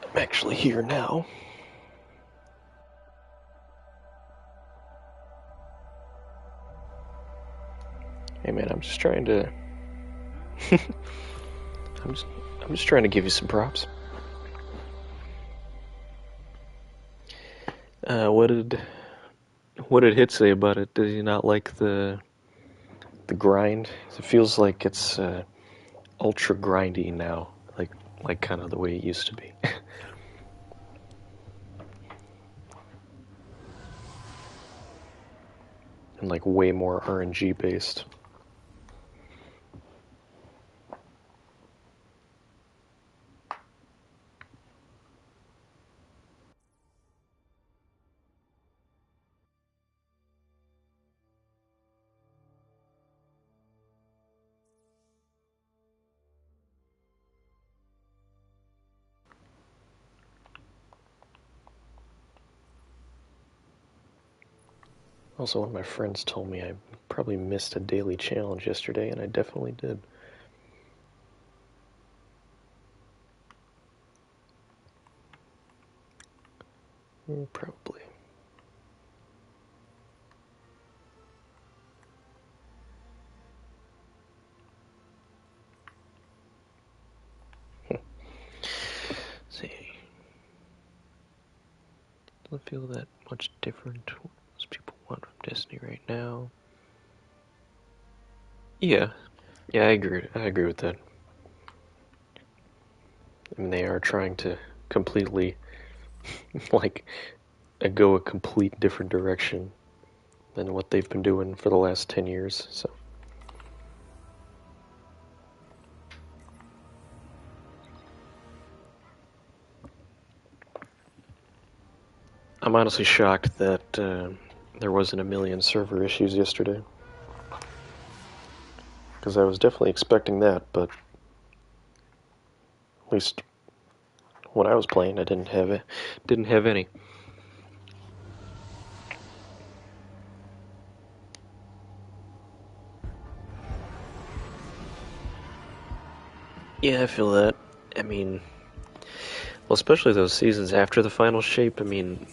I'm actually here now. Hey man, I'm just trying to... I'm just trying to give you some props. What did Hit say about it? Did he not like the grind? It feels like it's ultra grindy now, like kind of the way it used to be. And like way more RNG based. Also, one of my friends told me I probably missed a daily challenge yesterday, and I definitely did. Probably. See. Doesn't feel that much different. What most people want from Destiny right now. Yeah. Yeah, I agree with that. I mean, they are trying to completely, like, go a complete different direction than what they've been doing for the last 10 years, so. I'm honestly shocked that there wasn't a million server issues yesterday. Because I was definitely expecting that, but at least when I was playing, I didn't have any. Yeah, I feel that. I mean, well, especially those seasons after the final shape. I mean,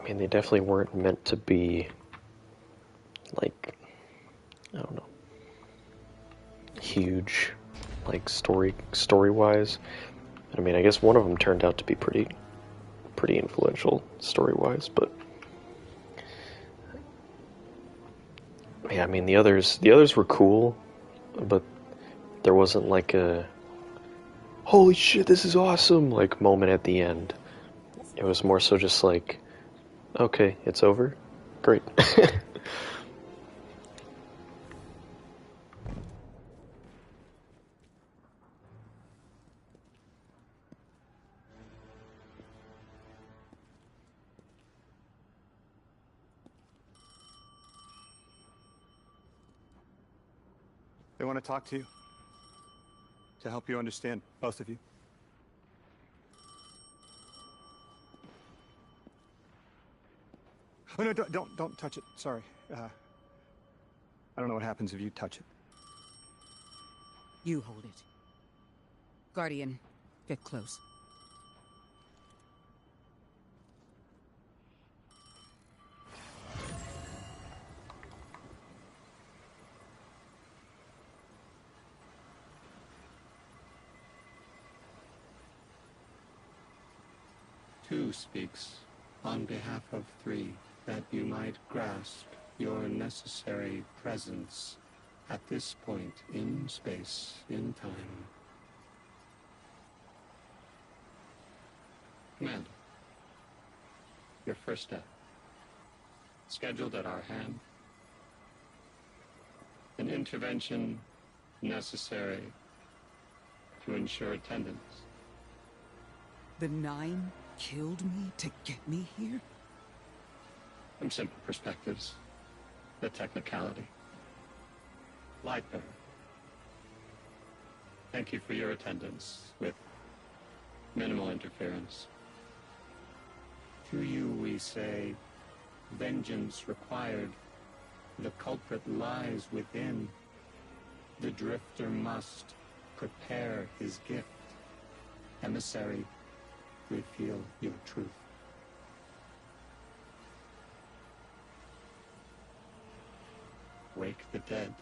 they definitely weren't meant to be like, I don't know, huge, like story wise. I mean, I guess one of them turned out to be pretty influential story wise, but yeah, I mean the others were cool, but there wasn't like a holy shit, this is awesome like moment at the end. It was more so just like, okay, it's over, great. They want to talk to you. To help you understand, both of you. Oh no, don't touch it. Sorry. I don't know what happens if you touch it. You hold it. Guardian, get close. Two speaks on behalf of three, that you might grasp your necessary presence at this point in space, in time. Commander, your first step, scheduled at our hand. An intervention necessary to ensure attendance. The Nine killed me to get me here? From simple perspectives, the technicality. Lightbearer, thank you for your attendance with minimal interference. To you we say, vengeance required. The culprit lies within. The drifter must Prepare his gift. Emissary, reveal your truth. Wake the dead.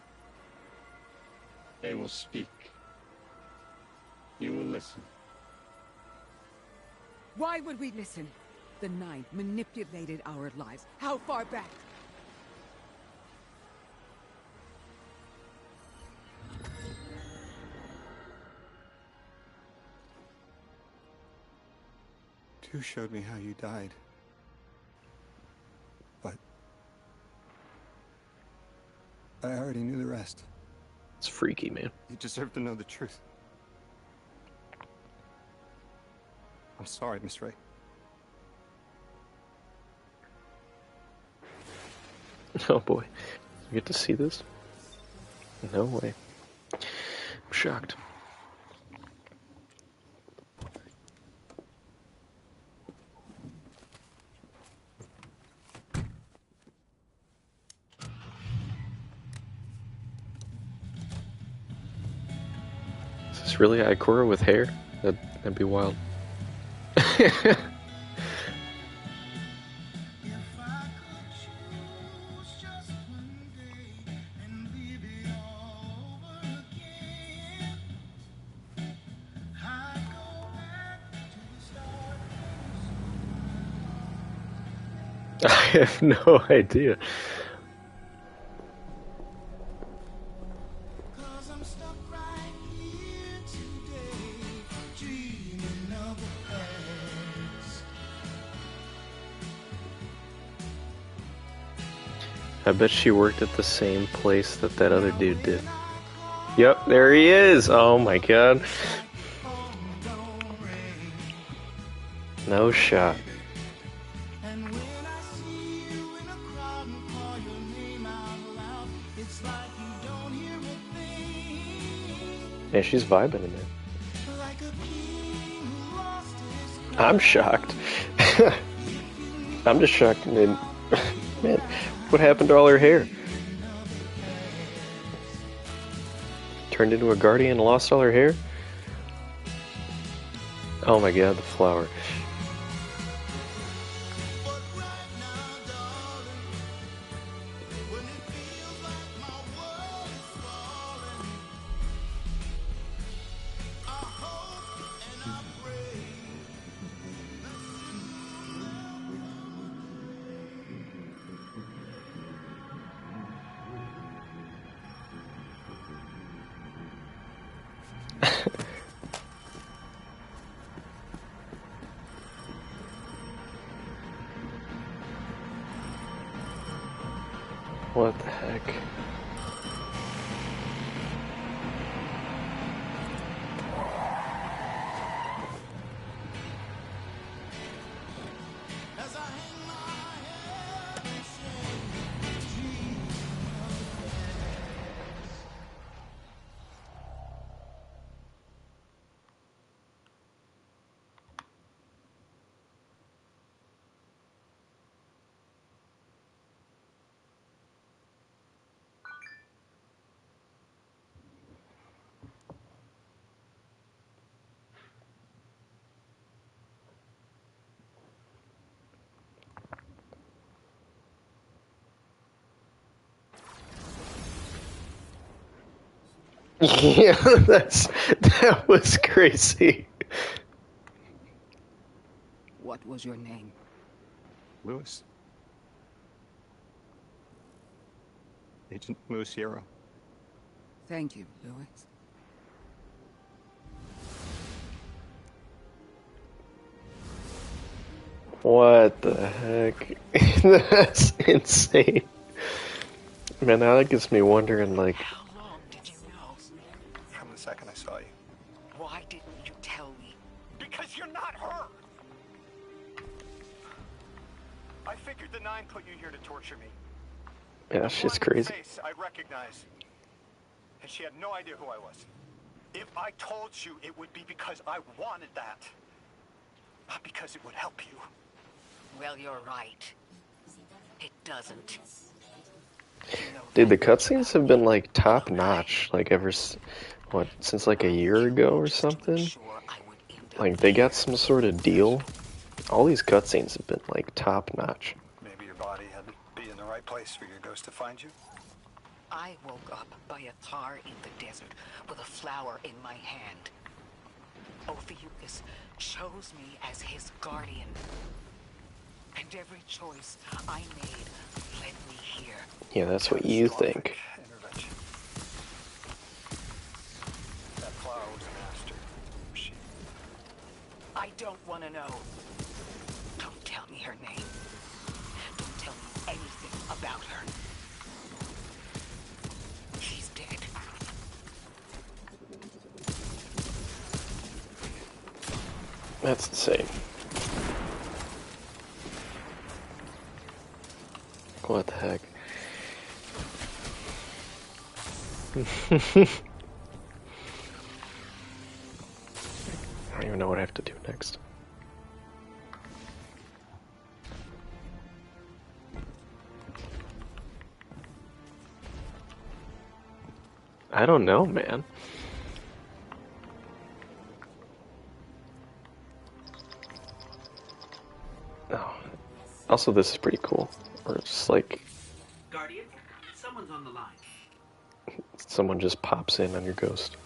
They will speak. You will listen. Why would we listen? The Nine manipulated our lives. How far back? Two showed me how you died. But I already knew the rest. It's freaky, man. You deserve to know the truth. I'm sorry, Miss Ray. Oh boy. You get to see this? No way. I'm shocked. Is this really Ikora with hair? That'd be wild. I have no idea. I bet she worked at the same place that other dude did. Yep, there he is! Oh my god. No shot. Yeah, she's vibing in there. I'm shocked. I'm just shocked. Man, what happened to all her hair? Turned into a guardian and lost all her hair? Oh my god, the flower. What the heck? Yeah, that was crazy. What was your name? Lewis. Agent Lewis Sierra. Thank you, Lewis. What the heck? That's insane. Man, now that gets me wondering, like... How long did you know? From the second I saw you. Why didn't you tell me? Because you're not her! I figured the Nine put you here to torture me. Yeah, that's just crazy. Face I recognize. And she had no idea who I was. If I told you, it would be because I wanted that. Not because it would help you. Well, you're right. It doesn't. Dude, the cutscenes have been, like, top-notch, like, what, since like a year ago or something? Sure, I would end up Like, they got here. some sort of deal. All these cutscenes have been, like, top-notch. Maybe your body had to be in the right place for your ghost to find you. I woke up by a tar in the desert with a flower in my hand. Ophiuchus chose me as his guardian. And every choice I made led me here. Yeah, that's what you Catastrophic think. intervention. That flower was an aster. She... I don't want to know. Don't tell me her name. Don't tell me anything about her. She's dead. That's insane. What the heck? I don't even know what I have to do next. I don't know, man. Oh. Also, this is pretty cool. Or it's just like Guardian, someone's on the line. someone just pops in on your ghost.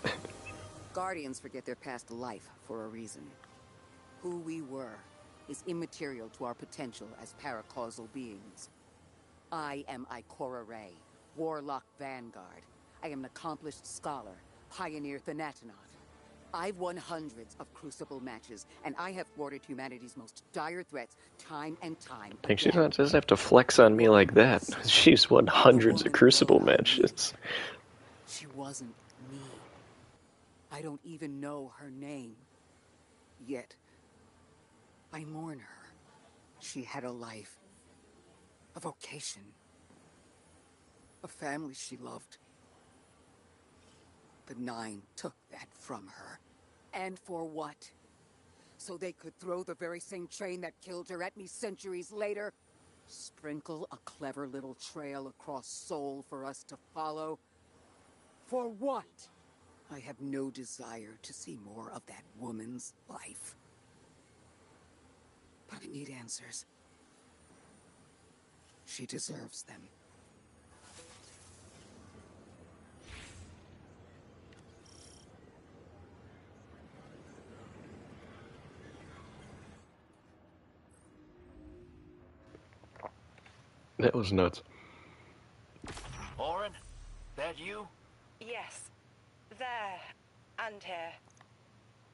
Guardians forget their past life for a reason. Who we were is immaterial to our potential as paracausal beings. I am Ikora Rey, Warlock Vanguard. I am an accomplished scholar, pioneer Thanatonaught. I've won hundreds of Crucible matches, and I have thwarted humanity's most dire threats time and time Like, she again. doesn't have to flex on me like that. She's won hundreds of Crucible matches. She wasn't me. I don't even know her name. Yet, I mourn her. She had a life, a vocation, a family she loved. The Nine took that from her. And for what? So they could throw the very same train that killed her at me centuries later? Sprinkle a clever little trail across Seoul for us to follow? For what? I have no desire to see more of that woman's life. But I need answers. She deserves them. That was nuts. Orin, that you? Yes. There. And here.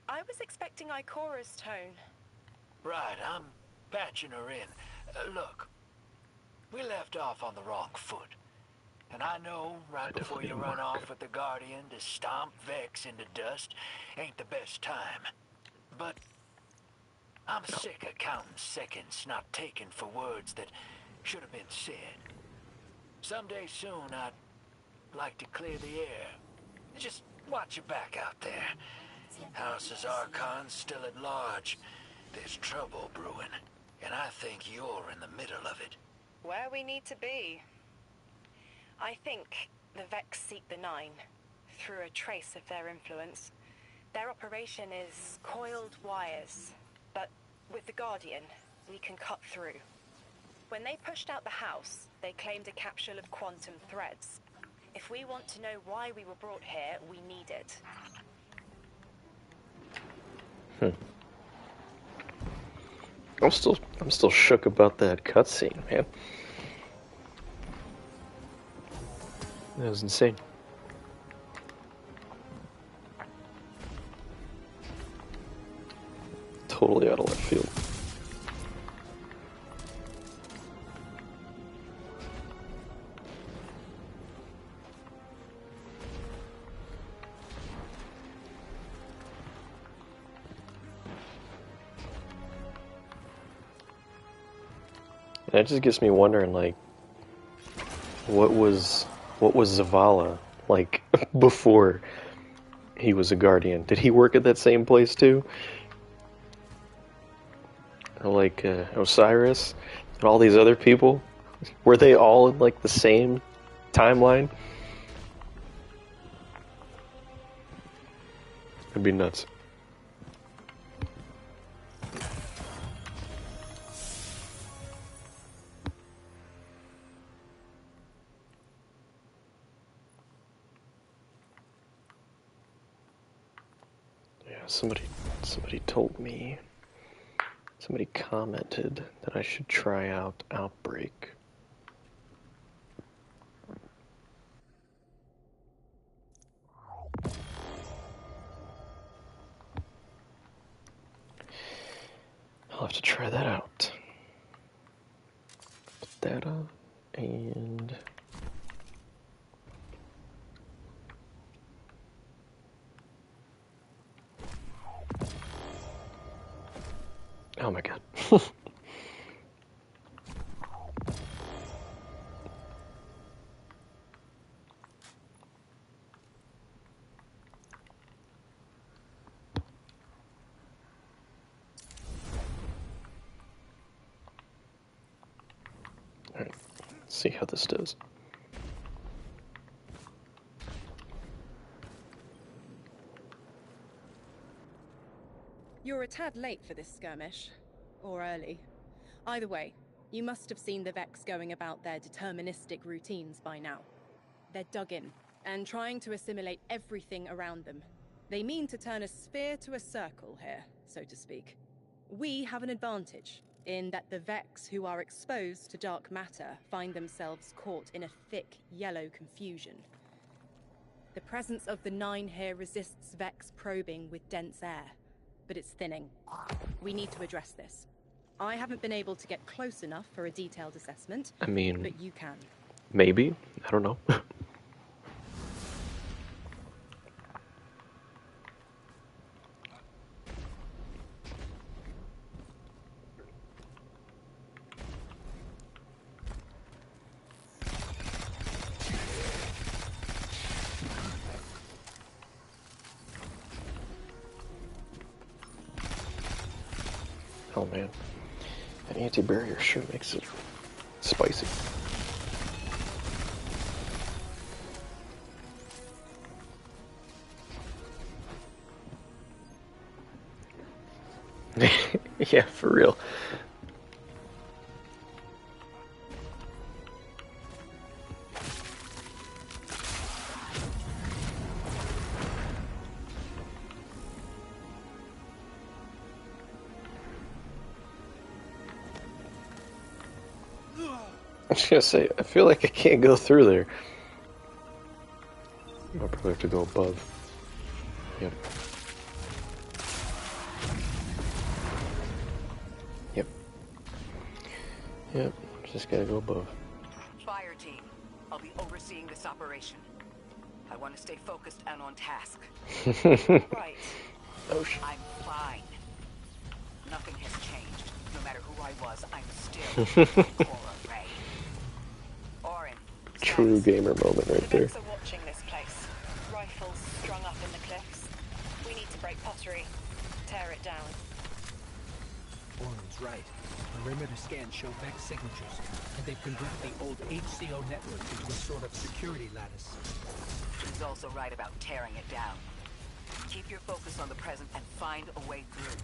I was expecting Ikora's tone. Right, I'm patching her in. Look, we left off on the wrong foot. And I know right before you run off with the Guardian to stomp Vex into dust ain't the best time. But I'm sick of counting seconds not taken for words that should have been said. Someday soon I'd like to clear the air. Just watch your back out there. House's Archon's still at large. There's trouble brewing, and I think you're in the middle of it. Where we need to be. I think the Vex seek the Nine through a trace of their influence. Their operation is coiled wires, but with the Guardian, we can cut through. When they pushed out the house, they claimed a capsule of quantum threads. If we want to know why we were brought here, we need it. I'm still shook about that cutscene, man. That was insane. Totally out of left field. That just gets me wondering, like, what was Zavala like before he was a Guardian? Did he work at that same place too? Or like Osiris and all these other people? Were they all in like the same timeline? It'd be nuts. Yeah, somebody told me, somebody commented that I should try out Outbreak. I'll have to try that out. Put that on, and oh my god. Alright, let's see how this does. You're a tad late for this skirmish. Or early. Either way, you must have seen the Vex going about their deterministic routines by now. They're dug in, and trying to assimilate everything around them. They mean to turn a sphere to a circle here, so to speak. We have an advantage, in that the Vex who are exposed to dark matter find themselves caught in a thick, yellow confusion. The presence of the Nine here resists Vex probing with dense air, but it's thinning. We need to address this. I haven't been able to get close enough for a detailed assessment, I mean, but you can. Maybe? I don't know. Oh man, an anti-barrier sure makes it spicy. Yeah, for real. I was gonna say, I feel like I can't go through there. I'll probably have to go above. Yep. Yep. Yep, just gotta go above. Fire team, I'll be overseeing this operation. I want to stay focused and on task. Right. Oh shit. I'm fine. Nothing has changed. No matter who I was, I'm still Cora Ray. Orin. True gamer moment right there. The Vex are watching this place. Rifles strung up in the cliffs. We need to break pottery. Tear it down. Orin's right. Perimeter scans show Vex signatures, and they've converted the old HCO network into a sort of security lattice. He's also right about tearing it down. Keep your focus on the present and find a way through.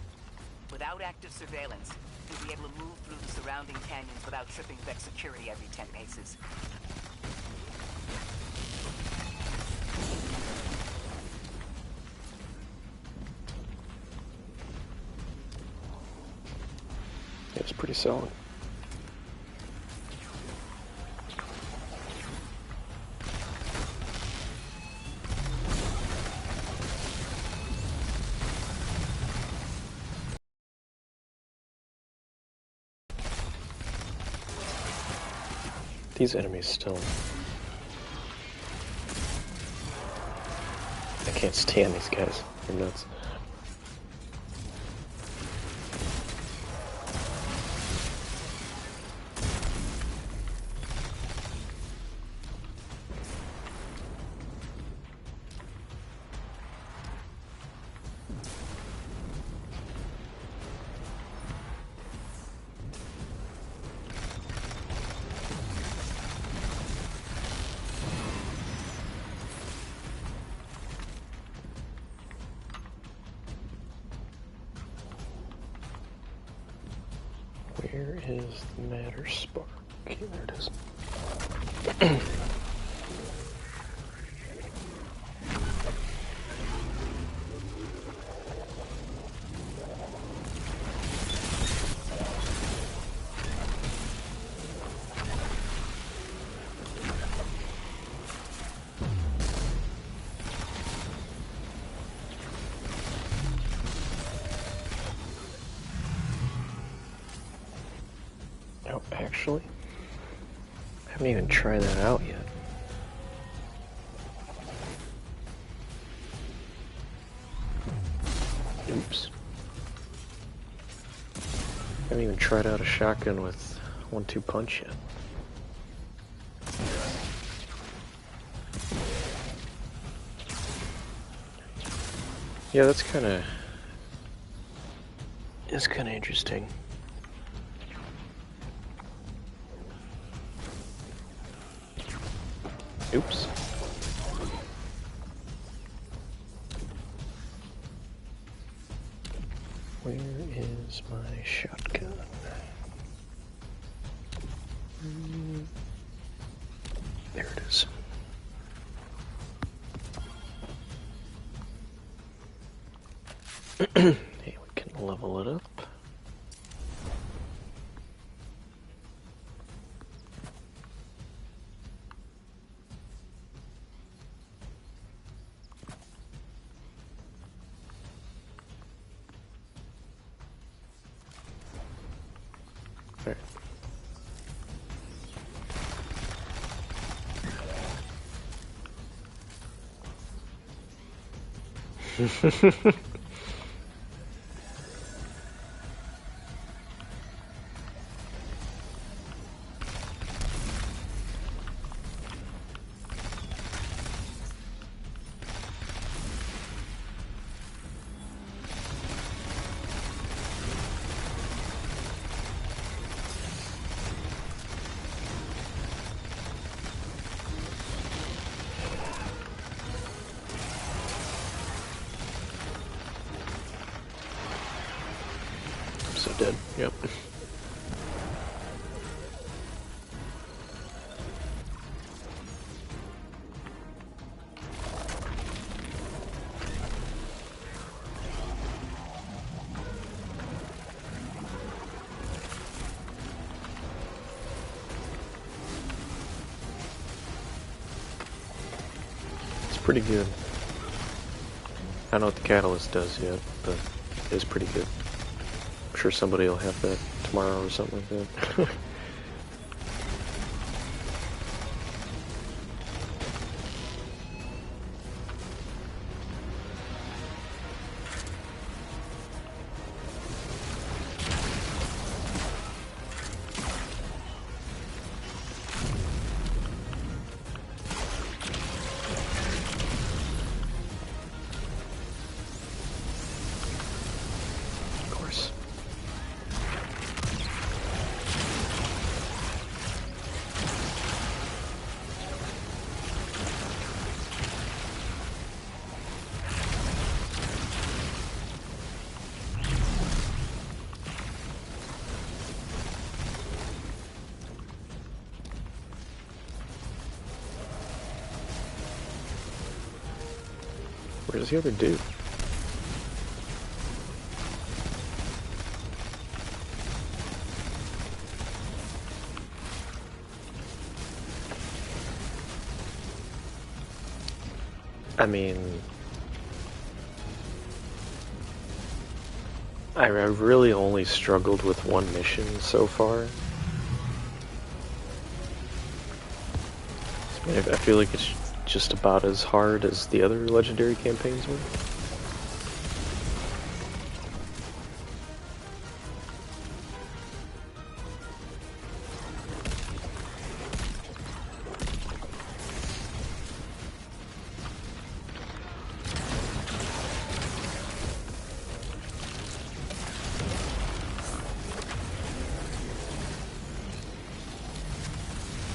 Without active surveillance, you'll be able to move through the surrounding canyons without tripping Vex security every 10 paces. It's pretty solid. These enemies still... I can't stand these guys. They're nuts. Where is the matter spark? Okay, there it is. Oh, actually, I haven't even tried that out yet. Oops. I haven't even tried out a shotgun with 1-2 punch yet. Yeah, that's kind of interesting. Oops. Where is my shotgun? There it is. Hey, we can level it up. All right. So dead. Yep. It's pretty good. I don't know what the catalyst does yet, but it's pretty good. I'm sure somebody will have that tomorrow or something like that. Of course. Where's the other dude? I mean, I've really only struggled with one mission so far. I mean, I feel like it's just about as hard as the other legendary campaigns were.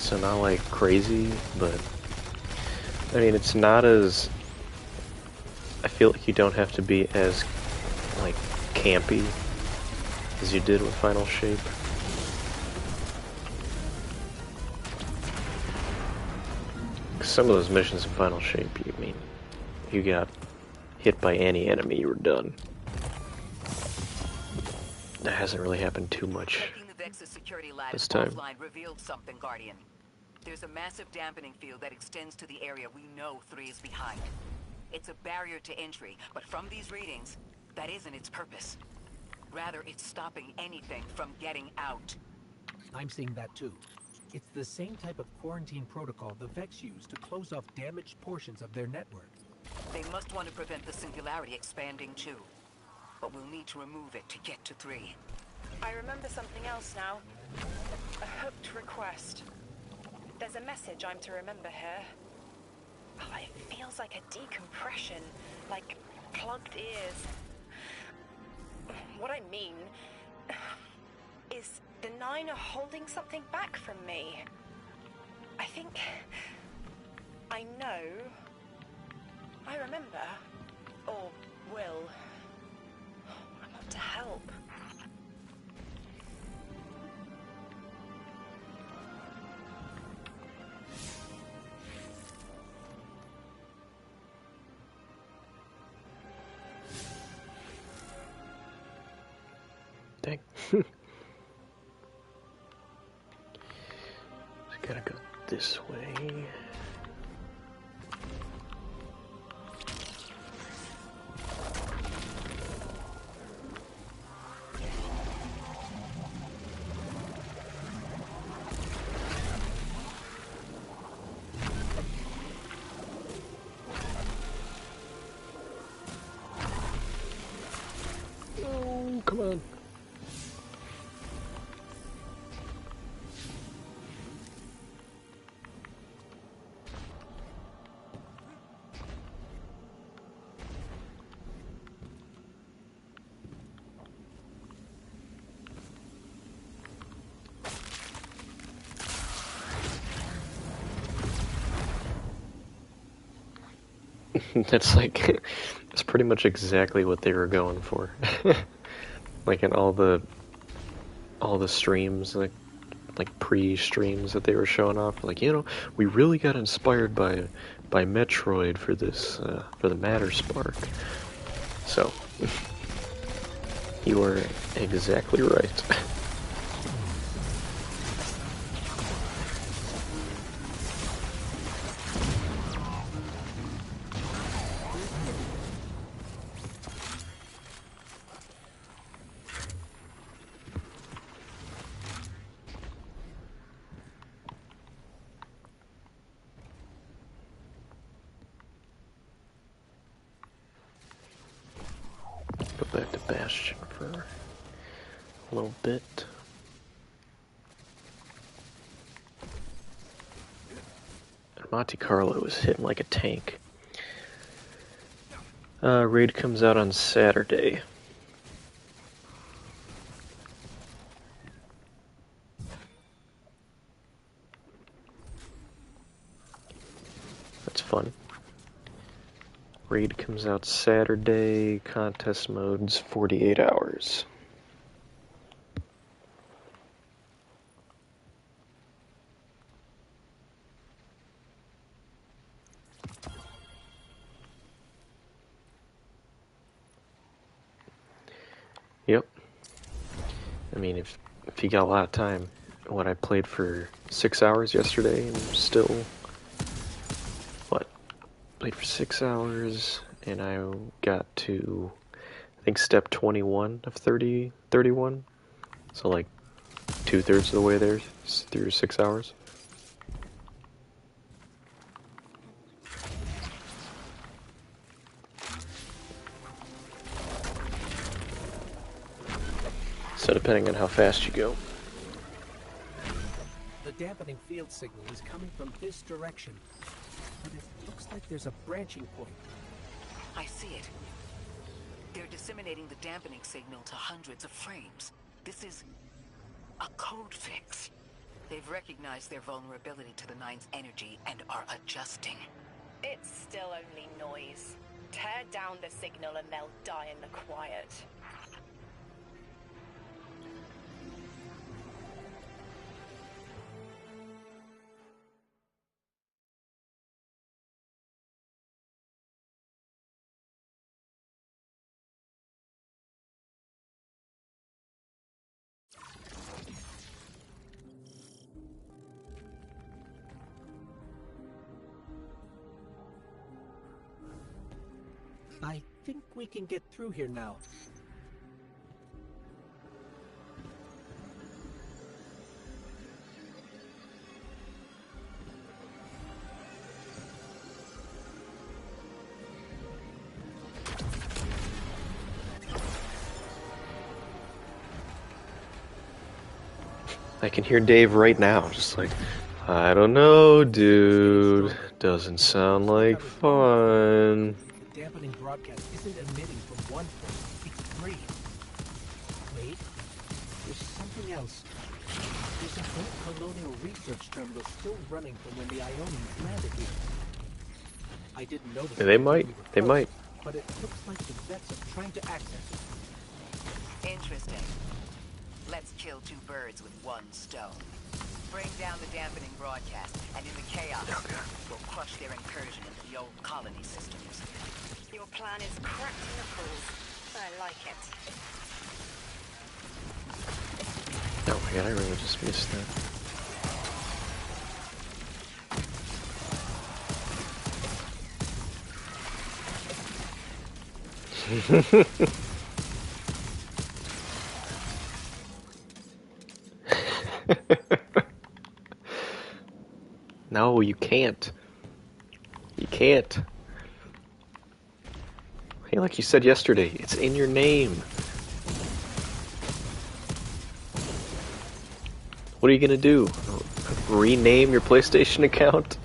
So not like crazy, but I mean, it's not as, I feel like you don't have to be as like campy as you did with Final Shape. Some of those missions in Final Shape, you got hit by any enemy, you were done. That hasn't really happened too much Checking the Vex's security lab this time. offline revealed something, Guardian. There's a massive dampening field that extends to the area we know 3 is behind. It's a barrier to entry, but from these readings, that isn't its purpose. Rather, it's stopping anything from getting out. I'm seeing that too. It's the same type of quarantine protocol the Vex use to close off damaged portions of their network. They must want to prevent the singularity expanding too. But we'll need to remove it to get to 3. I remember something else now. A hooked request. There's a message I'm to remember here. Oh, it feels like a decompression, like plugged ears. What I mean is the 9 are holding something back from me. I think I know. I remember. Or will. I want to help. Dang. Just gotta go this way. Oh, come on. That's like, that's pretty much exactly what they were going for. Like in all the streams, like pre-streams that they were showing off, like, we really got inspired by Metroid for this, for the Matter Spark. So, you were exactly right. Go back to Bastion for a little bit. And Monte Carlo is hitting like a tank. Raid comes out on Saturday. That's fun. Raid comes out Saturday, contest mode's 48 hours. Yep. I mean, if you got a lot of time, what I played for 6 hours yesterday and still, played for 6 hours, and I got to, I think, step 21 of 31. So, like, 2/3 of the way there through 6 hours. So, depending on how fast you go. The dampening field signal is coming from this direction, but it looks like there's a branching point. I see it. They're disseminating the dampening signal to hundreds of frames. This is a code fix. They've recognized their vulnerability to the Nine's energy and are adjusting. It's still only noise. Tear down the signal and they'll die in the quiet. I think we can get through here now. I can hear Dave right now, just like, I don't know, dude. Doesn't sound like fun. The dampening broadcast isn't emitting from one point, it's three. Wait, there's something else. There's an old colonial research terminal still running from when the Ionians landed here. I didn't notice. They might. They might. But it looks like the vets are trying to access it. Interesting. Let's kill two birds with one stone. Bring down the dampening broadcast, and in the chaos, we'll crush their incursion into the old colony systems. Your plan is cracked knuckles. I like it. Oh my god, I really just missed that. No, you can't. You can't. Hey, like you said yesterday, it's in your name. What are you gonna do? Rename your PlayStation account?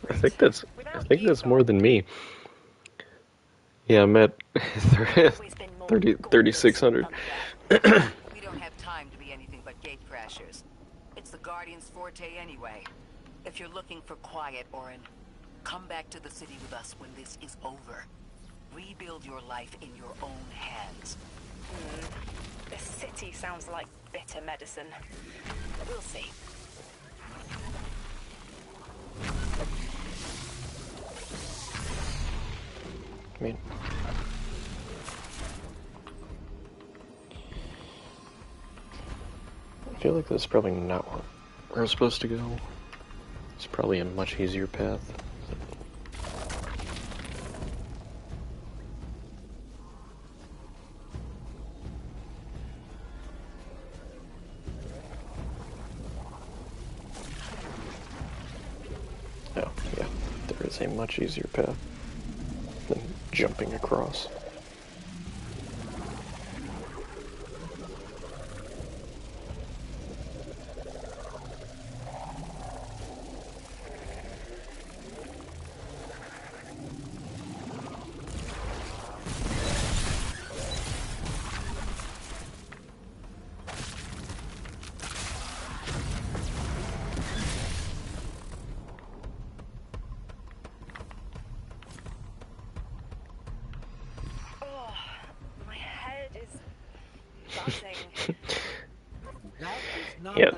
I think that's more than me. Yeah, I'm at 3,600. We don't have time to be anything but gate crashers. It's the Guardian's forte anyway. If you're looking for quiet, Orin, come back to the city with us when this is over. Rebuild your life in your own hands. The city sounds like bitter medicine. We'll see. I mean, I feel like that's probably not where we're supposed to go. It's probably a much easier path. Oh, yeah, there is a much easier path than jumping across.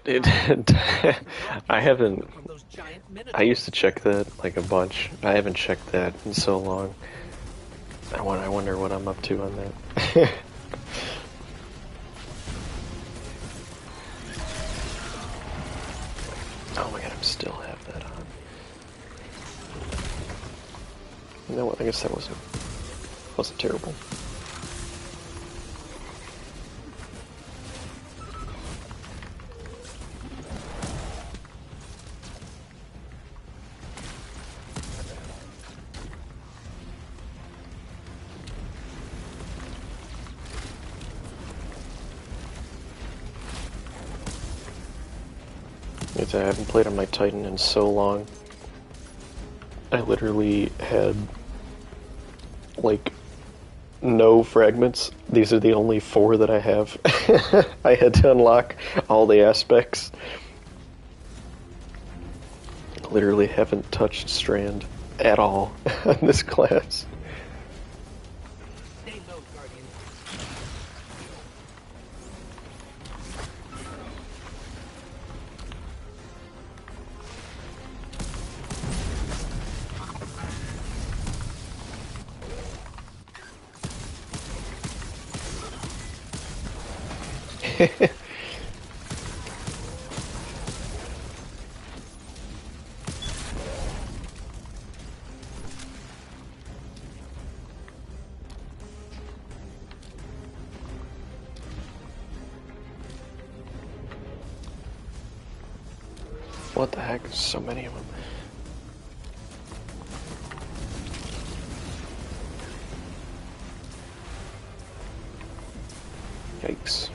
Yeah, I haven't. I used to check that like a bunch. I haven't checked that in so long. I wonder what I'm up to on that. Oh my god, I still have that on. You know what? I guess that wasn't terrible. I haven't played on my Titan in so long. I literally had like no fragments. These are the only 4 that I have. I had to unlock all the aspects. Literally haven't touched Strand at all on this class. What the heck? There's so many of them. Yikes.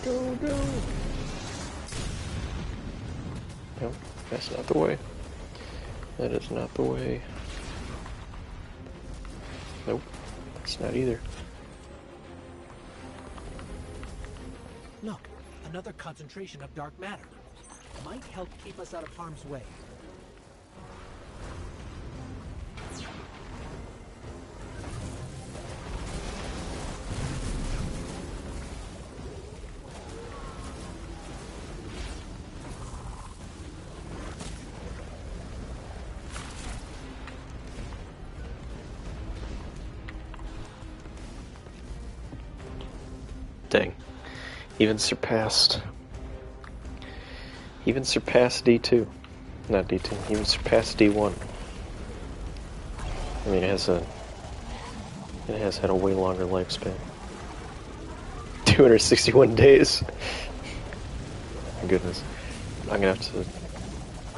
Go, go. Nope, that's not the way. That is not the way. Nope, that's not either. Look, another concentration of dark matter. Might help keep us out of harm's way. Dang. Even surpassed D2. Not D2, even surpassed D1. I mean, it has had a way longer lifespan. 261 days. My goodness. I'm gonna have to,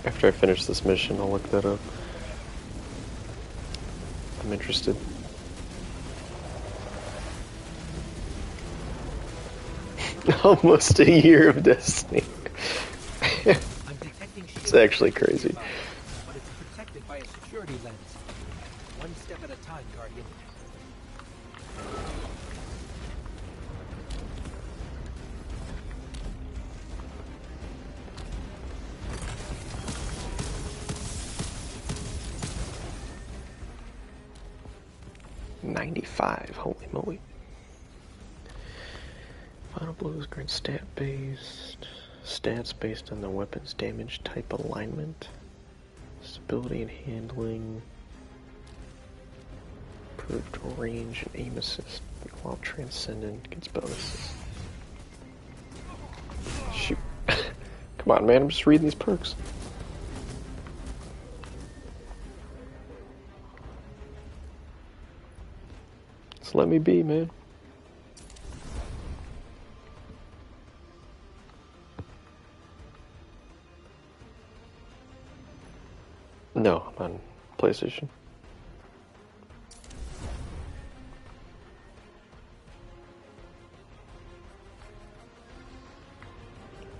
after I finish this mission, I'll look that up. I'm interested. Almost a year of Destiny. It's actually crazy. But it's protected by a security lens. One step at a time, Guardian. $95, holy moly. Final blows grant stats based on the weapon's damage type alignment, stability and handling, improved range and aim assist, while Transcendent gets bonuses. Shoot. Come on, man, I'm just reading these perks. Just let me be, man. No, I'm on PlayStation.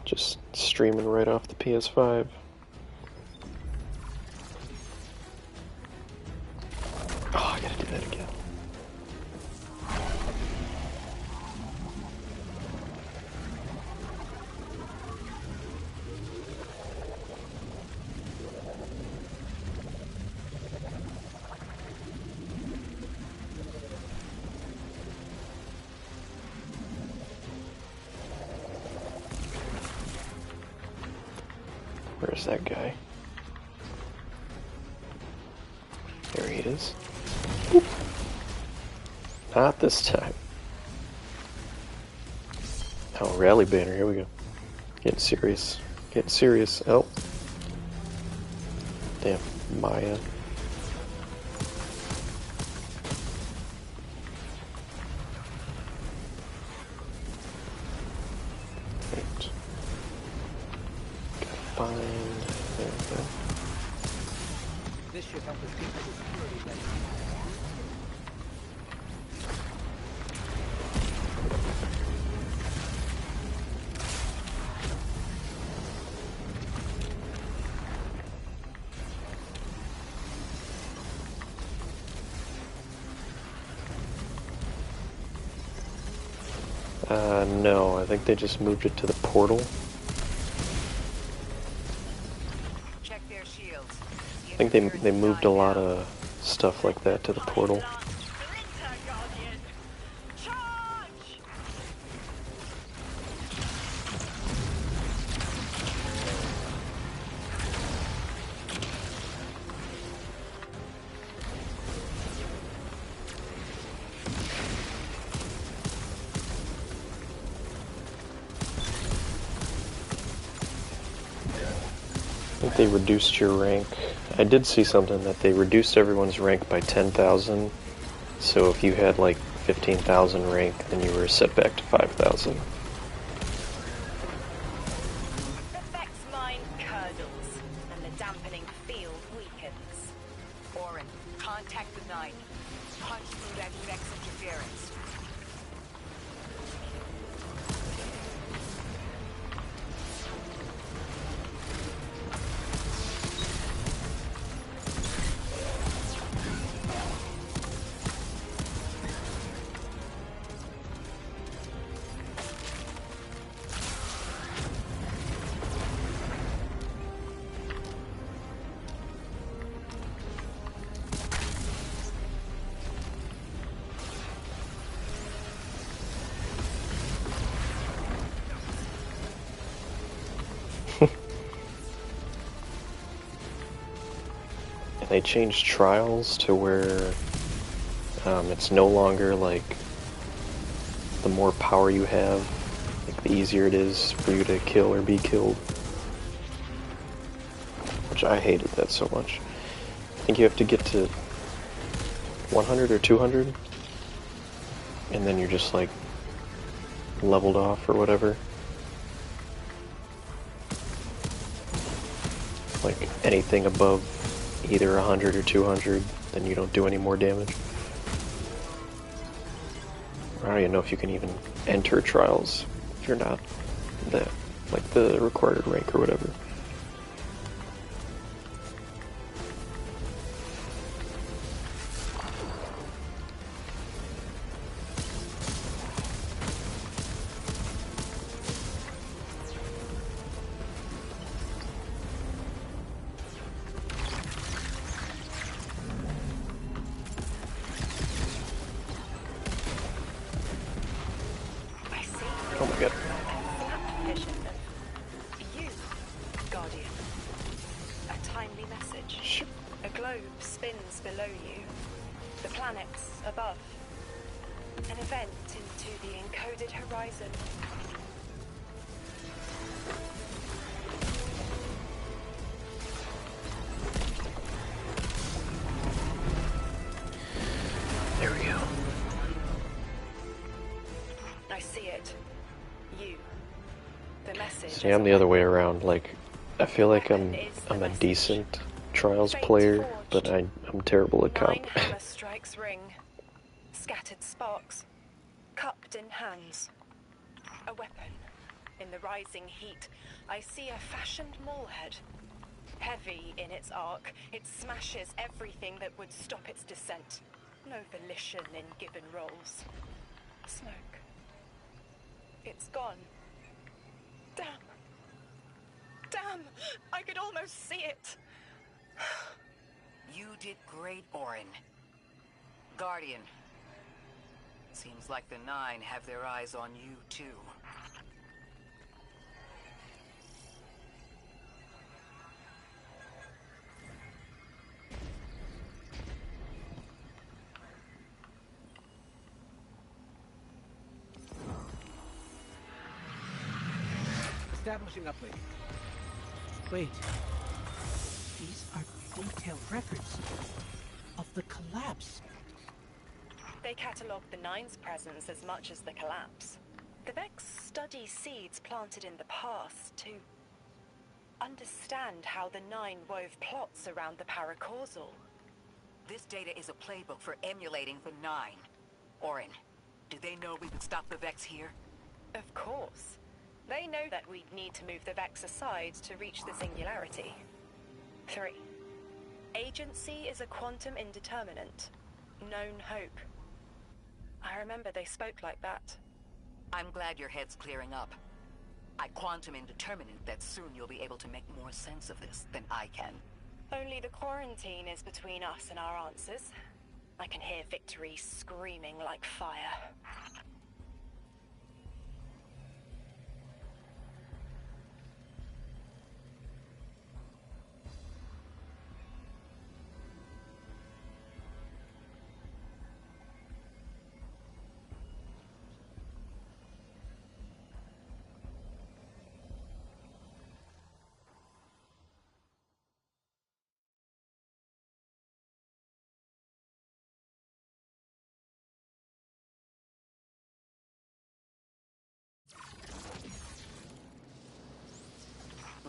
Just streaming right off the PS5. Oh, I gotta do that again. Where's that guy? There he is. Boop. Not this time. Oh, rally banner, here we go. Getting serious. Getting serious. Oh. Damn, Maya. This should help us get to the security lens. No, I think they just moved it to the portal. Check their shields. I think they moved a lot of stuff like that to the portal. think they reduced your rank. I did see something that they reduced everyone's rank by 10,000. So if you had like 15,000 rank, then you were set back to 5,000. The Vex mind curdles, and the dampening field weakens. Orin, contact the 9. Punch through that Vex interference. They changed trials to where it's no longer like the more power you have, like the easier it is for you to kill or be killed. Which I hated that so much. I think you have to get to 100 or 200, and then you're just like leveled off or whatever. Like anything above either 100 or 200, then you don't do any more damage. I don't even know if you can even enter trials if you're not that, like the required rank or whatever. Oh my god. Vision of you, Guardian. A timely message. A globe spins below you. The planets above. An event into the encoded horizon. There we go. I see it. You. The message. See, I'm the other way around. Like, I feel like I'm a decent Trials player, but I'm terrible at comp. 9 hammer strikes ring. Scattered sparks. Cupped in hands. A weapon. In the rising heat, I see a fashioned maulhead. Heavy in its arc, it smashes everything that would stop its descent. No volition in given roles. Smoke. It's gone. Damn. Damn! I could almost see it. You did great, Orin. Guardian. Seems like the 9 have their eyes on you, too. Establishing uplink. Wait. These are detailed records of the collapse. They catalogue the 9's presence as much as the collapse. The Vex study seeds planted in the past to understand how the 9 wove plots around the paracausal. This data is a playbook for emulating the 9. Orin, do they know we would stop the Vex here? Of course. They know that we need to move the Vex aside to reach the singularity. 3. Agency is a quantum indeterminate. Known hope. I remember they spoke like that. I'm glad your head's clearing up. I quantum indeterminate that soon you'll be able to make more sense of this than I can. Only the quarantine is between us and our answers. I can hear victory screaming like fire.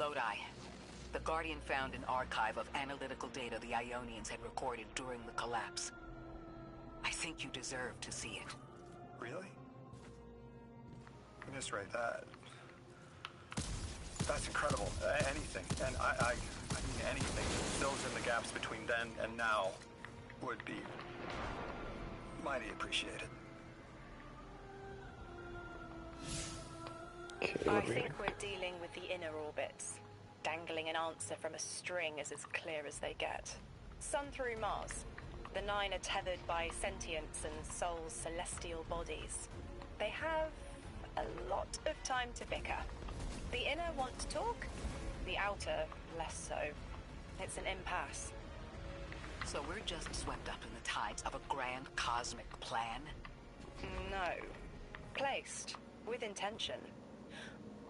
Lodi. The Guardian found an archive of analytical data the Ionians had recorded during the collapse. I think you deserve to see it. Really? Miss Ray, that's incredible. Anything, and I mean anything that fills in the gaps between then and now would be mighty appreciated. Okay, I think we're dealing with the inner orbits. Dangling an answer from a string is as clear as they get. Sun through Mars. The Nine are tethered by sentience and Sol's celestial bodies. They have a lot of time to bicker. The inner want to talk, the outer less so. It's an impasse. So we're just swept up in the tides of a grand cosmic plan? No. Placed. With intention.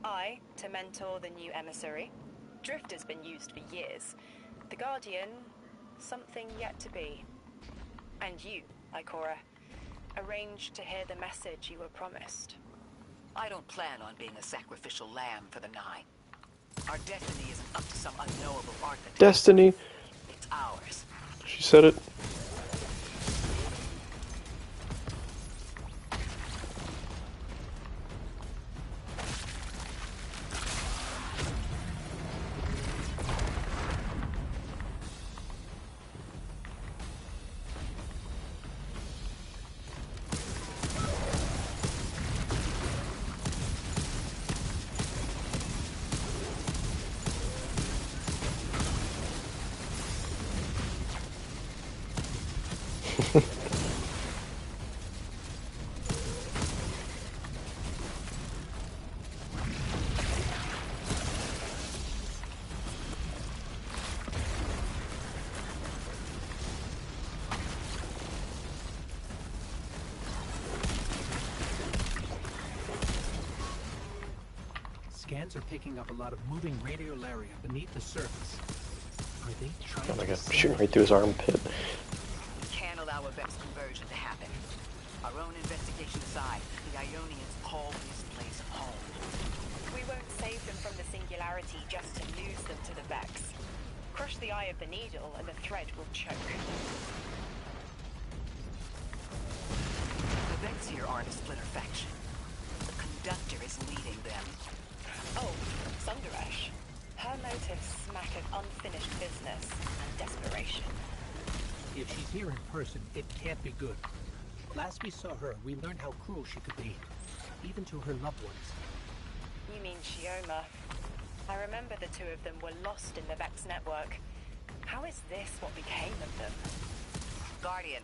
I, to mentor the new emissary. Drift has been used for years. The Guardian, something yet to be. And you, Ikora, arranged to hear the message you were promised. I don't plan on being a sacrificial lamb for the Nine. Our destiny isn't up to some unknowable architect. Destiny. It's ours. She said it. Scans are picking up a lot of moving radiolaria beneath the surface. Are they trying Oh my god, to shooting right through his armpit. We can't allow a Vex conversion to happen. Our own investigation aside, the Ionians call this place home. We won't save them from the singularity just to lose them to the Vex. Crush the eye of the needle and the thread will choke. The Vex here aren't a splinter faction. The Conductor is leading them. Oh, Sundaresh. Her motives smack of unfinished business and desperation. If she's here in person, it can't be good. Last we saw her, we learned how cruel she could be, even to her loved ones. You mean Shioma? I remember the two of them were lost in the Vex network. How is this what became of them? Guardian,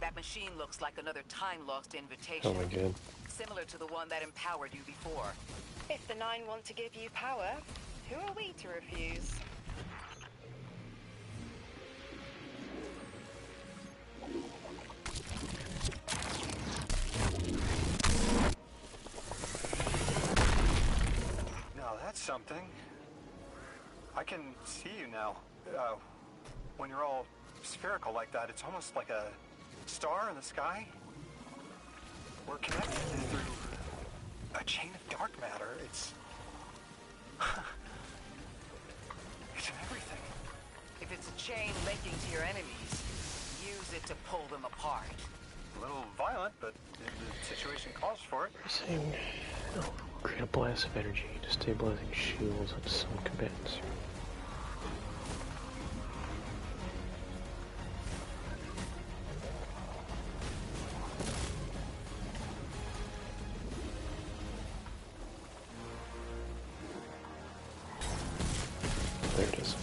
that machine looks like another time-lost invitation. Oh my god. Similar to the one that empowered you before. If the Nine want to give you power, who are we to refuse? Now that's something. I can see you now. When you're all spherical like that, it's almost like a star in the sky. We're connected through a chain of dark matter. It's in everything. If it's a chain linking to your enemies, use it to pull them apart. A little violent, but the situation calls for it. Saying, oh, create a blast of energy, destabilizing shields on some combatants. There it is.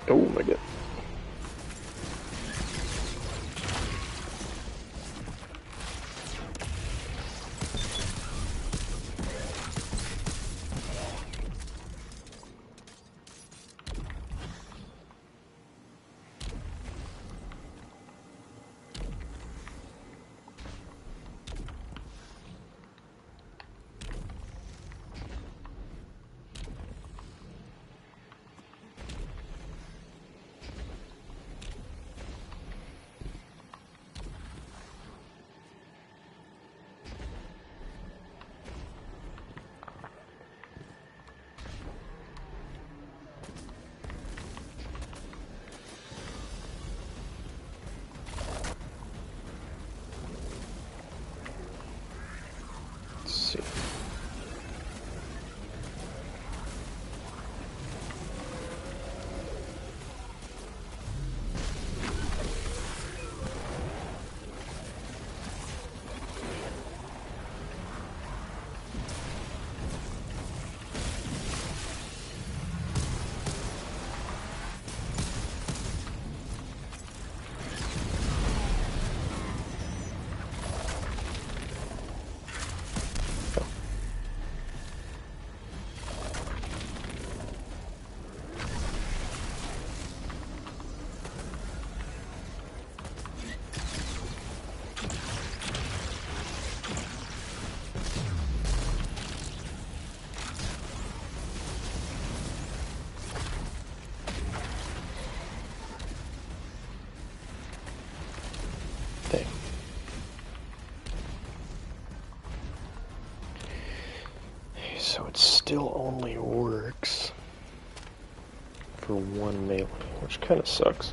Oh my god. thing. So it still only works for one melee, which kind of sucks.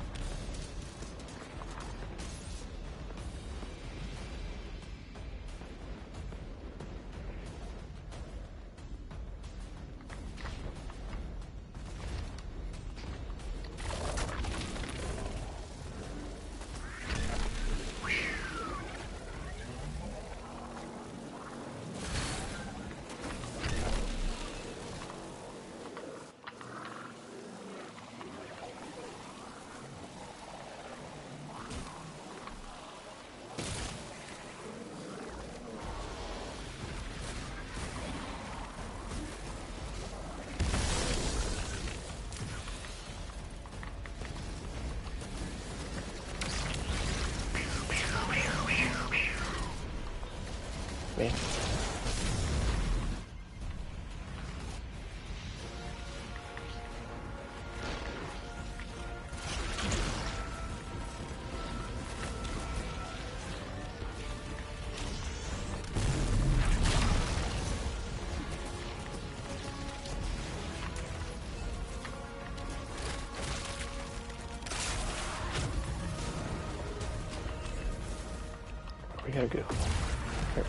Man. We gotta go. There we go.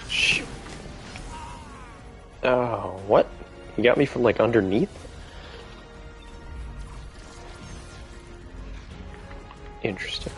Shoot. Oh, what? You got me from like underneath? Interesting.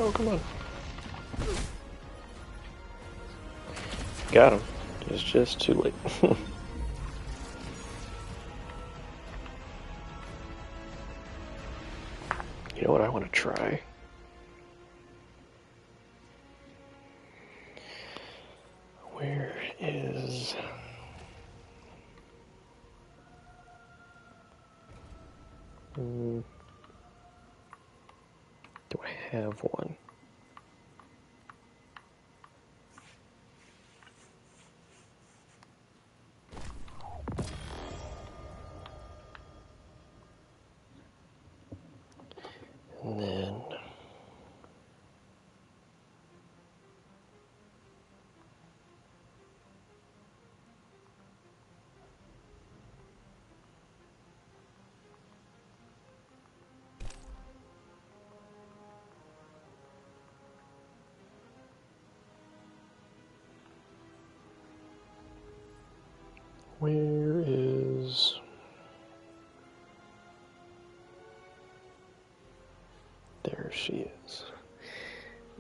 Oh, come on. Got him. It's just too late. You know what I want to try? Where is... Do I have one? And then... Where is... There she is.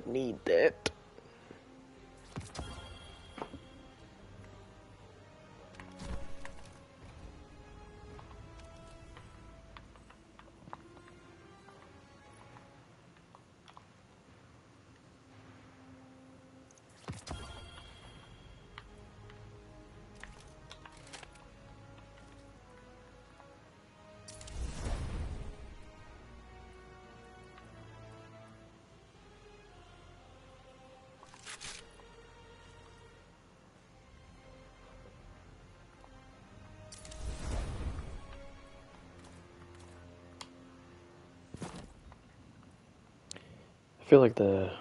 Need that. feel like the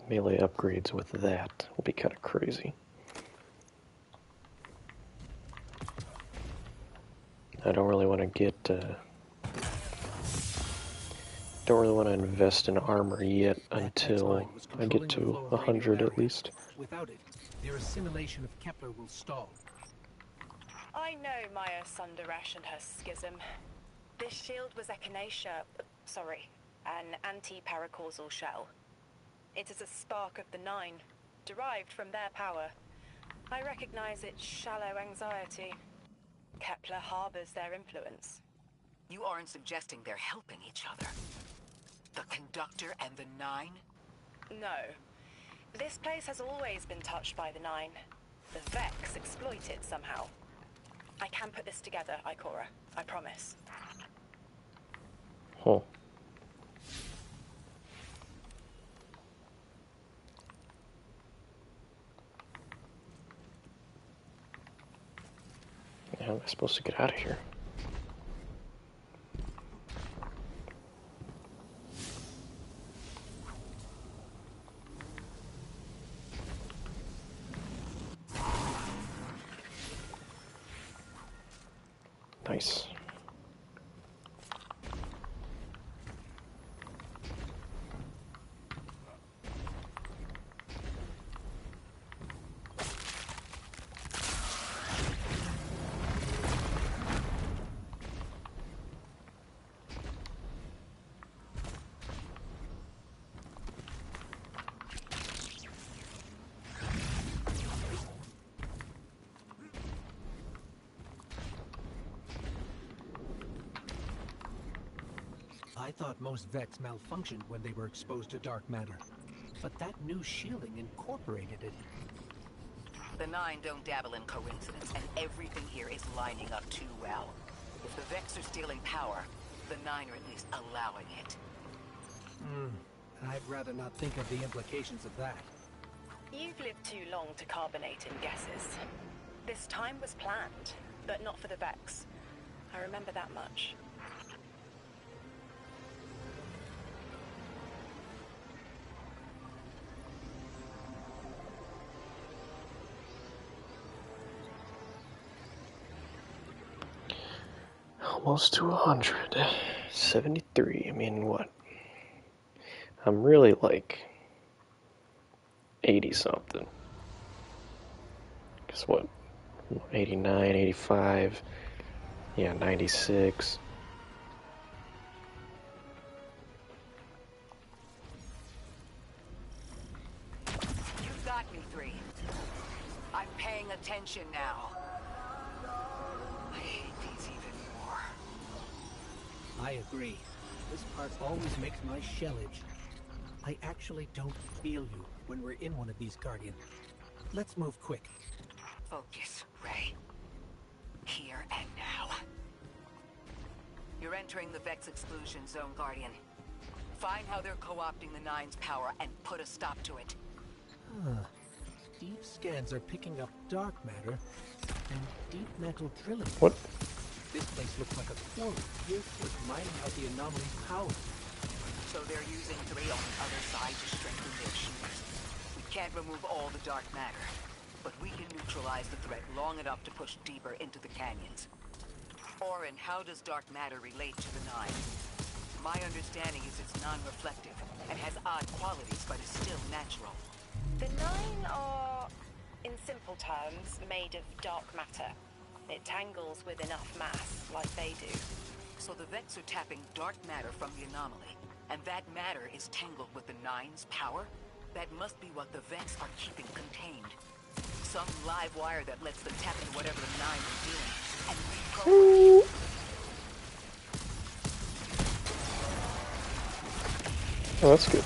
melee upgrades with that will be kind of crazy. I don't really want to get, don't really want to invest in armor yet until I get to 100 at least. Without it, their assimilation of Kepler will stall. I know Maya Sundarash and her schism. This shield was echinacea, sorry, an anti-paracausal shell. It is a spark of the Nine, derived from their power. I recognize its shallow anxiety. Kepler harbors their influence. You aren't suggesting they're helping each other? The Conductor and the Nine? No. This place has always been touched by the Nine. The Vex exploit it somehow. I can put this together, Ikora. I promise. Huh. How am I supposed to get out of here? Nice. I thought most Vex malfunctioned when they were exposed to dark matter. But that new shielding incorporated it. The Nine don't dabble in coincidence, and everything here is lining up too well. If the Vex are stealing power, the Nine are at least allowing it. I'd rather not think of the implications of that. You've lived too long to carbonate in guesses. This time was planned, but not for the Vex. I remember that much. Almost to 100. 73. I mean, what? I'm really like 80 something. Guess what? 89, 85. Yeah, 96. You got me, 3. I'm paying attention now. I hate these even more. I agree. This part always makes my shell itch. I actually don't feel you when we're in one of these, Guardian. Let's move quick. Focus, Ray. Here and now. You're entering the Vex exclusion zone, Guardian. Find how they're co-opting the Nine's power and put a stop to it. Deep scans are picking up dark matter and deep metal drilling. What? This place looks like a quarry here with mining out the anomaly's power. So they're using 3 on the other side to strengthen their shields. We can't remove all the dark matter, but we can neutralize the threat long enough to push deeper into the canyons. Orin, how does dark matter relate to the Nine? My understanding is it's non-reflective and has odd qualities, but is still natural. The Nine are, in simple terms, made of dark matter. It tangles with enough mass, like they do. So the Vex are tapping dark matter from the anomaly, and that matter is tangled with the Nine's power? That must be what the Vex are keeping contained. Some live wire that lets them tap into whatever the Nine are doing, and reprogram. Oh, that's good.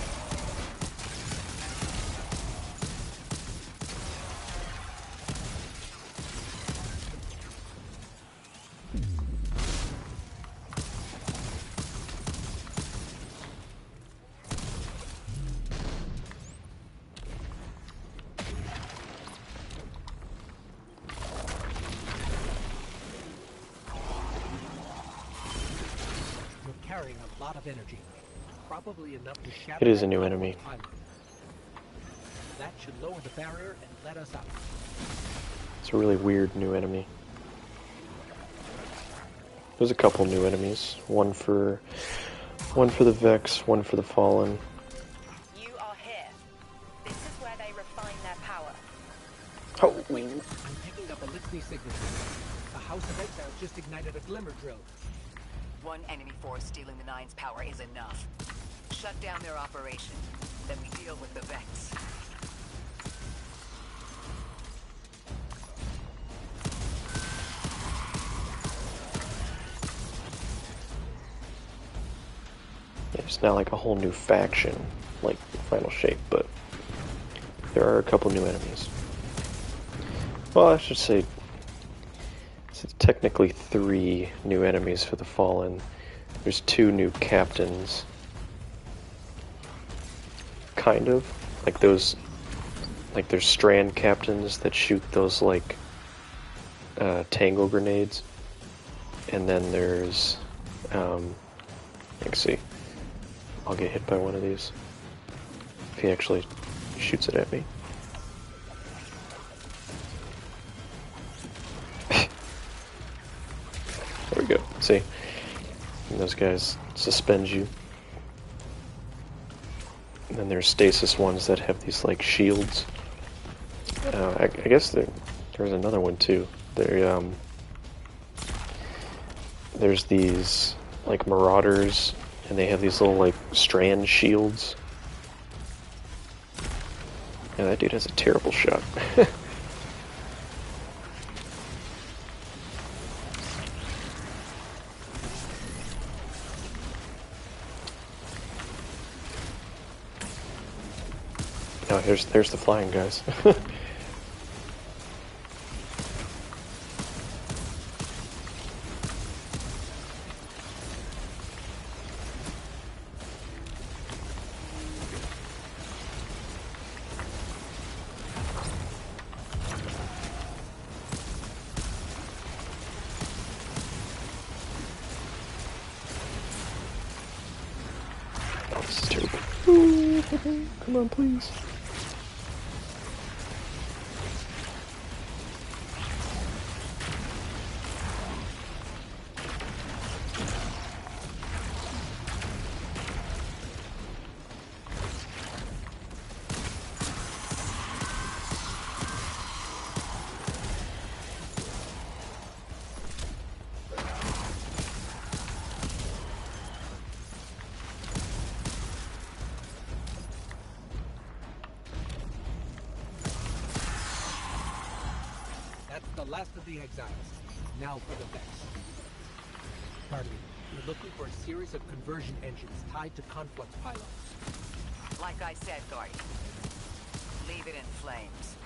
You're carrying a lot of energy. Probably enough to shatter It is a that new platform enemy. pilot. That should lower the barrier and let us out. It's a really weird new enemy. There's a couple new enemies. One for the Vex, one for the Fallen. You are here. This is where they refine their power. Oh, I'm picking up a Lixley signature. The House of Exiles just ignited a glimmer drill. One enemy force stealing the Nine's power is enough. Shut down their operation. Then we deal with the Vex. it's not like a whole new faction like Final Shape, but there are a couple new enemies. Well, I should say it's technically 3 new enemies for the Fallen. There's 2 new captains. Kind of. Like those, like there's strand captains that shoot those like tangle grenades. And then there's, let's see. I'll get hit by one of these. If he actually shoots it at me. There we go. See? And those guys suspend you. And then there's stasis ones that have these like shields. I guess there's another one too. There's these like marauders, and they have these little like strand shields. Yeah, that dude has a terrible shot. Oh, there's the flying guys. Oh, this is terrible. Ooh, come on, please. That's the last of the exiles. Now for the Vex. Pardon me. We're looking for a series of conversion engines tied to conflux pylons. Like I said, Guardian. Leave it in flames.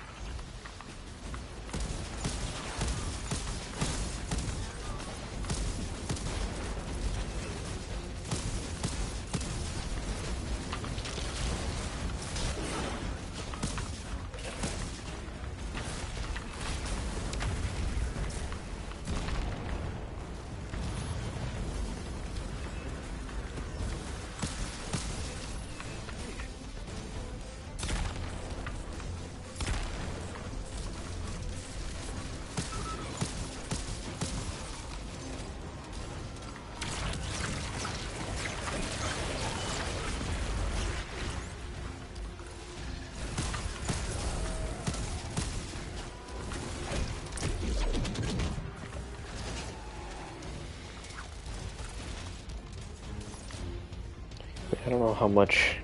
I don't know how much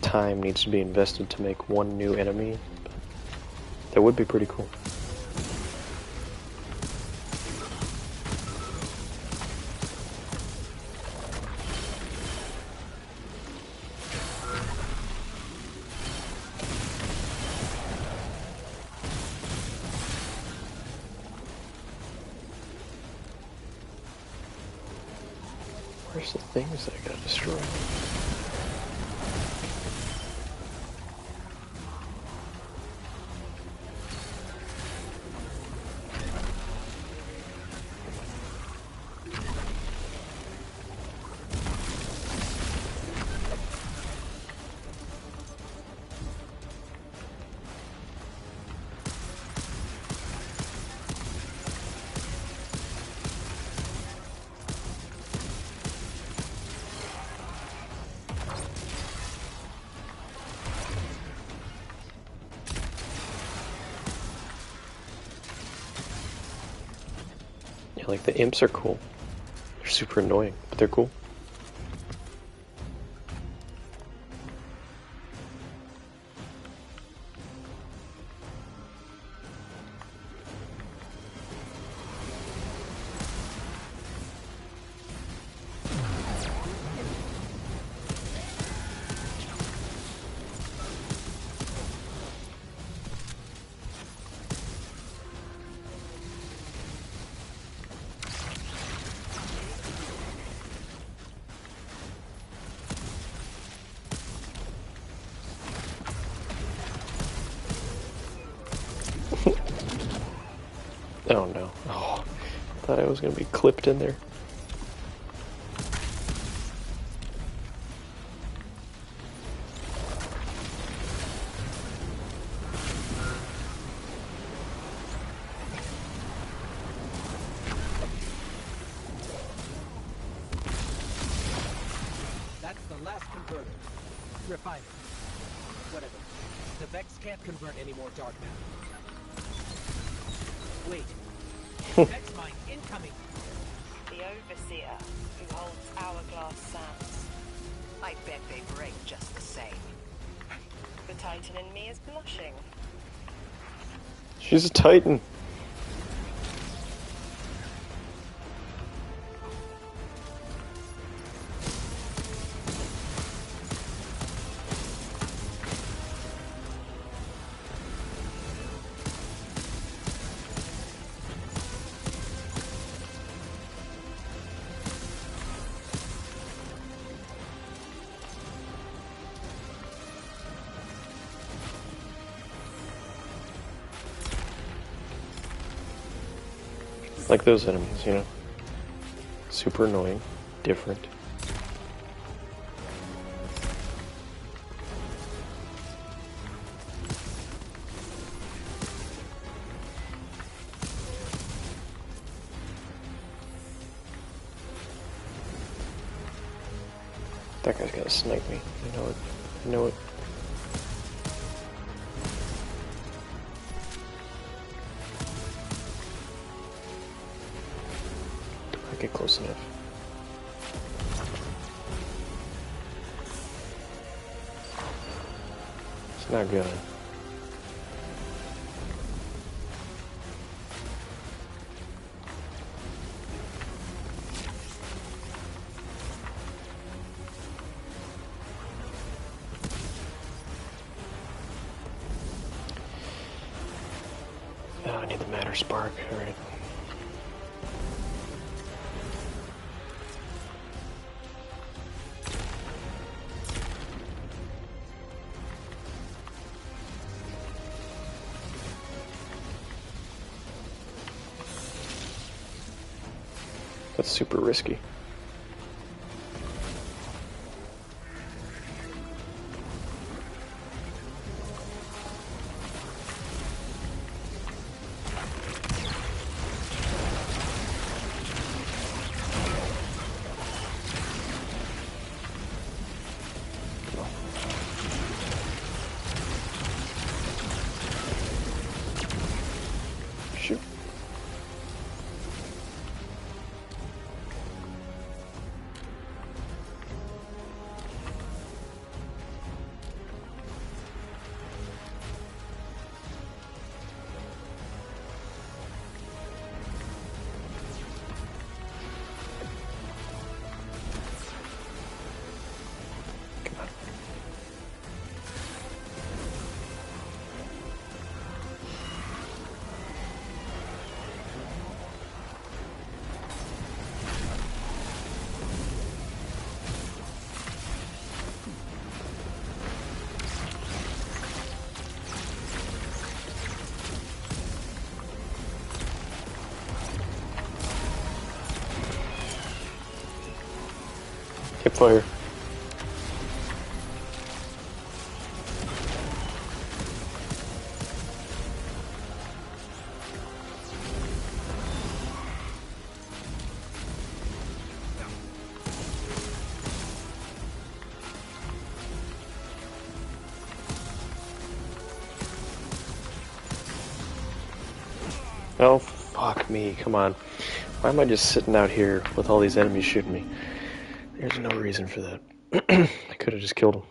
time needs to be invested to make one new enemy, but that would be pretty cool. Where's the things that I got destroyed? Yeah, like the imps are cool. They're super annoying, but they're cool. Oh no. Oh, I thought I was gonna be clipped in there. That's the last converter. Refiner. Whatever. The Vex can't convert any more dark matter. Wait. Vex mine incoming. The Overseer, who holds hourglass sands. I bet they break just the same. The Titan in me is blushing. She's a Titan. Like those enemies, you know? Super annoying, different. That guy's gonna snipe me. I know it. I know it. Get close enough. It's not good. Oh, I need the matter spark. All right. That's super risky. Shoot. Hip fire. Oh, fuck me. Come on. Why am I just sitting out here with all these enemies shooting me? There's no reason for that. I could have just killed him.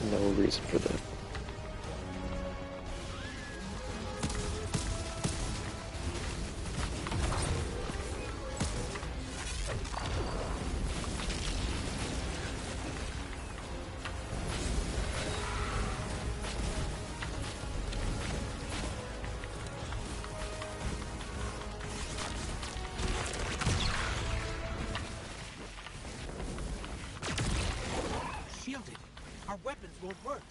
No reason for that. Shielded. Our weapons won't work.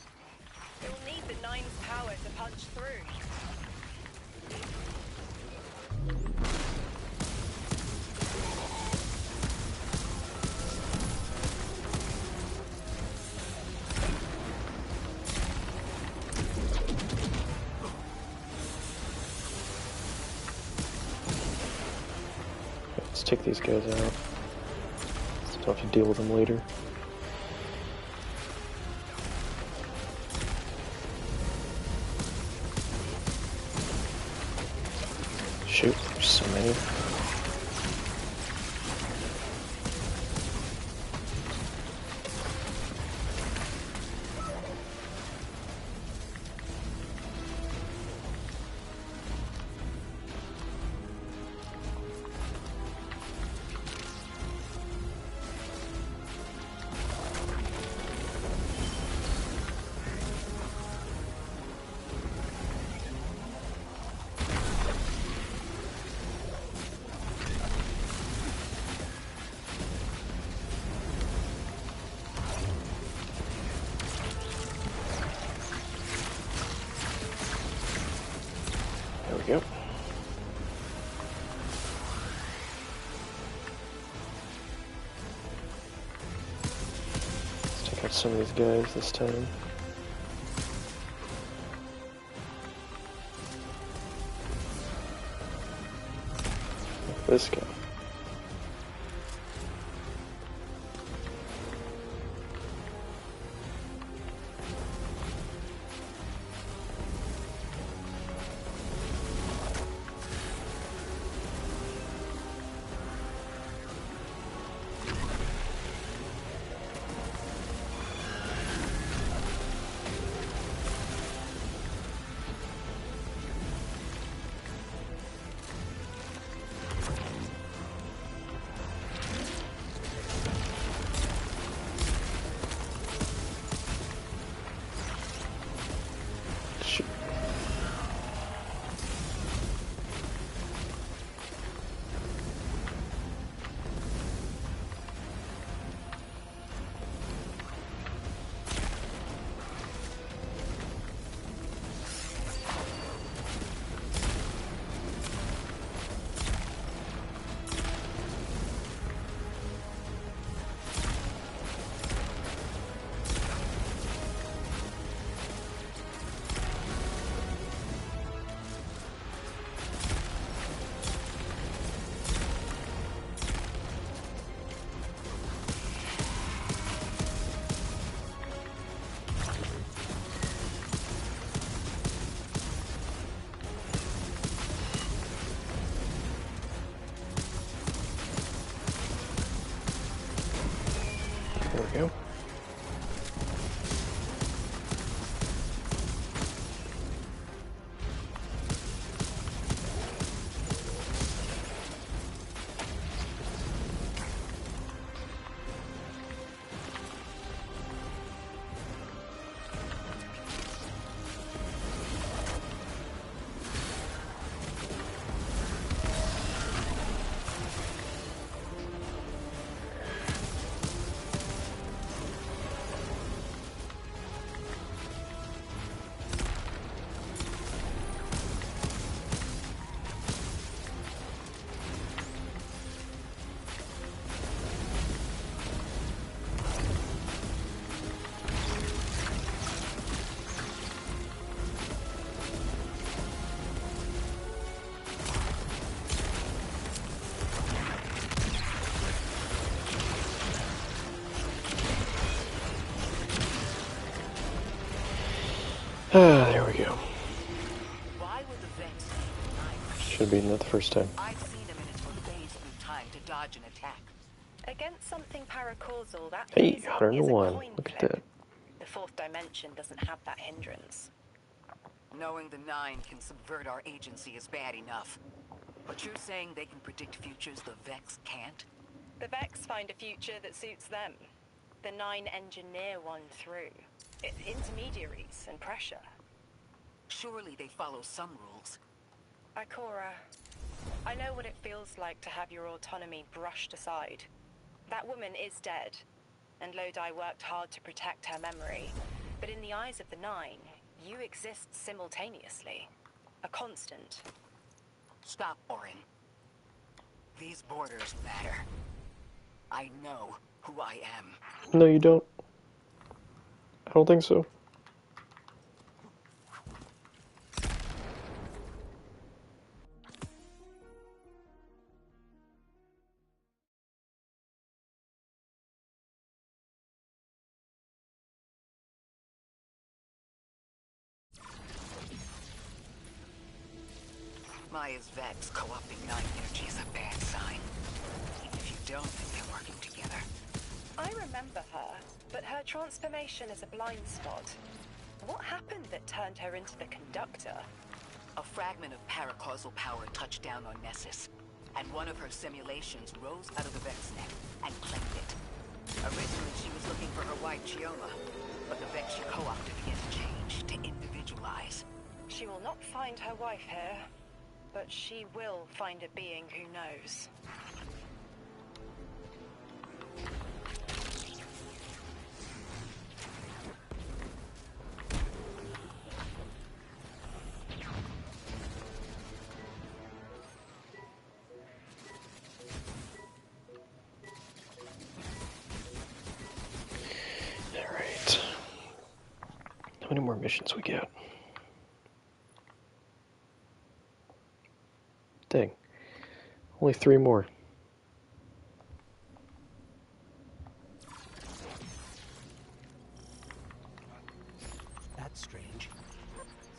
You'll need the Nine's power to punch through. Let's take these guys out. Still have to deal with them later. Shoot, there's so many. There we go. Let's take out some of these guys this time. This guy. Shoot. There we go. Should have beaten it the first time. I've seen him in its own phase through time to dodge an attack. Against something paracausal, that Hey, phasing is a 101. coin Look at flip. that. The fourth dimension doesn't have that hindrance. Knowing the Nine can subvert our agency is bad enough. But you're saying they can predict futures the Vex can't? The Vex find a future that suits them. The Nine engineer one through. Intermediaries and pressure. Surely they follow some rules. Ikora, I know what it feels like to have your autonomy brushed aside. That woman is dead, and Lodi worked hard to protect her memory. But in the eyes of the Nine, you exist simultaneously. A constant. Stop, Orin. These borders matter. I know who I am. No, you don't. I don't think so. Maya's Vex co-opting Nine energy is a bad sign. Even if you don't think they're working together. I remember her, but her transformation is a blind spot. What happened that turned her into the conductor? A fragment of paracausal power touched down on Nessus, and one of her simulations rose out of the Vex net and claimed it. Originally, she was looking for her wife, Chioma, but the Vex she co-opted began to change, to individualize. She will not find her wife here, but she will find a being who knows. Alright. How many more missions we got? Dang. Only 3 more. That's strange.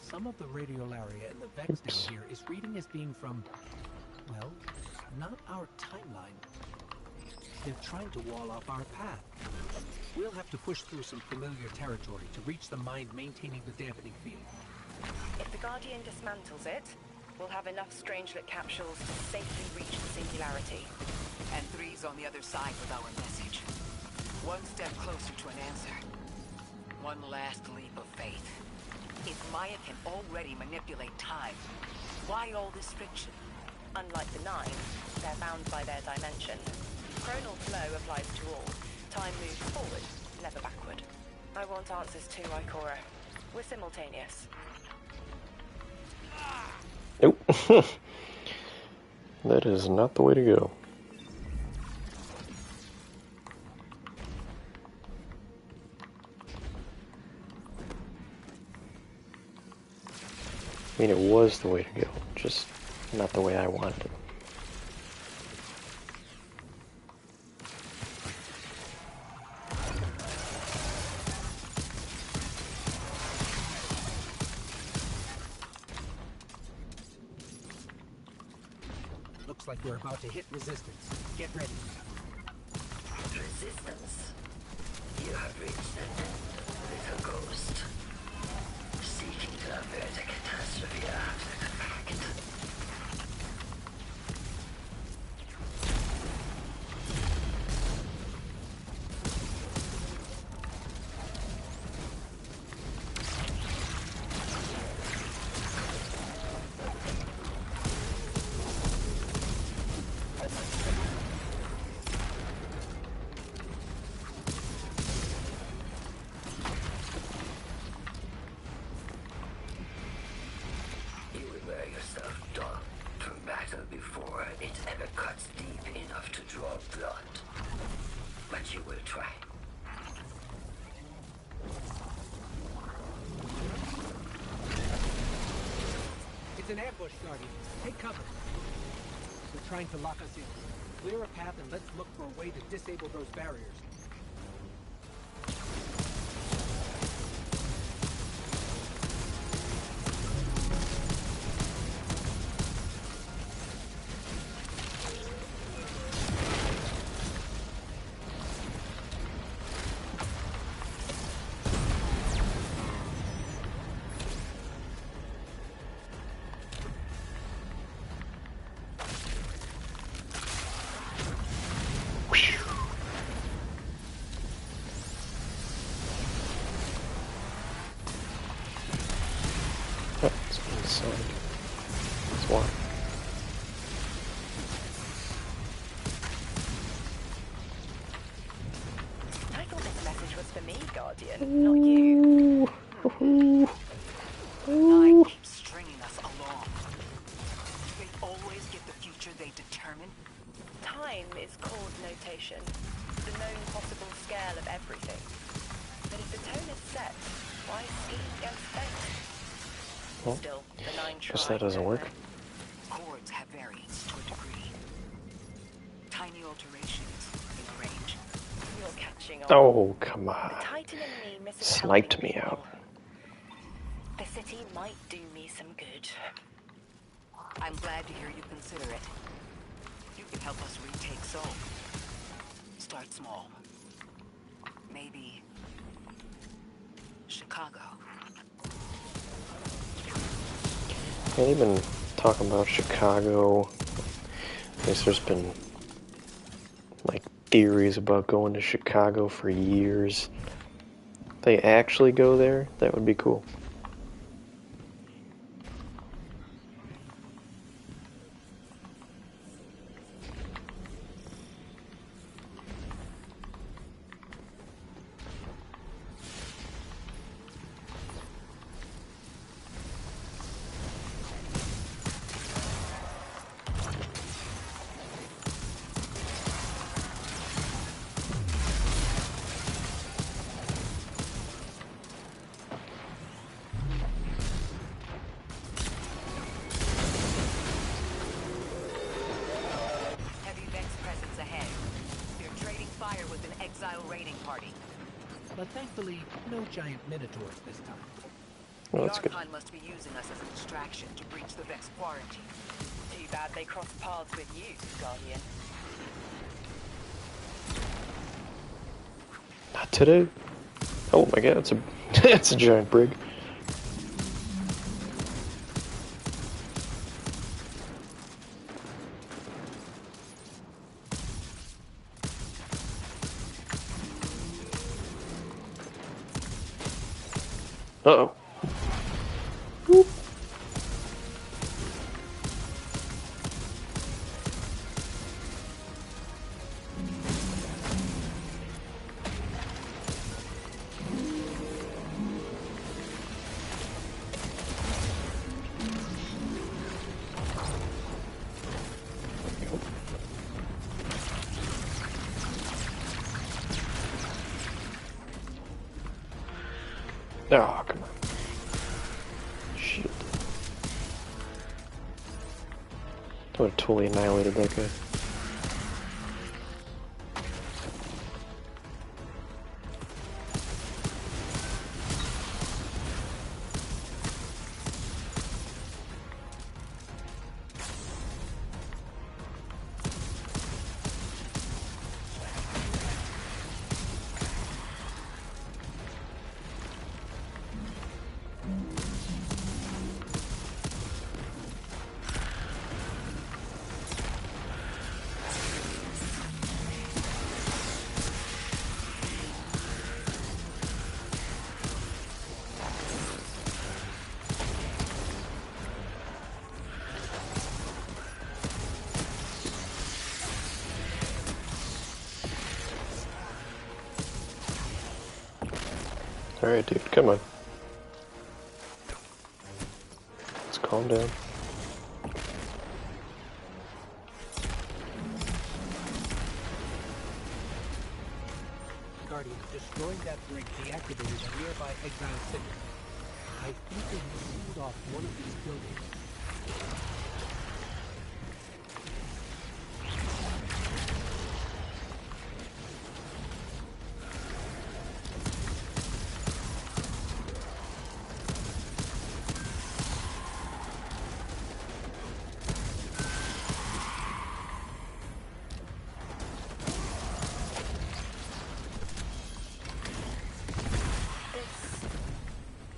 Some of the radiolaria in the Vex down here is reading as being from, well, not our timeline. They're trying to wall off our path. We'll have to push through some familiar territory to reach the mind maintaining the dampening field. If the Guardian dismantles it, we'll have enough Strangelet capsules to safely reach the singularity. And Three's on the other side with our message. One step closer to an answer. One last leap of faith. If Maya can already manipulate time, why all this friction? Unlike the Nine, they're bound by their dimension. Chronal flow applies to all. Time moves forward, never backward. I want answers too, Ikora. We're simultaneous. Nope. That is not the way to go. I mean, it was the way to go, just not the way I wanted it. Looks like we're about to hit resistance. Get ready. Resistance. You have reached it, little ghost. Seeking to avert a catastrophe after the fact. Before it ever cuts deep enough to draw blood. But you will try. It's an ambush, Guardian. Take cover. They're trying to lock us in. Clear a path and let's look for a way to disable those barriers. Guardian, not you. The Nine keeps stringing us along. They always get the future they determine. Time is cause notation, the known possible scale of everything. But if the tone is set, why scheme against fate? Well, Still, the Nine guess try, that doesn't don't work. they? Chords have variance to a degree. Tiny alterations in range. You're catching on. Oh, come on. The Titan in me misses Sniped helping me out. people. The city might do me some good. I'm glad to hear you consider it. You can help us retake Seoul. Start small. Maybe Chicago. They've been talking about Chicago. I guess there's been like theories about going to Chicago for years. If they actually go there, that would be cool. Heavy Vex presence ahead. They're trading fire with an exile raiding party. But thankfully, no giant minotaurs this time. Well, The that's good. Archon must be using us as a distraction to breach the Vex quarantine. Too bad they crossed paths with you, Guardian. Not today. Oh my god, it's a it's a giant brig. Uh-oh. Whoop. Oh, come on. Shit. I would have totally annihilated that guy. Alright, dude, come on. Let's calm down. Guardian, destroying that brig deactivated a nearby exile city. I think they sealed off one of these buildings.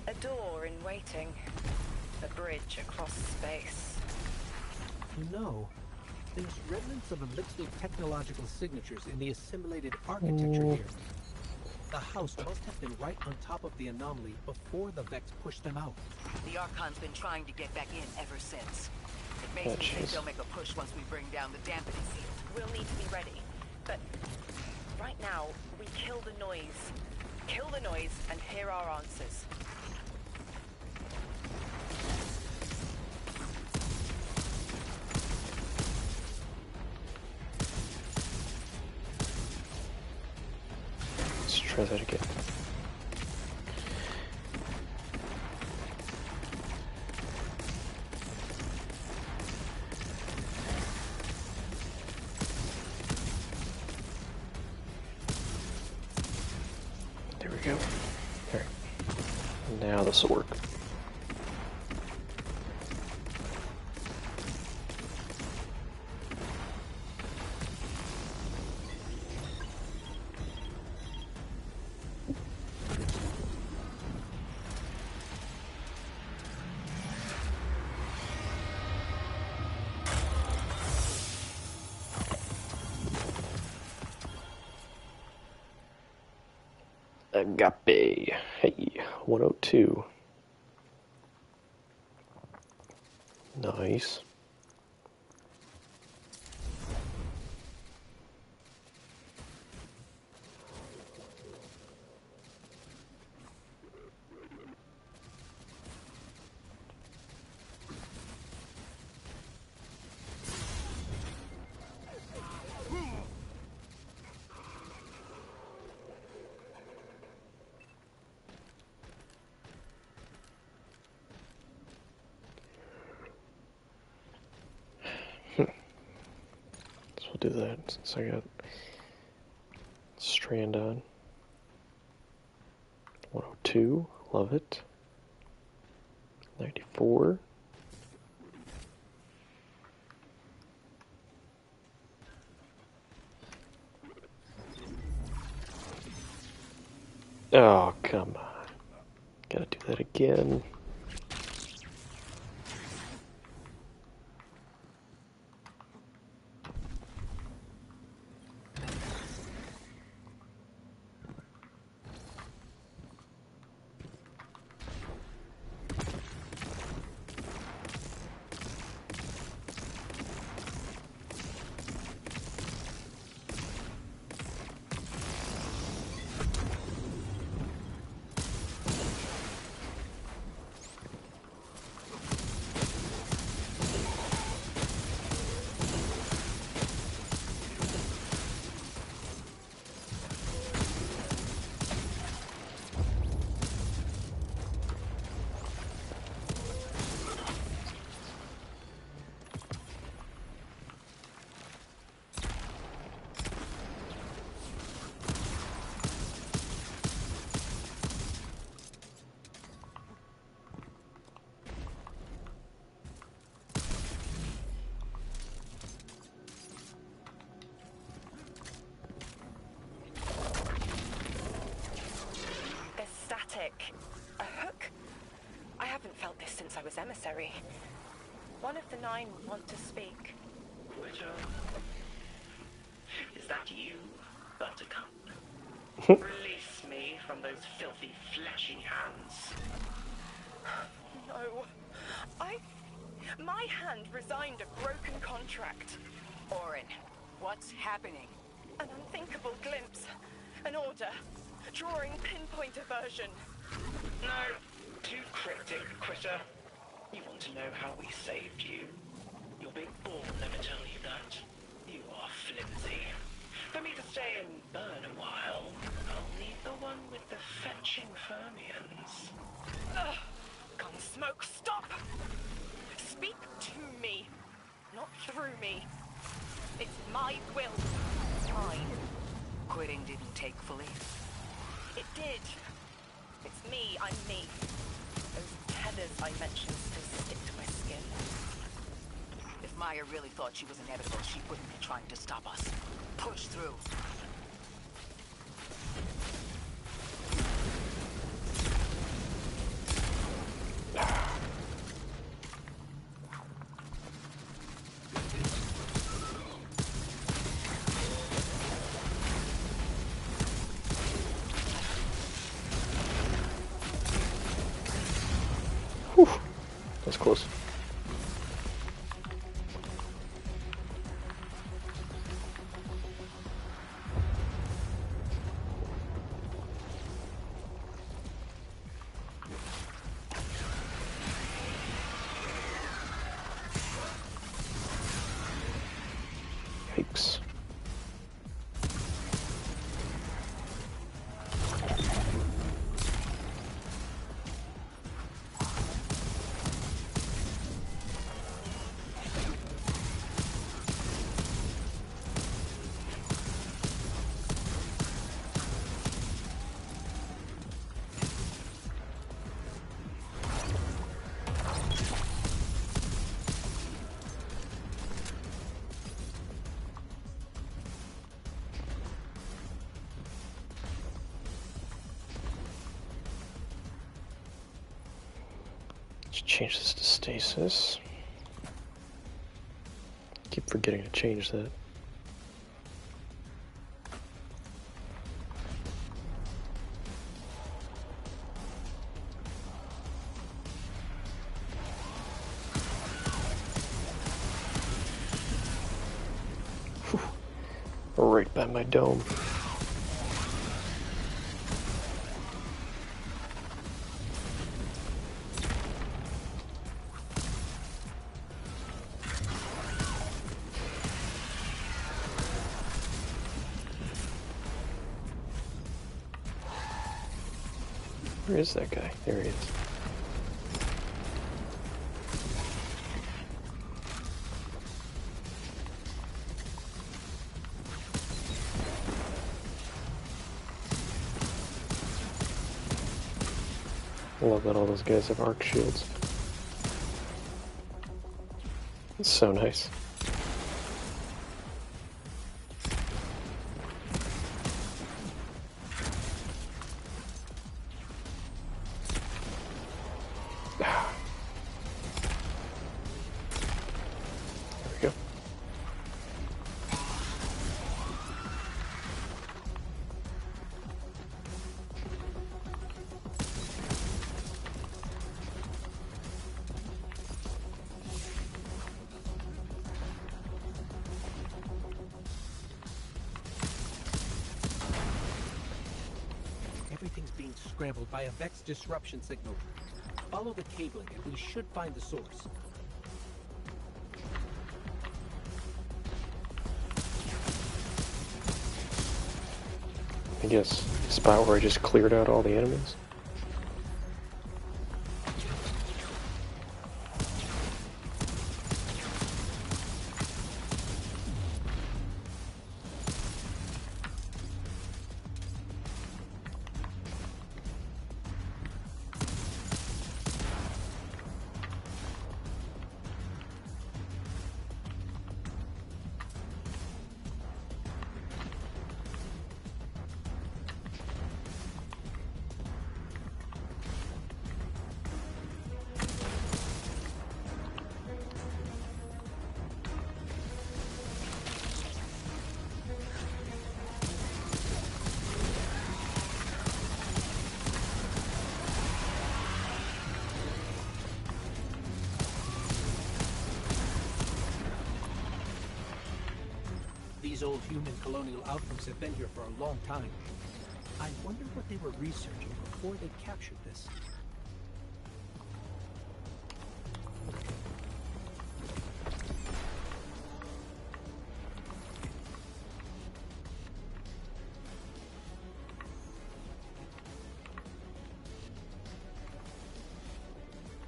A door in waiting. A bridge across space. No. There's remnants of elixir technological signatures in the assimilated architecture here. The house must have been right on top of the anomaly before the Vex pushed them out. The Archon's been trying to get back in ever since. It makes Oh, me think jeez. they'll make a push once we bring down the dampening field. We'll need to be ready. But right now, we kill the noise. Kill the noise and hear our answers. Let's try that again. There we go. Alright. Now this will work. Agape. Hey, 102. Nice. Do that since I got Strand on. 102, love it. 94. Oh, come on. Gotta do that again. A hook? I haven't felt this since I was emissary. One of the 9 want to speak. Widow, is that you, Buttercup? Release me from those filthy, fleshy hands. No. My hand resigned a broken contract. Orin, what's happening? An unthinkable glimpse. An order. Drawing pinpoint aversion. No, too cryptic, Critter. You want to know how we saved you? Your big ball never tell you that. You are flimsy. For me to stay and burn a while, I'll need the one with the fetching fermions. Ugh! Gunsmoke, stop! Speak to me, not through me. It's my will. Mine. Quitting didn't take fully. It did. It's me, I'm me. Those tethers I mentioned still stick to my skin. If Maya really thought she was inevitable, she wouldn't be trying to stop us. Push through. Whew. That's close. Should change this to stasis. Keep forgetting to change that. Whew. Right by my dome. Where is that guy? There he is. I love that all those guys have arc shields. It's so nice. Everything's being scrambled by a Vex disruption signal. Follow the cabling and we should find the source. I guess spot where I just cleared out all the enemies. These old human colonial outposts have been here for a long time. I wonder what they were researching before they captured this.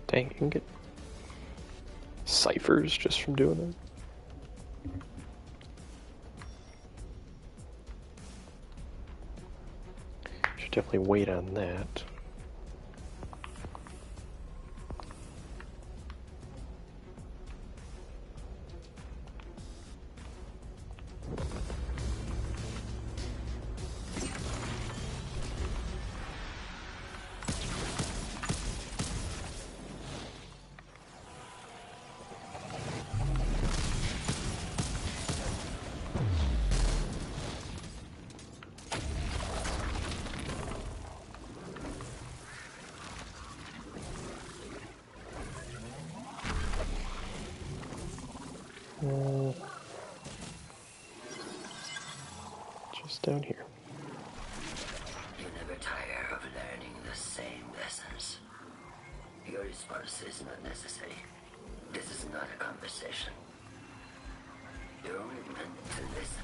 Dang, you can get ciphers just from doing that. Should definitely wait on that. Just down here. You never tire of learning the same lessons. Your response is not necessary. This is not a conversation. You're only meant to listen.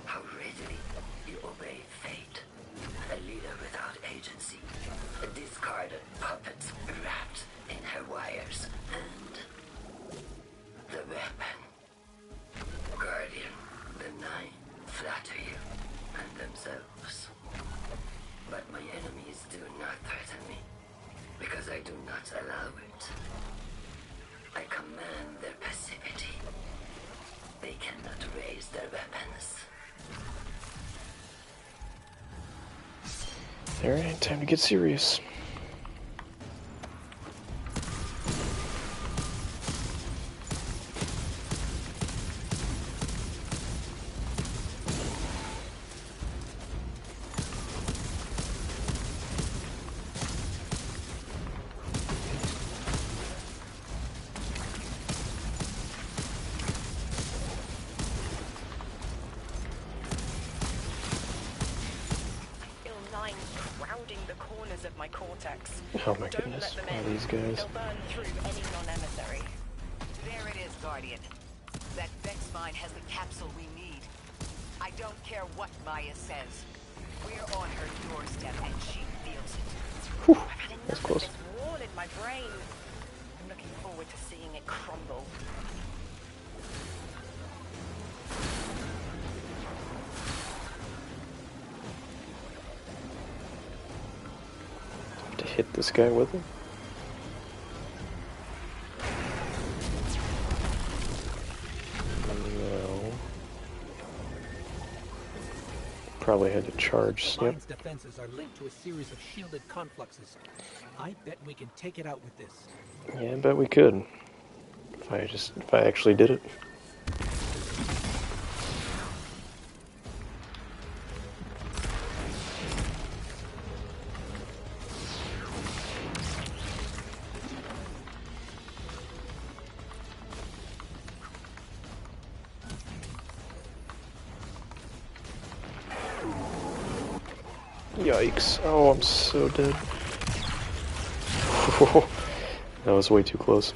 How readily you obey fate. A leader without agency. A discarded puppet wrapped in her wires. And the weapon. Guardian, the Nine, flatter you and themselves. But my enemies do not threaten me, because I do not allow it. I command their passivity. They cannot raise their weapons. Alright, time to get serious. crowding the corners of my cortex. Oh my Don't goodness, let them all in. these guys. They'll burn through any non-emissary. There it is, Guardian. That Vex mine has the capsule we need. I don't care what Maya says. We're on her doorstep and she feels it. Whew, I've had that's enough of close. this wall in my brain. I'm looking forward to seeing it crumble. To hit this guy with it. No. Probably had to charge Snip. Mine's defenses are linked to a series of shielded confluxes. I bet we can take it out with this. Yeah, I bet we could. If I actually did it. Yikes. Oh, I'm so dead. That was way too close.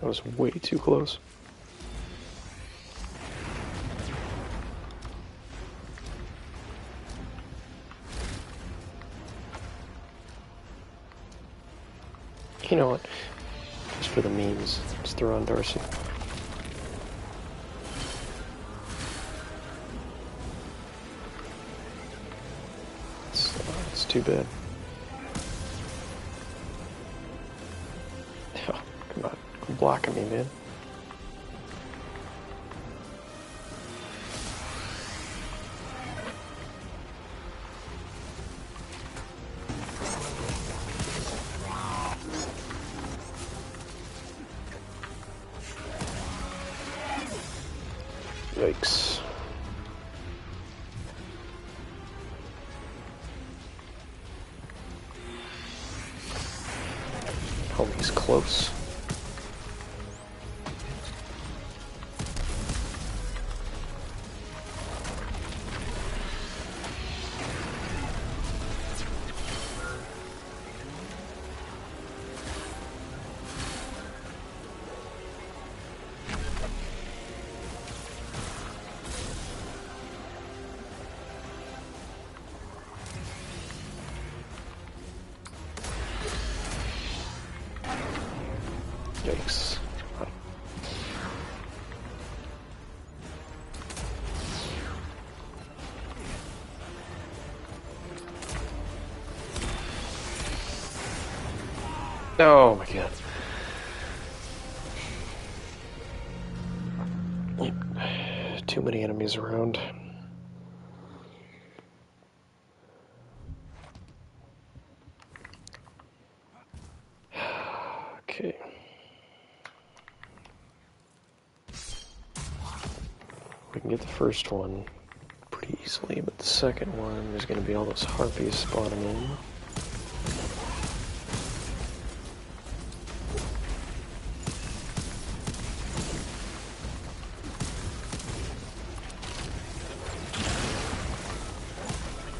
That was way too close. You know what? Just for the memes, just throw on Darcy. It's too bad. Oh, come on. Quit blocking me, man. Yikes. Homie's close. Yikes. Oh my god. Too many enemies around. Okay. We can get the first one pretty easily, but the second one, there's going to be all those harpies spawning in.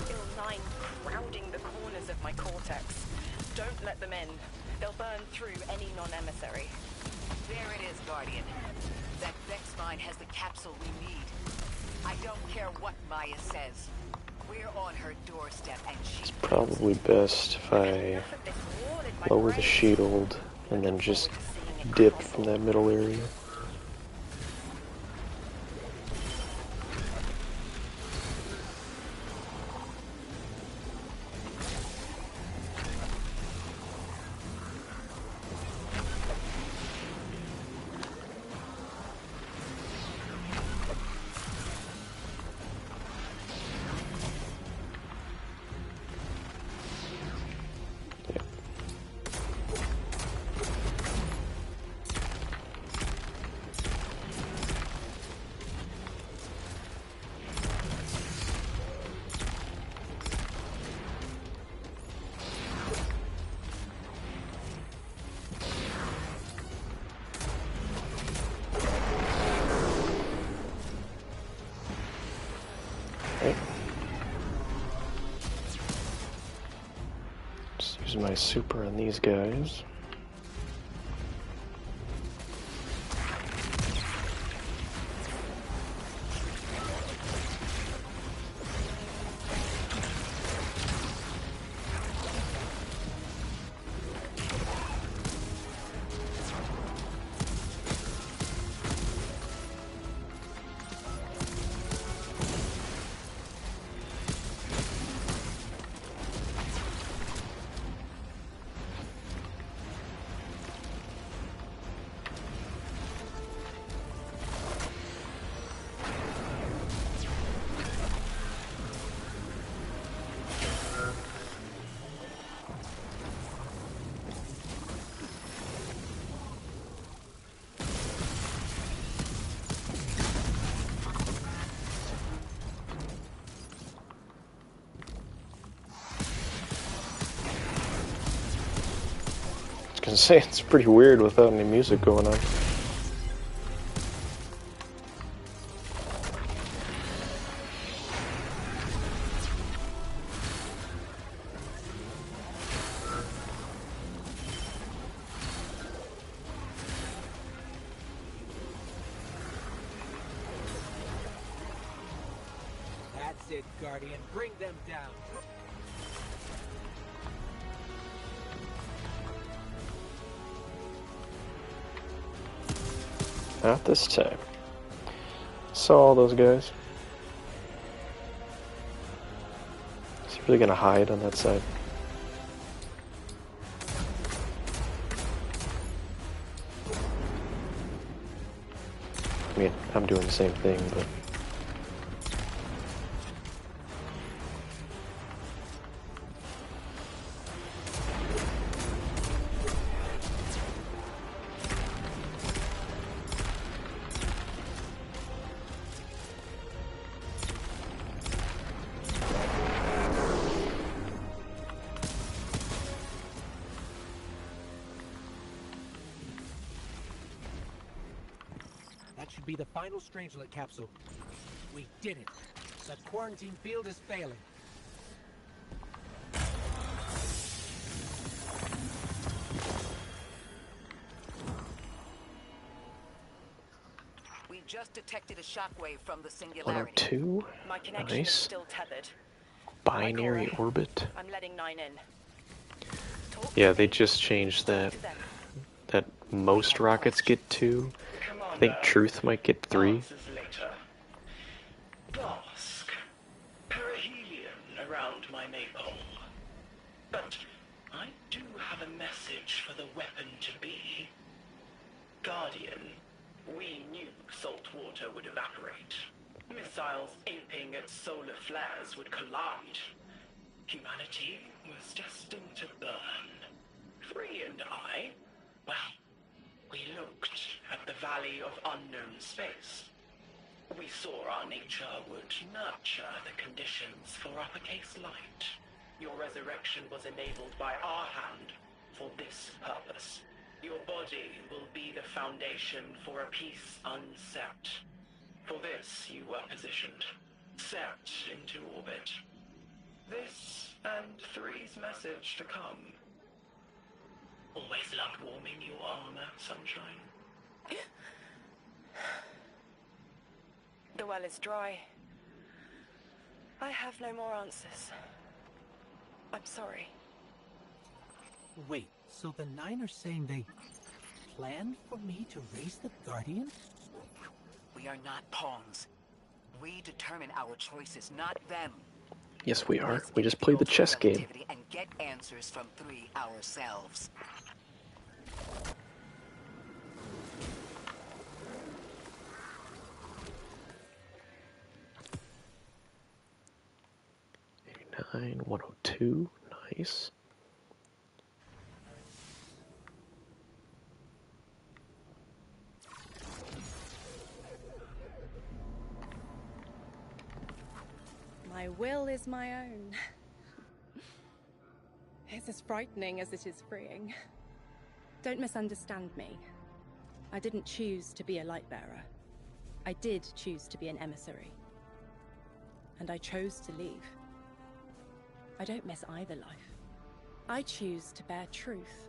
IL-9 crowding the corners of my cortex. Don't let them in. They'll burn through any non-emissary. There it is, Guardian. That Vex mine has the capsule we need. I don't care what Maya says. We're on her doorstep and she's Probably best if I lower the shield and then just dip from that middle area. use my super on these guys. I was gonna say, it's pretty weird without any music going on. That's it, Guardian. Bring them down. Not this time. Saw all those guys. Is he really gonna hide on that side? I mean, I'm doing the same thing, but... That should be the final Strangelet capsule. We did it. The quarantine field is failing. We just detected a shockwave from the singularity. 102? My connection is Nice. still tethered. Binary orbit. I'm letting 9 in. Yeah, they just changed that. That most rockets get 2. I think Truth might get 3. Later. Dusk. Perihelion around my maypole. But I do have a message for the weapon to be. Guardian, we knew salt water would evaporate. Missiles aping at solar flares would collide. Humanity was destined to burn. Free and I, well, we looked at the Valley of Unknown Space. We saw our nature would nurture the conditions for uppercase light. Your resurrection was enabled by our hand for this purpose. Your body will be the foundation for a peace unset. For this you were positioned, set into orbit. This and 3's message to come. Always loved warming your armor, Sunshine. The well is dry. I have no more answers. I'm sorry. Wait, so the 9 are saying they planned for me to raise the Guardian? We are not pawns. We determine our choices, not them. Yes, we are. We just played the chess game. And get answers from 3 ourselves. 89, 102. Nice. My will is my own. It's as frightening as it is freeing. Don't misunderstand me. I didn't choose to be a light bearer. I did choose to be an emissary. And I chose to leave. I don't miss either life. I choose to bear truth.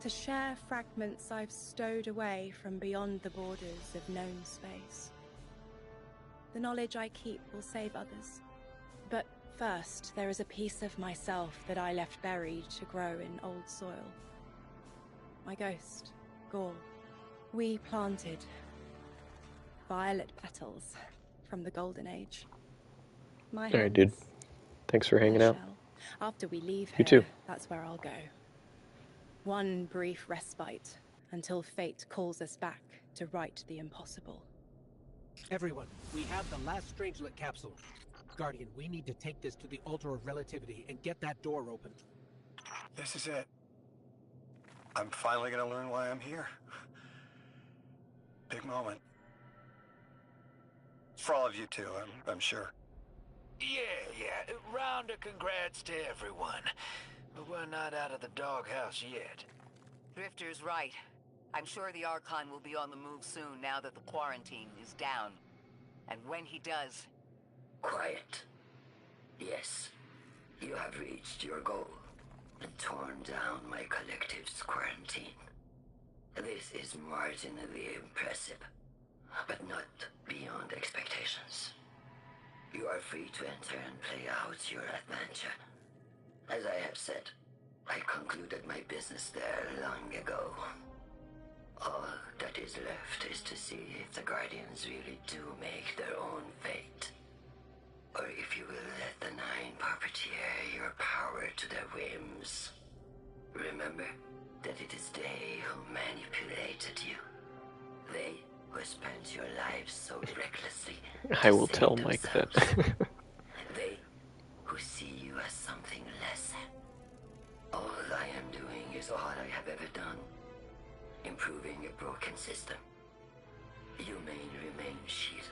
To share fragments I've stowed away from beyond the borders of known space. The knowledge I keep will save others. But first, there is a piece of myself that I left buried to grow in old soil. My ghost, Gaul. We planted violet petals from the Golden Age. My Alright, dude. Thanks for hanging out. After we leave You here, too. that's where I'll go. One brief respite until fate calls us back to right the impossible. Everyone, we have the last Strangelet capsule. Guardian, we need to take this to the Altar of Relativity and get that door open. This is it. I'm finally gonna learn why I'm here. Big moment. For all of you too, I'm sure. Yeah. Round of congrats to everyone. But we're not out of the doghouse yet. Drifter's right. I'm sure the Archon will be on the move soon now that the quarantine is down. And when he does... Quiet. Yes, you have reached your goal and torn down my collective's quarantine. This is marginally impressive, but not beyond expectations. You are free to enter and play out your adventure. As I have said, I concluded my business there long ago. All that is left is to see if the Guardians really do make their own fate. Or if you will let the Nine puppeteer your power to their whims. Remember that it is they who manipulated you. They who spent your lives so recklessly. I will tell Mike that. They who see you as something less. All I am doing is all I have ever done. Improving a broken system. You may remain shielded.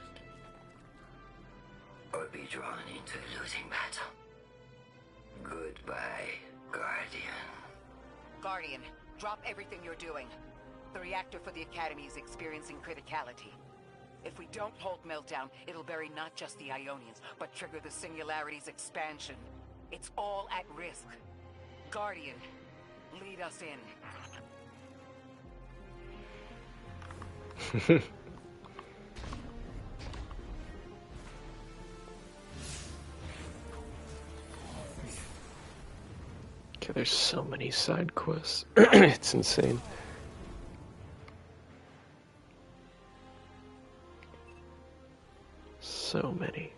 Or be drawn into a losing battle. Goodbye, Guardian. Guardian, drop everything you're doing. The reactor for the Academy is experiencing criticality. If we don't hold Meltdown, it'll bury not just the Ionians, but trigger the Singularity's expansion. It's all at risk. Guardian, lead us in. Okay, there's so many side quests. It's insane. So many.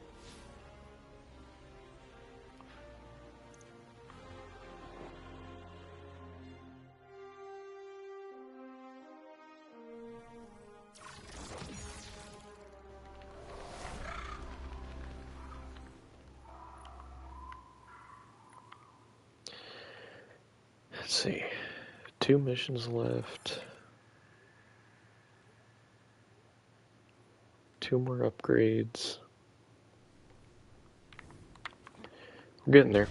Let's see. 2 missions left. 2 more upgrades. We're getting there.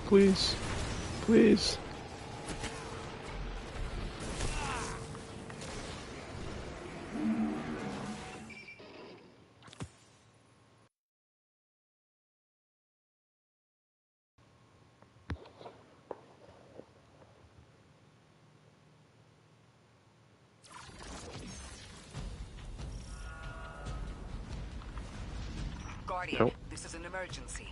Please. Please. Guardian, this is an emergency.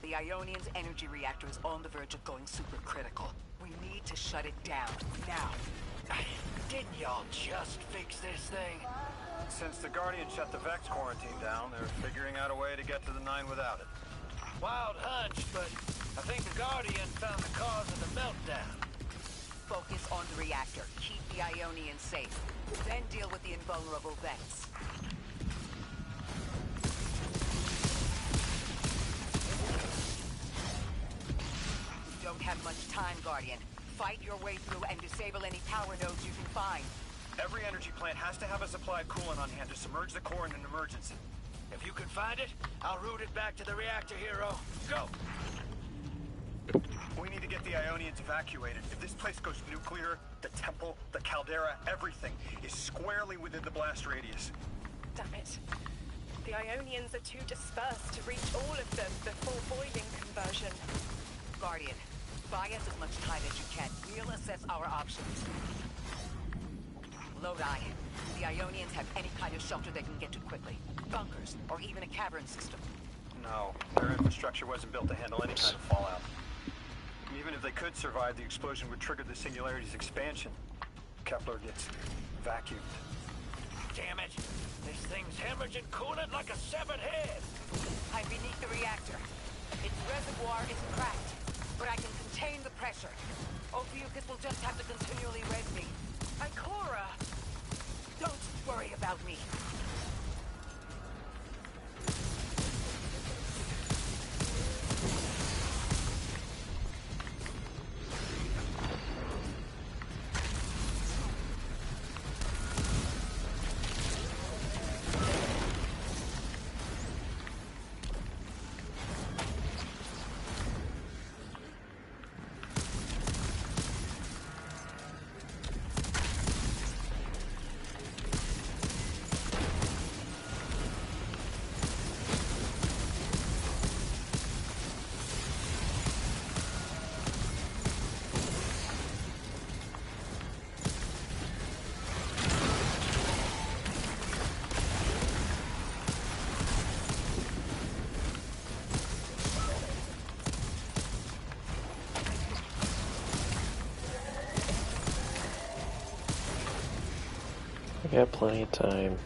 The The Ionion's energy reactor is on the verge of going supercritical. We need to shut it down, now. Didn't y'all just fix this thing? Since the Guardian shut the Vex quarantine down, they're figuring out a way to get to the 9 without it. Wild hunch, but I think the Guardian found the cause of the meltdown. Focus on the reactor. Keep the Ionian safe. Then deal with the invulnerable Vex. You don't have much time, Guardian. Fight your way through and disable any power nodes you can find. Every energy plant has to have a supply of coolant on hand to submerge the core in an emergency. If you can find it, I'll route it back to the reactor, Hero. Go! We need to get the Ionians evacuated. If this place goes nuclear, the temple, the caldera, everything is squarely within the blast radius. Damn it. The Ionians are too dispersed to reach all of them before boiling conversion. Guardian, buy us as much time as you can. We'll assess our options. Lodi, do the Ionians have any kind of shelter they can get to quickly? Bunkers, or even a cavern system? No, their infrastructure wasn't built to handle any kind of fallout. Even if they could survive, the explosion would trigger the Singularity's expansion. Kepler gets vacuumed. Damn it! This thing's hemorrhaging coolant like a severed head! I'm beneath the reactor. Its reservoir is cracked, but I can contain the pressure. Ophiuchus will just have to continually res me. Ikora! Don't worry about me. I got plenty of time.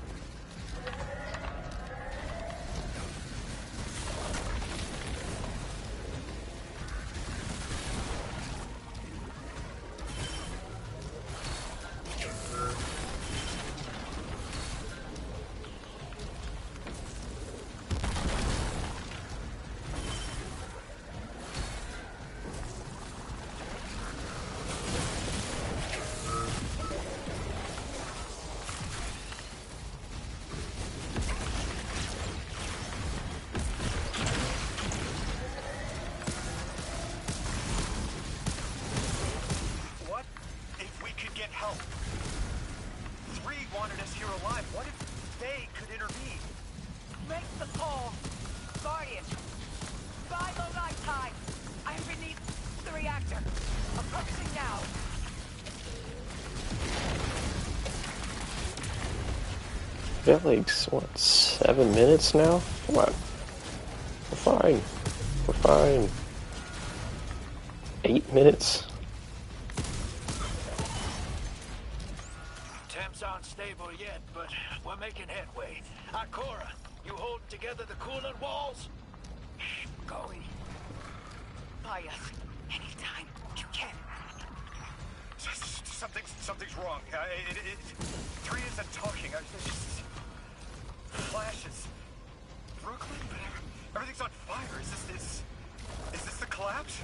We got like, what, 7 minutes now? Come on. We're fine. We're fine. 8 minutes? Temps aren't stable yet, but we're making headway. Ikora, you holding together the coolant walls? Going. Buy us. Anytime you can. Something's wrong. 3 isn't talking. It's just flashes. Brooklyn, but everything's on fire. Is this the collapse?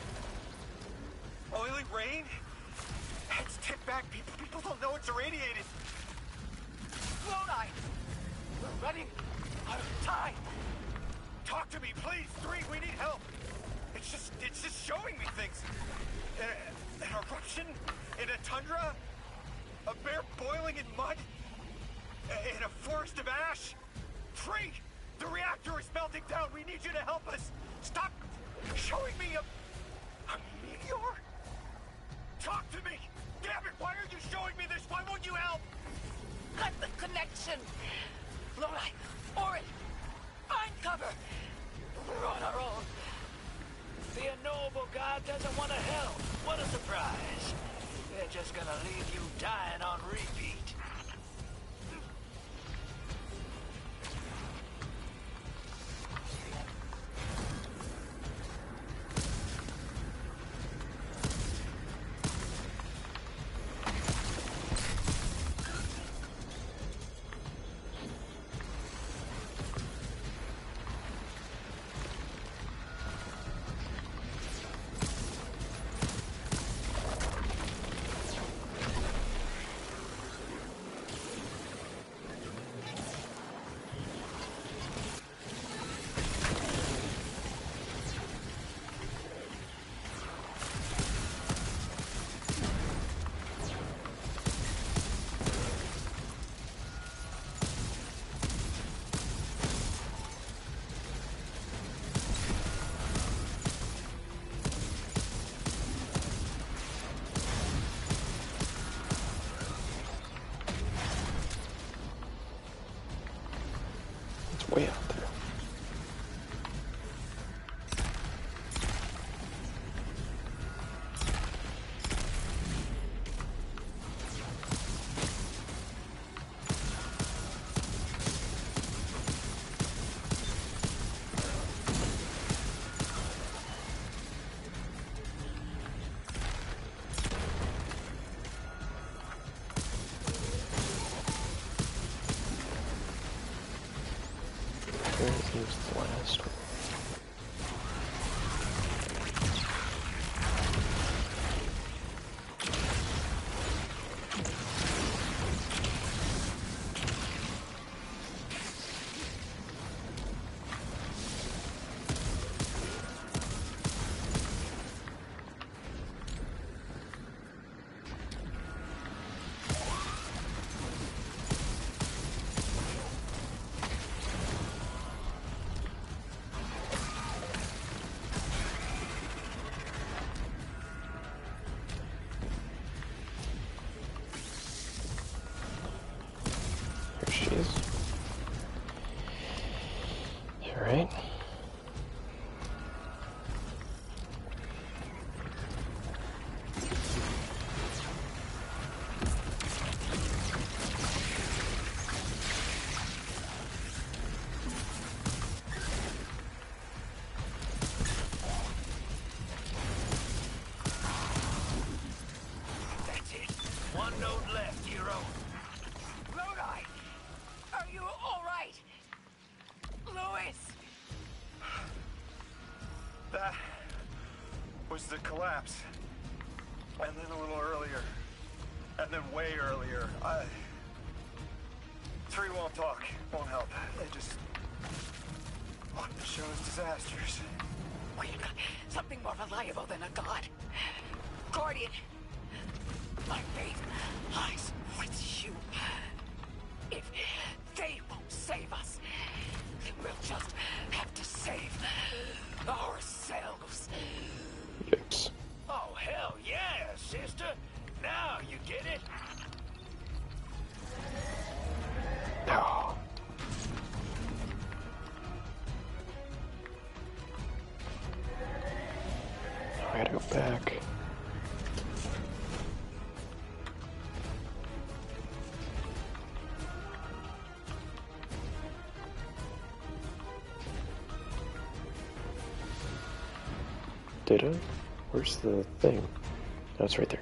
Oily rain? Heads tip back. People don't know it's irradiated. Lodi! We're running out of time. Talk to me, please. 3, we need help. It's just showing me things. An eruption in a tundra, a bear boiling in mud, in a forest of ash. 3, the reactor is melting down. We need you to help us. Stop showing me a meteor. Talk to me. Damn it, why are you showing me this? Why won't you help? Cut the connection. Lodi, Orin, find cover. We're on our own. The unknowable god doesn't want to help. What a surprise. They're just gonna leave you dying on repeat. Way out there. Here's the last one. Here she is. All right. That's it. One node left, hero. Lodi! Are you alright? Louis! That was the collapse. And then a little earlier. And then way earlier. Three won't talk, won't help. They just want to show us disasters. We've got something more reliable than a god. Guardian, my faith lies with you. If they won't save us, then we'll just have to save ourselves. Yikes. Oh, hell yeah, sister. Now you get it. No. I gotta go back. Did I? Where's the thing? Oh, it's right there.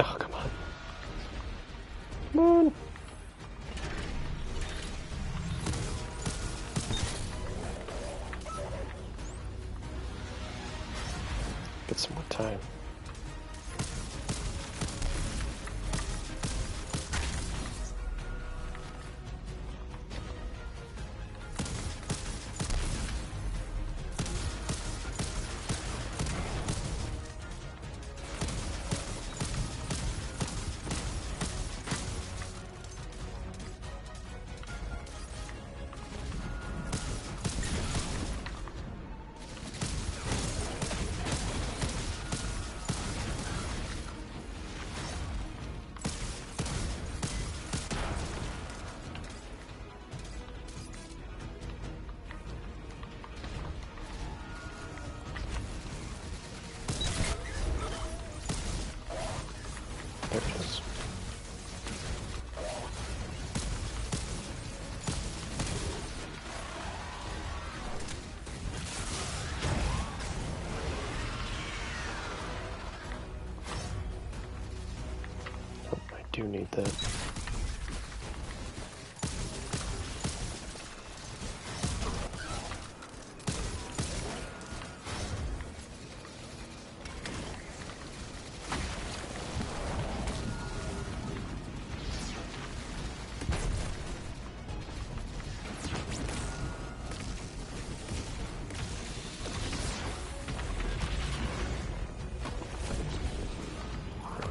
Oh, come on. Come on. Get some more time. do need that.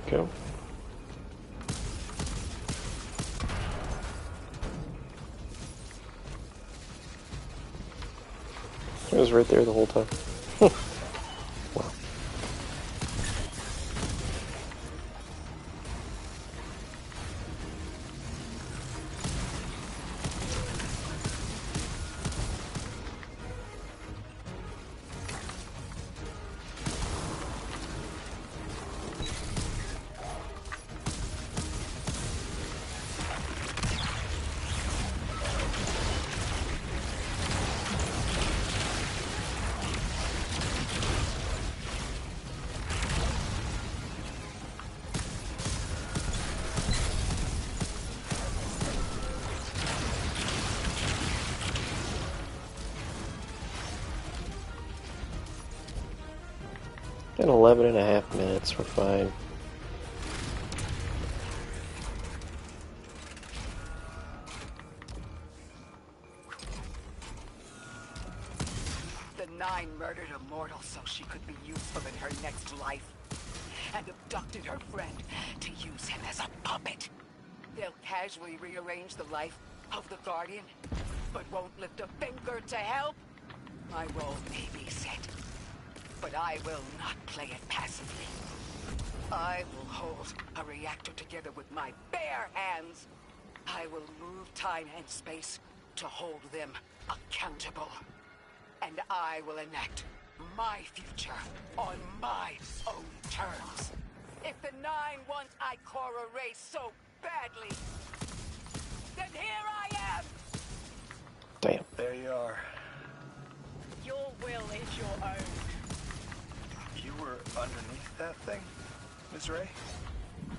Go. It was right there the whole time. Wow. In 11.5 minutes, we're fine. The Nine murdered a mortal so she could be useful in her next life, and abducted her friend to use him as a puppet. They'll casually rearrange the life of the Guardian, but won't lift a finger to help. My role may be set, but I will not play it passively. I will hold a reactor together with my bare hands. I will move time and space to hold them accountable. And I will enact my future on my own terms. If the Nine want Ikora Ray so badly, then here I am! Damn. There you are. Your will is your own. You were underneath that thing, Ms. Ray?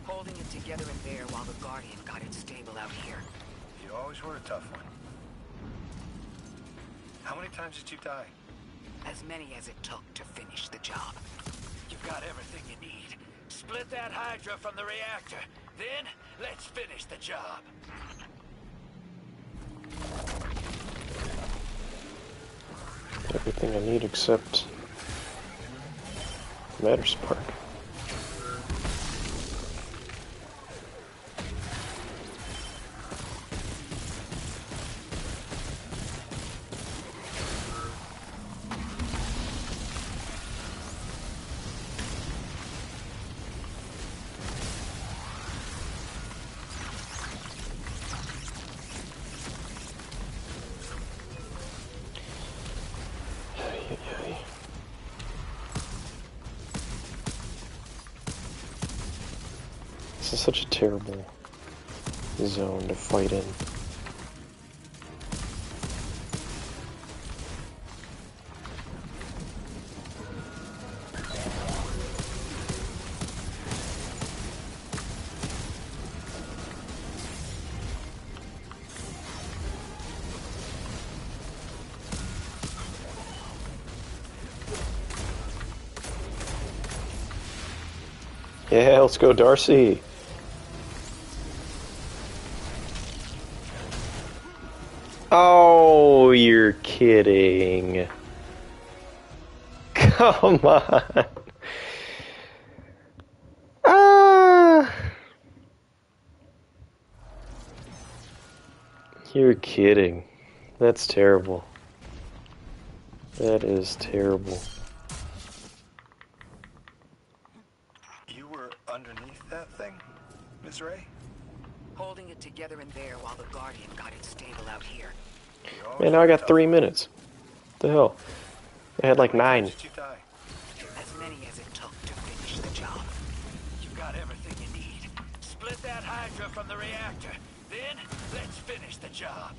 Holding it together in there while the Guardian got it stable out here. You always were a tough one. How many times did you die? As many as it took to finish the job. You've got everything you need. Split that Hydra from the reactor. Then, let's finish the job. Everything I need except Matter Spark. This is such a terrible zone to fight in. Yeah, let's go, Darcy. Oh, you're kidding. Come on. Ah. You're kidding. That's terrible. That is terrible. You were underneath that thing, Ms. Ray? Holding it together in there while the Guardian got it stable out here. Man, now I got 3 minutes. What the hell? I had like 9. As many as it took to finish the job. You've got everything you need. Split that Hydra from the reactor. Then, let's finish the job.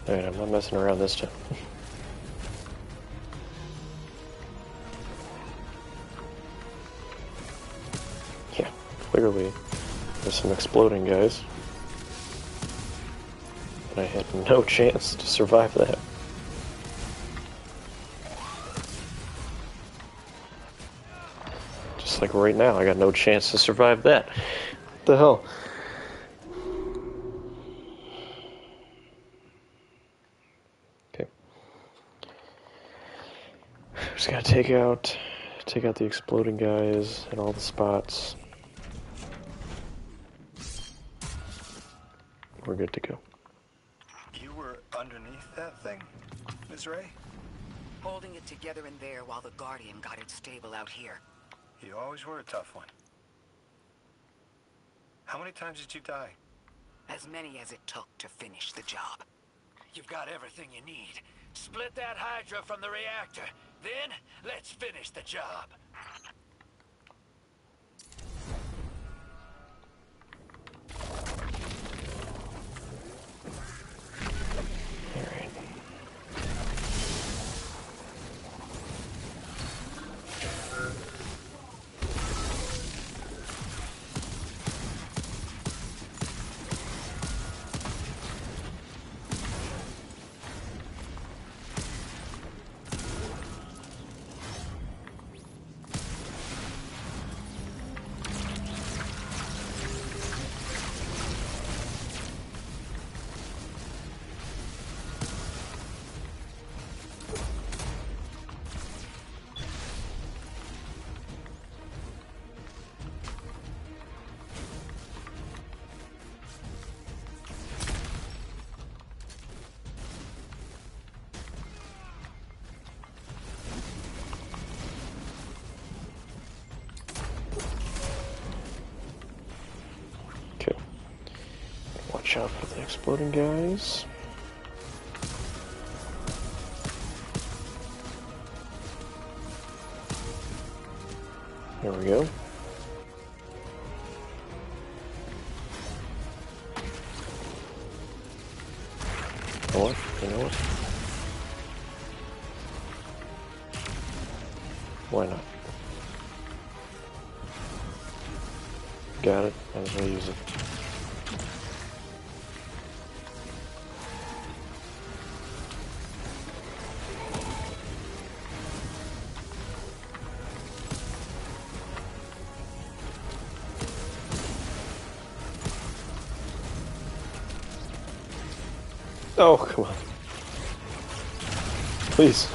Alright, I'm not messing around this time. Yeah, clearly there's some exploding guys. And I had no chance to survive that. Just like right now, I got no chance to survive that. What the hell? Okay. Just gotta take out the exploding guys and all the spots. We're good to go. You were underneath that thing, Ms. Ray? Holding it together in there while the Guardian got it stable out here. You always were a tough one. How many times did you die? As many as it took to finish the job. You've got everything you need. Split that Hydra from the reactor. Then, let's finish the job. Alright. Watch out for the exploding guys. There we go. Or, you know what? Why not? Got it. Might as well use it. Oh, come on. Please.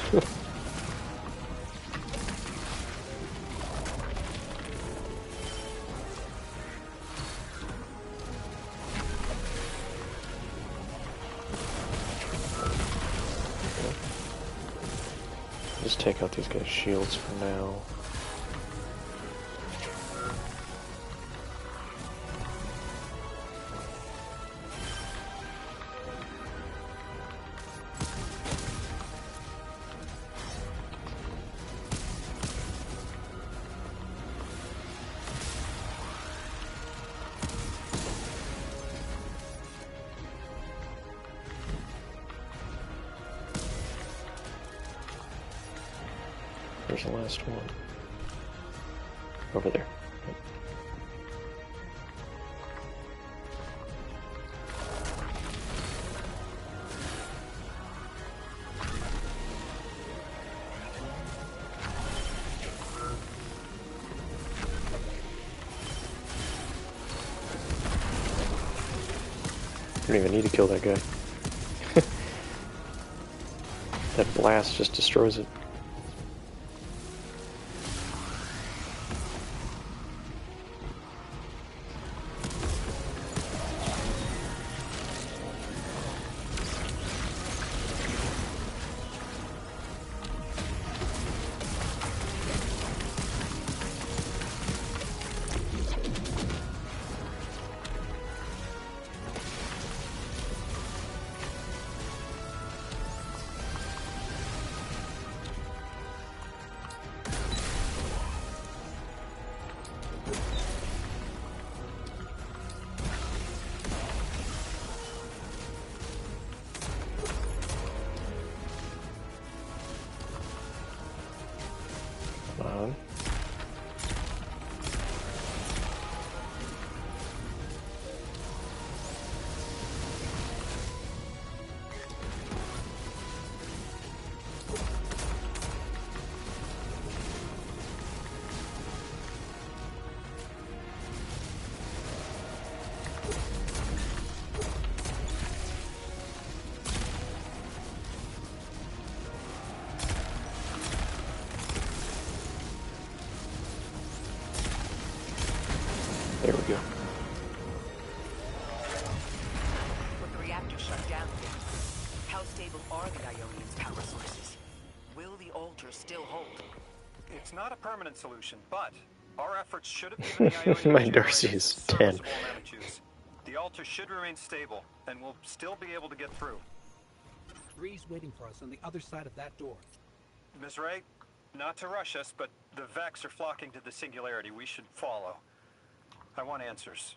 Just take out these guys' shields for now. Where's the last one? Over there. Yep. You don't even need to kill that guy. That blast just destroys it. we go. With the reactor shut down, how stable are the Ionian's power sources? Will the altar still hold? It's not a permanent solution, but our efforts should have given the Ionian My Darcy generators is some 10. serviceable nanotubes. The altar should remain stable, and we'll still be able to get through. Ree's waiting for us on the other side of that door. Ms. Ray, not to rush us, but the Vex are flocking to the Singularity. We should follow. I want answers.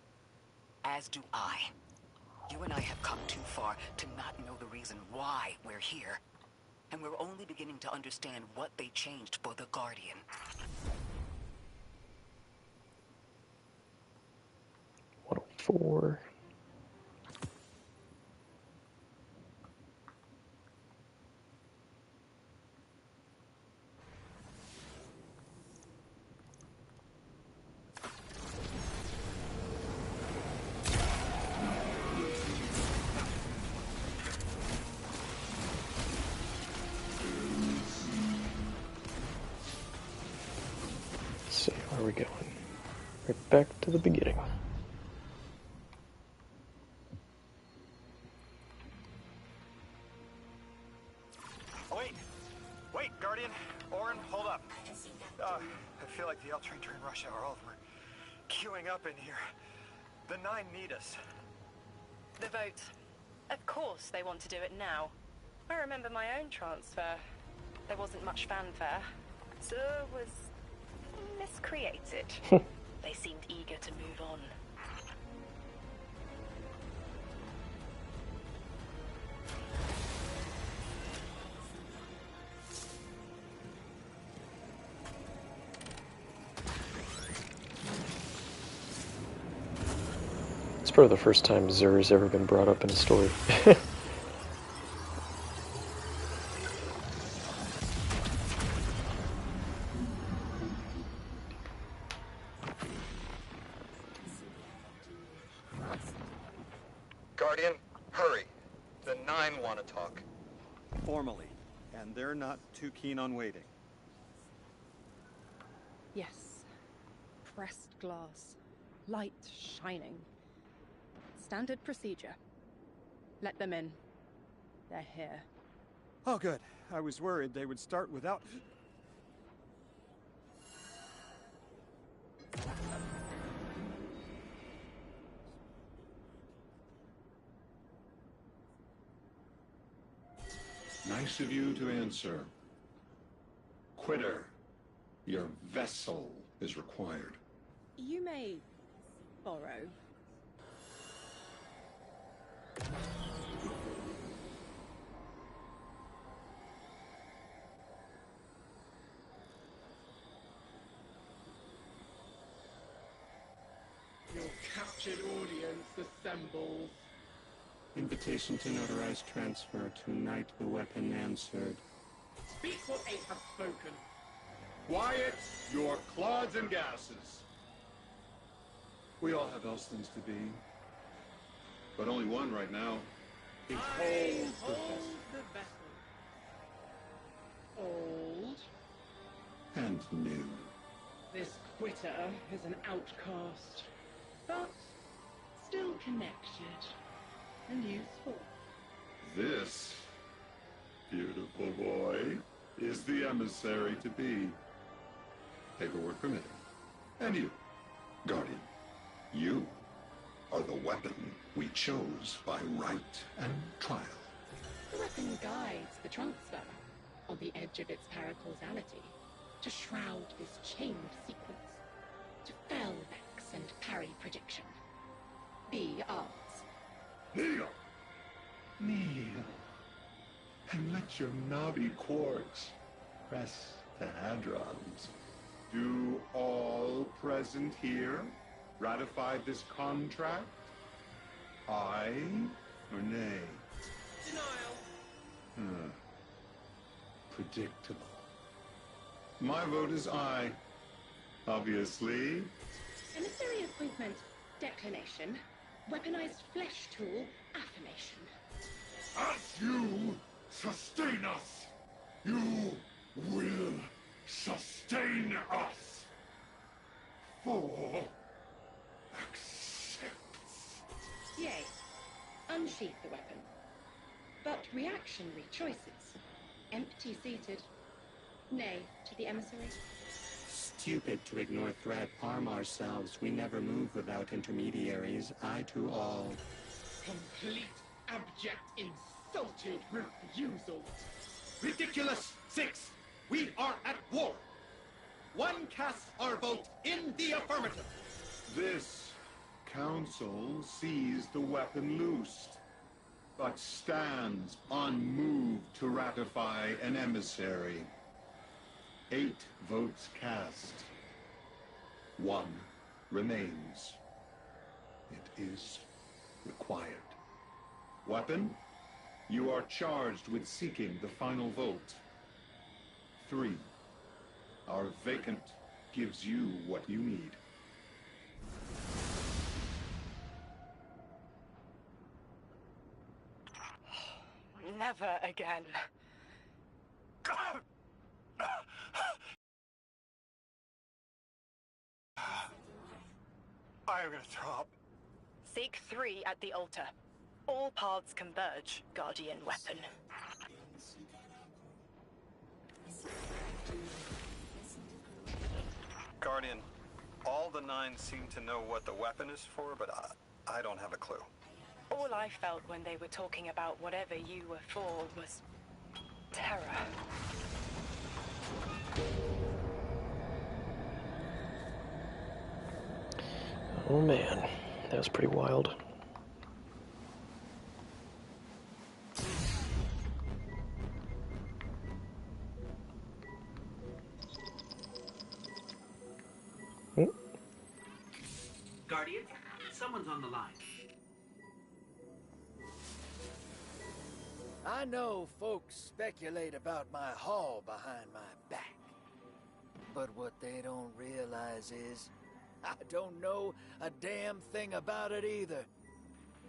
As do I. You and I have come too far to not know the reason why we're here. And we're only beginning to understand what they changed for the Guardian. Four. Let's see, where are we going? Right back to the beginning. Wait, Guardian. Orin, hold up. I feel like the L train during rush hour. All of them are queuing up in here. The Nine need us. The vote. Of course they want to do it now. I remember my own transfer. There wasn't much fanfare. So it was miscreated. They seemed eager to move on. It's probably the first time Xur's ever been brought up in a story. Guardian, hurry. The Nine want to talk. Formally, and they're not too keen on waiting. Yes. Pressed glass. Light shining. Standard procedure. Let them in. They're here. Oh, good. I was worried they would start without... Nice of you to answer. Quitter, your vessel is required. You may borrow. Your captured audience assembles. Invitation to notarize transfer. Tonight the weapon answered. Speak what they have spoken. Quiet your clods and gases. We all have else things to be. But only one right now. Behold the vessel. Old. And new. This quitter is an outcast, but still connected and useful. This beautiful boy is the emissary to be. Paperwork permitting. And you, Guardian, you are the weapon we chose by right and trial. The weapon guides the transfer on the edge of its paracausality to shroud this chained sequence, to fell Vex and parry prediction. Be ours. Kneel! Kneel. And let your knobby quarks press the hadrons. Do all present here ratify this contract? Aye or nay? Denial. Predictable. My vote is aye. Obviously. Emissary appointment, declination. Weaponized flesh tool, affirmation. As you sustain us, you will sustain us. For unsheath the weapon. But reactionary choices. Empty-seated. Nay to the emissary. Stupid to ignore threat, arm ourselves. We never move without intermediaries. I to all. Complete, abject, insulting refusal. Ridiculous! 6. We are at war. 1 casts our vote in the affirmative. This council sees the weapon loosed, but stands unmoved to ratify an emissary. 8 votes cast. 1 remains. It is required. Weapon, you are charged with seeking the final vote. 3. Our vacant gives you what you need. Never again. I am gonna throw up. Seek 3 at the altar. All paths converge, Guardian Weapon. Guardian, all the 9 seem to know what the weapon is for, but I don't have a clue. All I felt when they were talking about whatever you were for was terror. Oh man, that was pretty wild. Guardian, someone's on the line. I know folks speculate about my haul behind my back. But what they don't realize is, I don't know a damn thing about it either.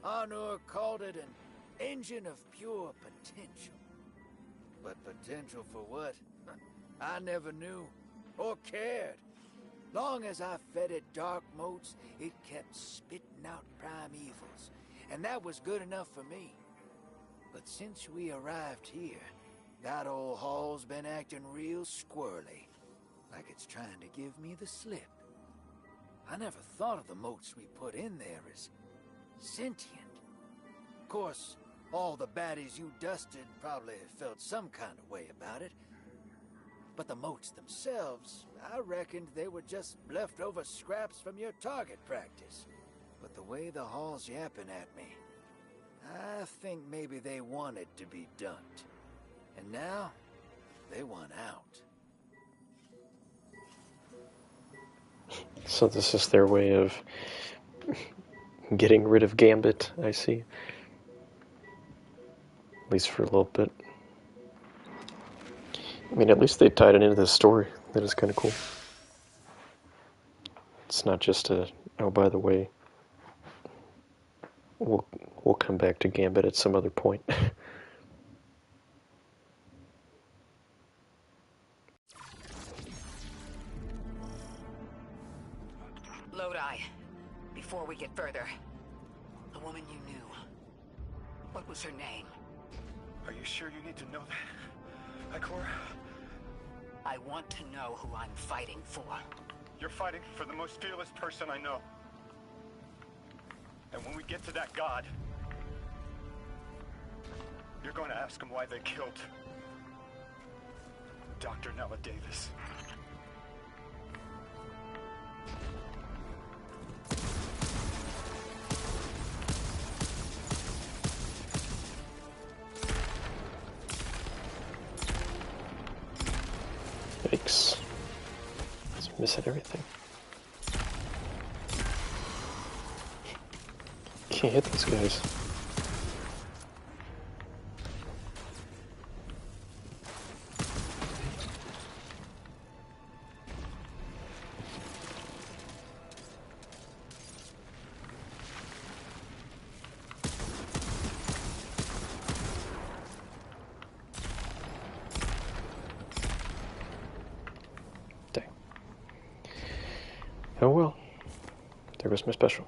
Arnor called it an engine of pure potential. But potential for what? I never knew, or cared. Long as I fed it dark motes, it kept spitting out primevals. And that was good enough for me. But since we arrived here, that old hall's been acting real squirrely. Like it's trying to give me the slip. I never thought of the motes we put in there as sentient. Of course, all the baddies you dusted probably felt some kind of way about it. But the motes themselves, I reckoned they were just leftover scraps from your target practice. But the way the hall's yapping at me, I think maybe they wanted to be dumped. And now, they want out. So this is their way of getting rid of Gambit, I see. At least for a little bit. I mean, at least they tied it into the story. That is kind of cool. It's not just a, oh, by the way, we'll come back to Gambit at some other point. Lodi, before we get further, the woman you knew, what was her name? Are you sure you need to know that, Ikora? I want to know who I'm fighting for. You're fighting for the most fearless person I know. And when we get to that god, you're going to ask him why they killed Dr. Nella Davis. Yikes. It's missing everything. Can't hit these guys. Oh well, there goes my special.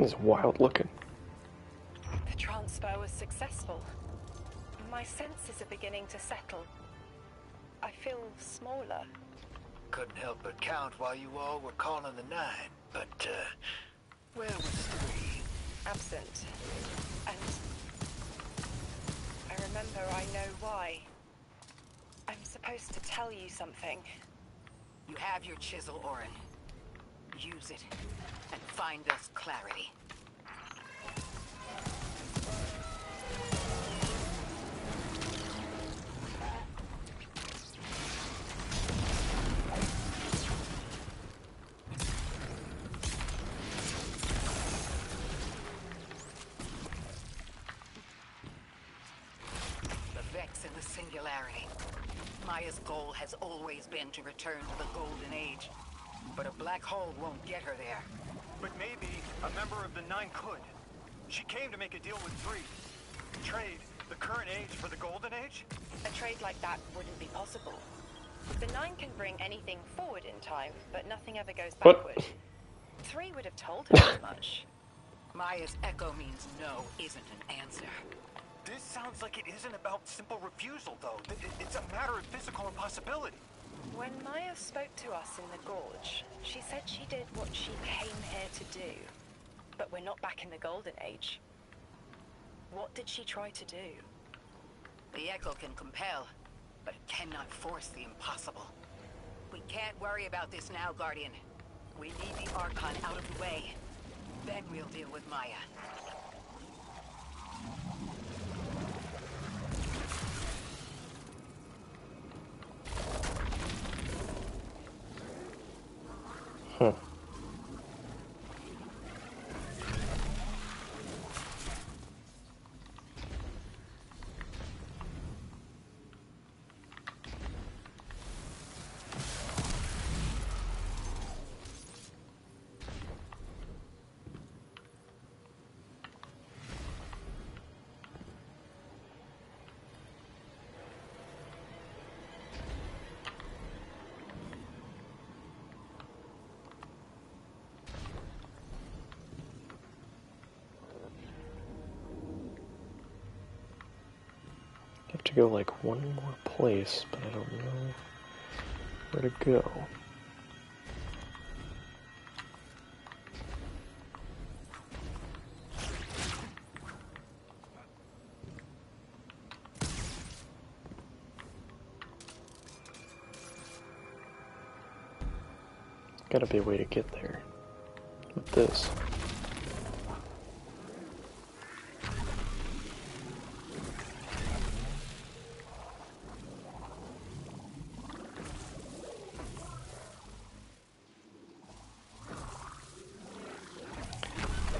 is wild looking. The transfer was successful. My senses are beginning to settle. I feel smaller. Couldn't help but count while you all were calling the 9, but, where was 3? Absent. And I remember I know why. I'm supposed to tell you something. You have your chisel, Orin. Use it and find us clarity. The Vex in the Singularity. Maya's goal has always been to return to the Golden Age. But a black hole won't get her there. But maybe a member of the 9 could. She came to make a deal with 3. Trade the current age for the Golden Age? A trade like that wouldn't be possible. The 9 can bring anything forward in time, but nothing ever goes backward. 3 would have told her as much. Maya's echo means no isn't an answer. This sounds like it isn't about simple refusal, though. It's a matter of physical impossibility. When Maya spoke to us in the Gorge, she said she did what she came here to do. But we're not back in the Golden Age. What did she try to do? The echo can compel, but it cannot force the impossible. We can't worry about this now, Guardian. We need the Archon out of the way. Then we'll deal with Maya. Huh. Have to go like one more place, but I don't know where to go. Gotta be a way to get there with this.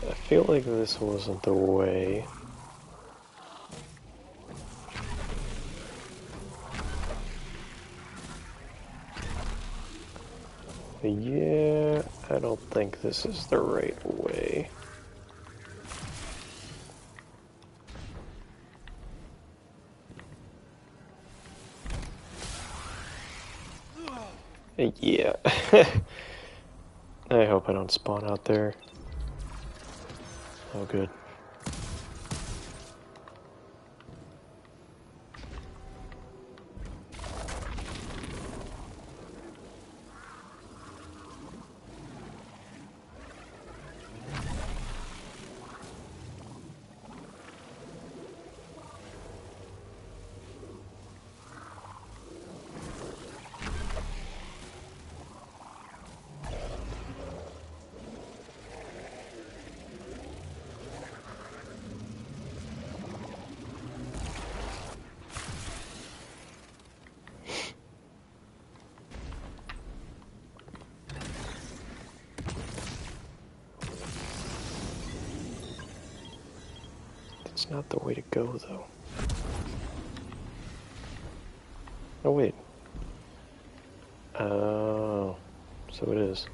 I feel like this wasn't the way. But yeah, I don't think this is the right way. Yeah. I hope I don't spawn out there. Oh, good. It's not the way to go, though. Oh, wait. Oh, so it is.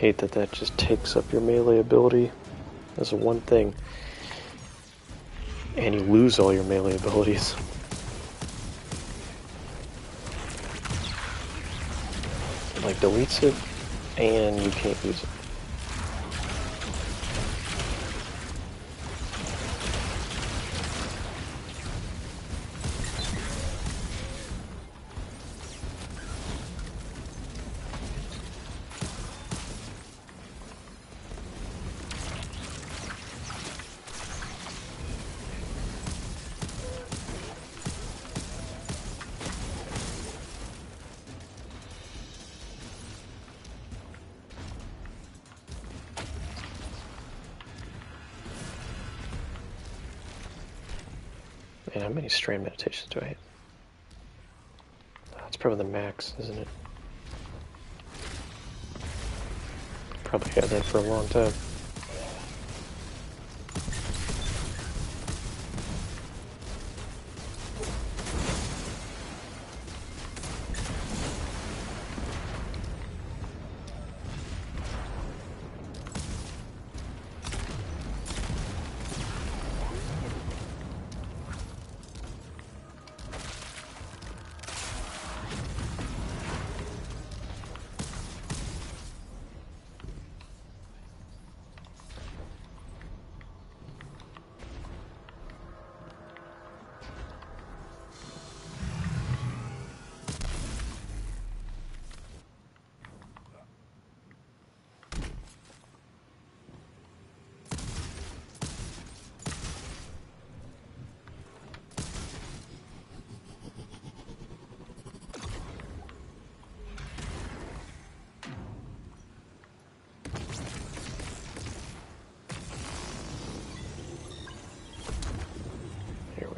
hate that that just takes up your melee ability as a one thing. And you lose all your melee abilities. Like, deletes it, and you can't use it. Man, how many strand meditations do I hit? That's probably the max, isn't it? Probably had that for a long time.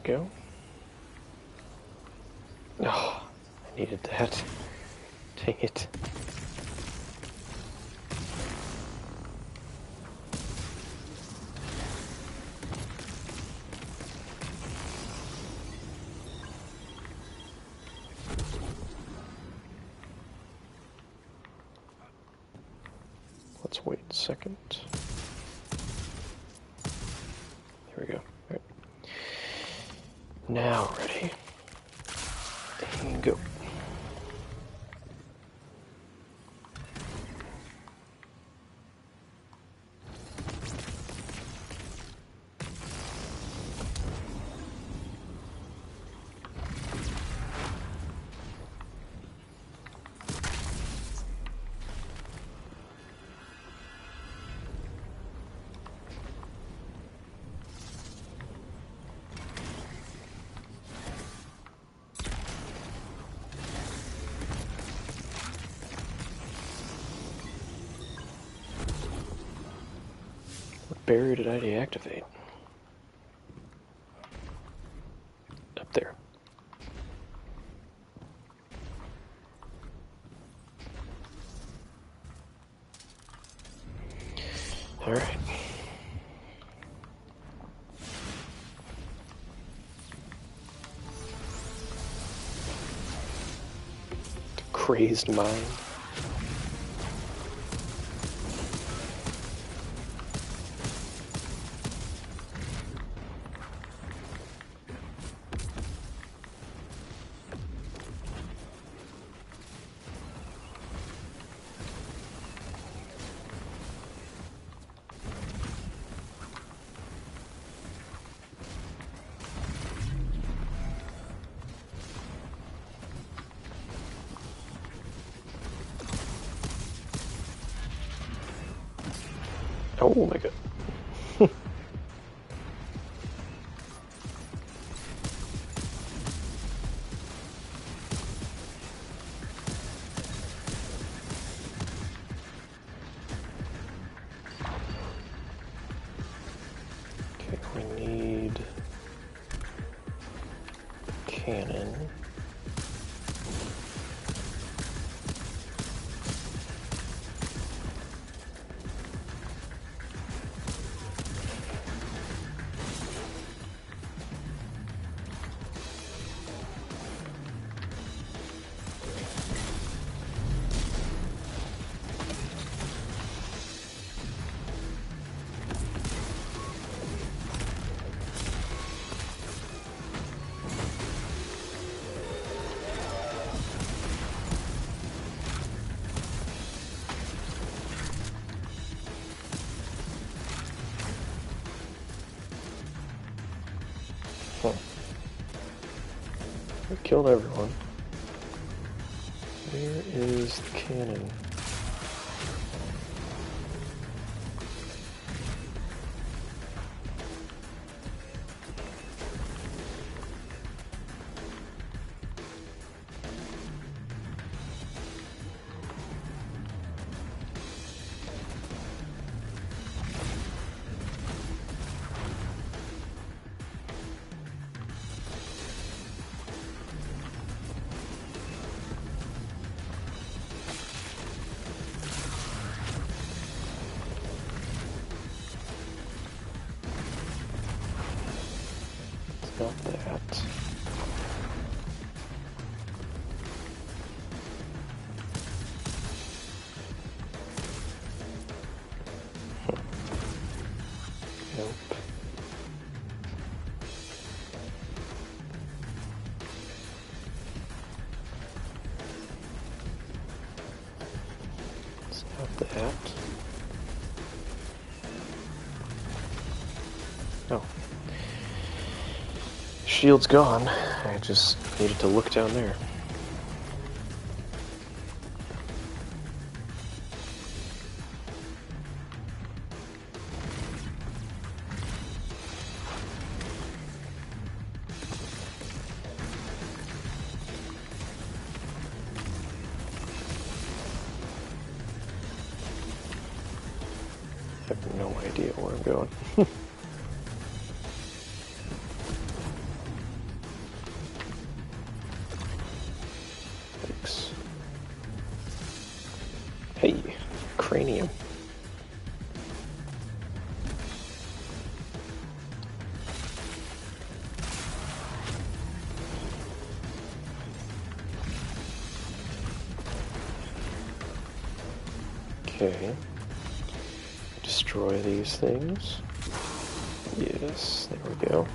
Go. Oh, I needed that. Dang it. Let's wait a second. There we go. Now ready. And go. Barrier did I deactivate? Up there. All right. The crazed mind. Oh my god. Okay, we need cannon. We killed everyone. Where is the cannon? Not that. Nope. It's not that. No. Shield's gone. I just needed to look down there. I have no idea where I'm going. Thanks. Hey, cranium. Okay. Destroy these things. Yes, there we go.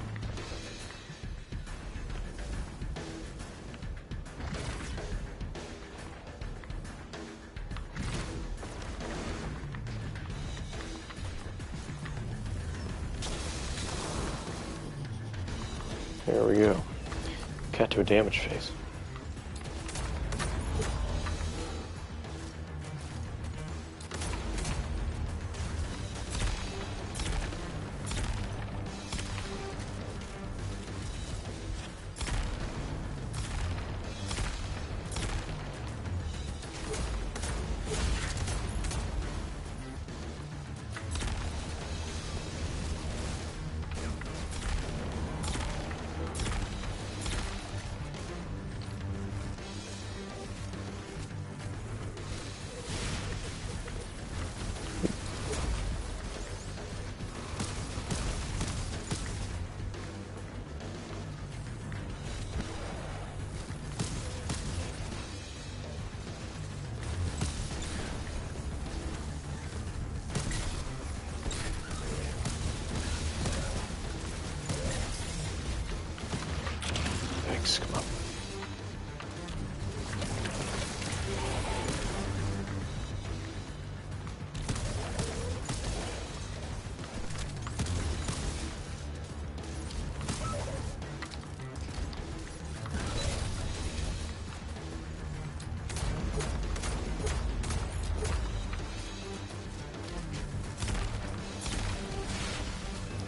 There we go. Got to a damage phase. Thanks, come on.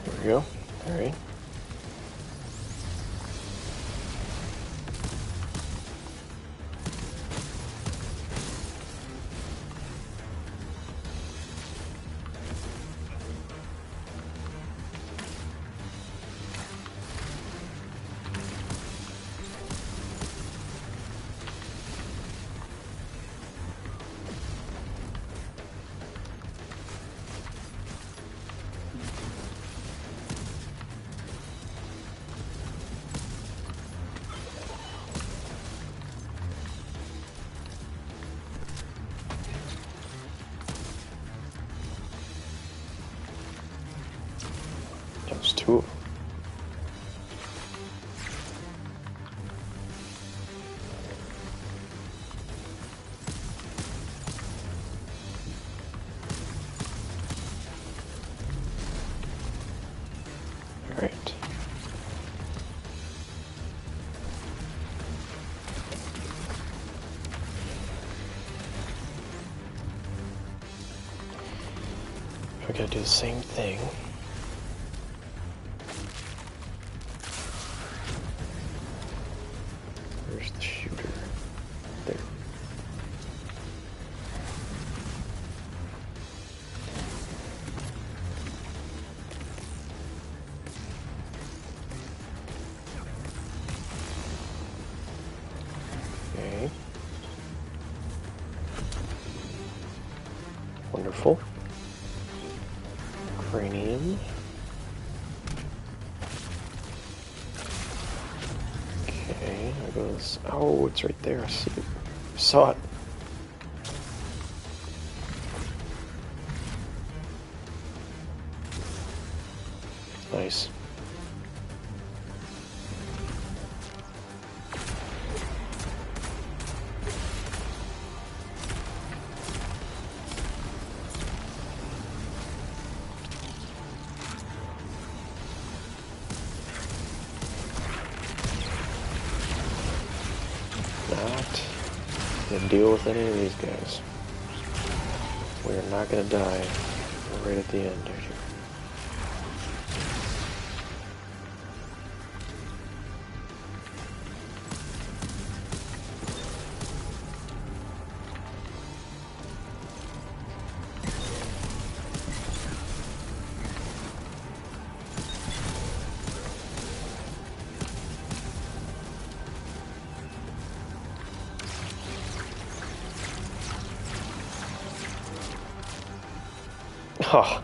There we go. All right. There's two of them. All right. we gotta do the same thing. Where's the shooter? There. Okay. Wonderful. Cranium. Okay, there goes. Oh, it's right there. I see it. I saw it. Nice. Deal with any of these guys. We are not going to die right at the end here. Oh.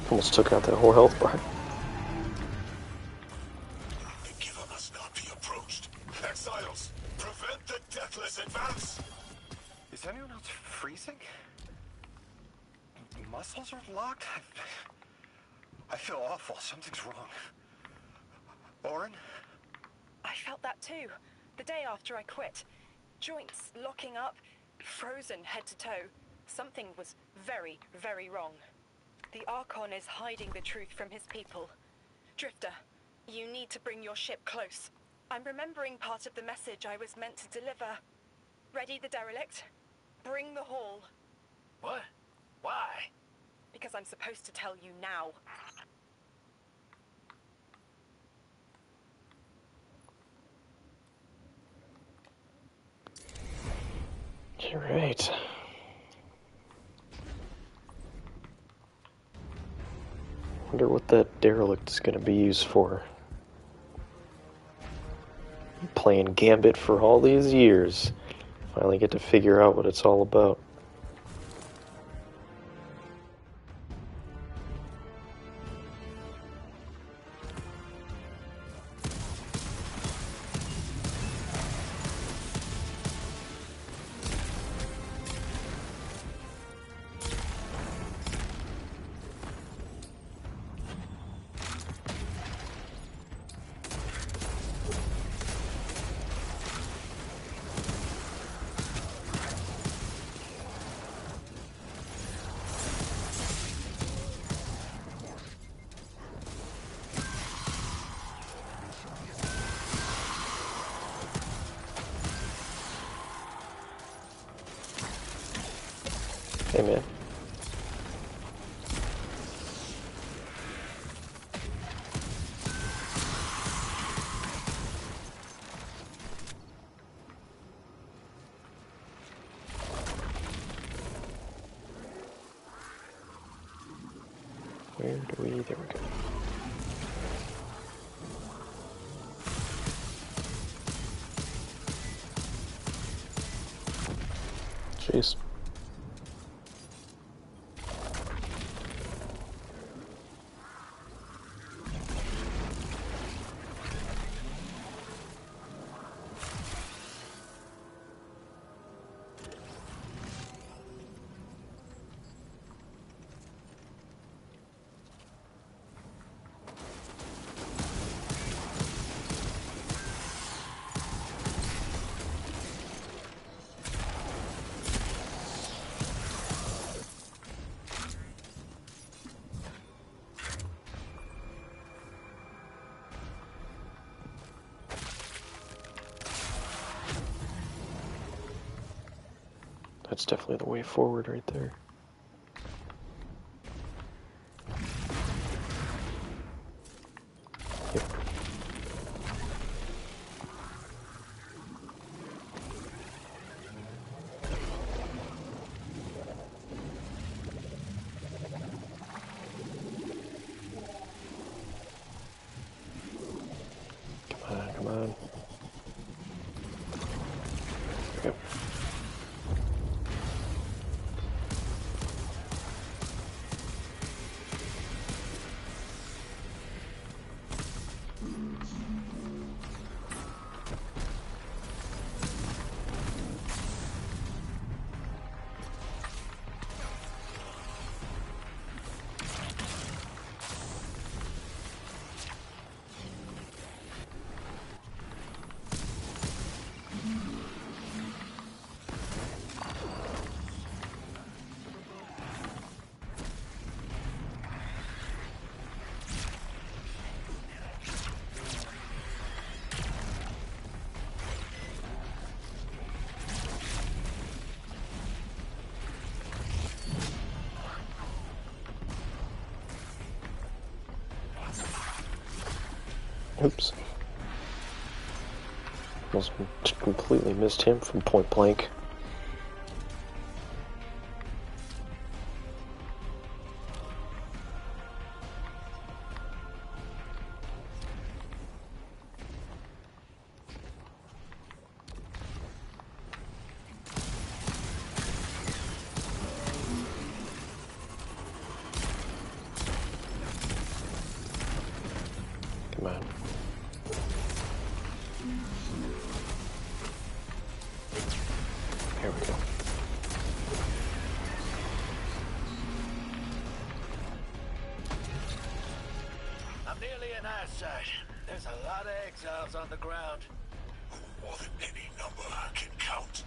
Almost took out that whole health bar. The giver must not be approached. Exiles, prevent the deathless advance. Is anyone else freezing? Muscles are locked? I feel awful. Something's wrong. Orin? I felt that too. The day after I quit. Joints locking up. Frozen head to toe. Something was very, very wrong. The Archon is hiding the truth from his people. Drifter, you need to bring your ship close. I'm remembering part of the message I was meant to deliver. Ready the derelict? Bring the haul. What? Why? Because I'm supposed to tell you now. You're right. Wonder what that derelict is going to be used for. Playing Gambit for all these years. Finally get to figure out what it's all about. Hey, man. Where do we... There we go. Jeez. That's definitely the way forward right there. Yep. Come on, come on. Yep. Oops. Almost completely missed him from point blank. Come on. Here we go. I'm nearly in eyesight. There's a lot of exiles on the ground. More than any number can count.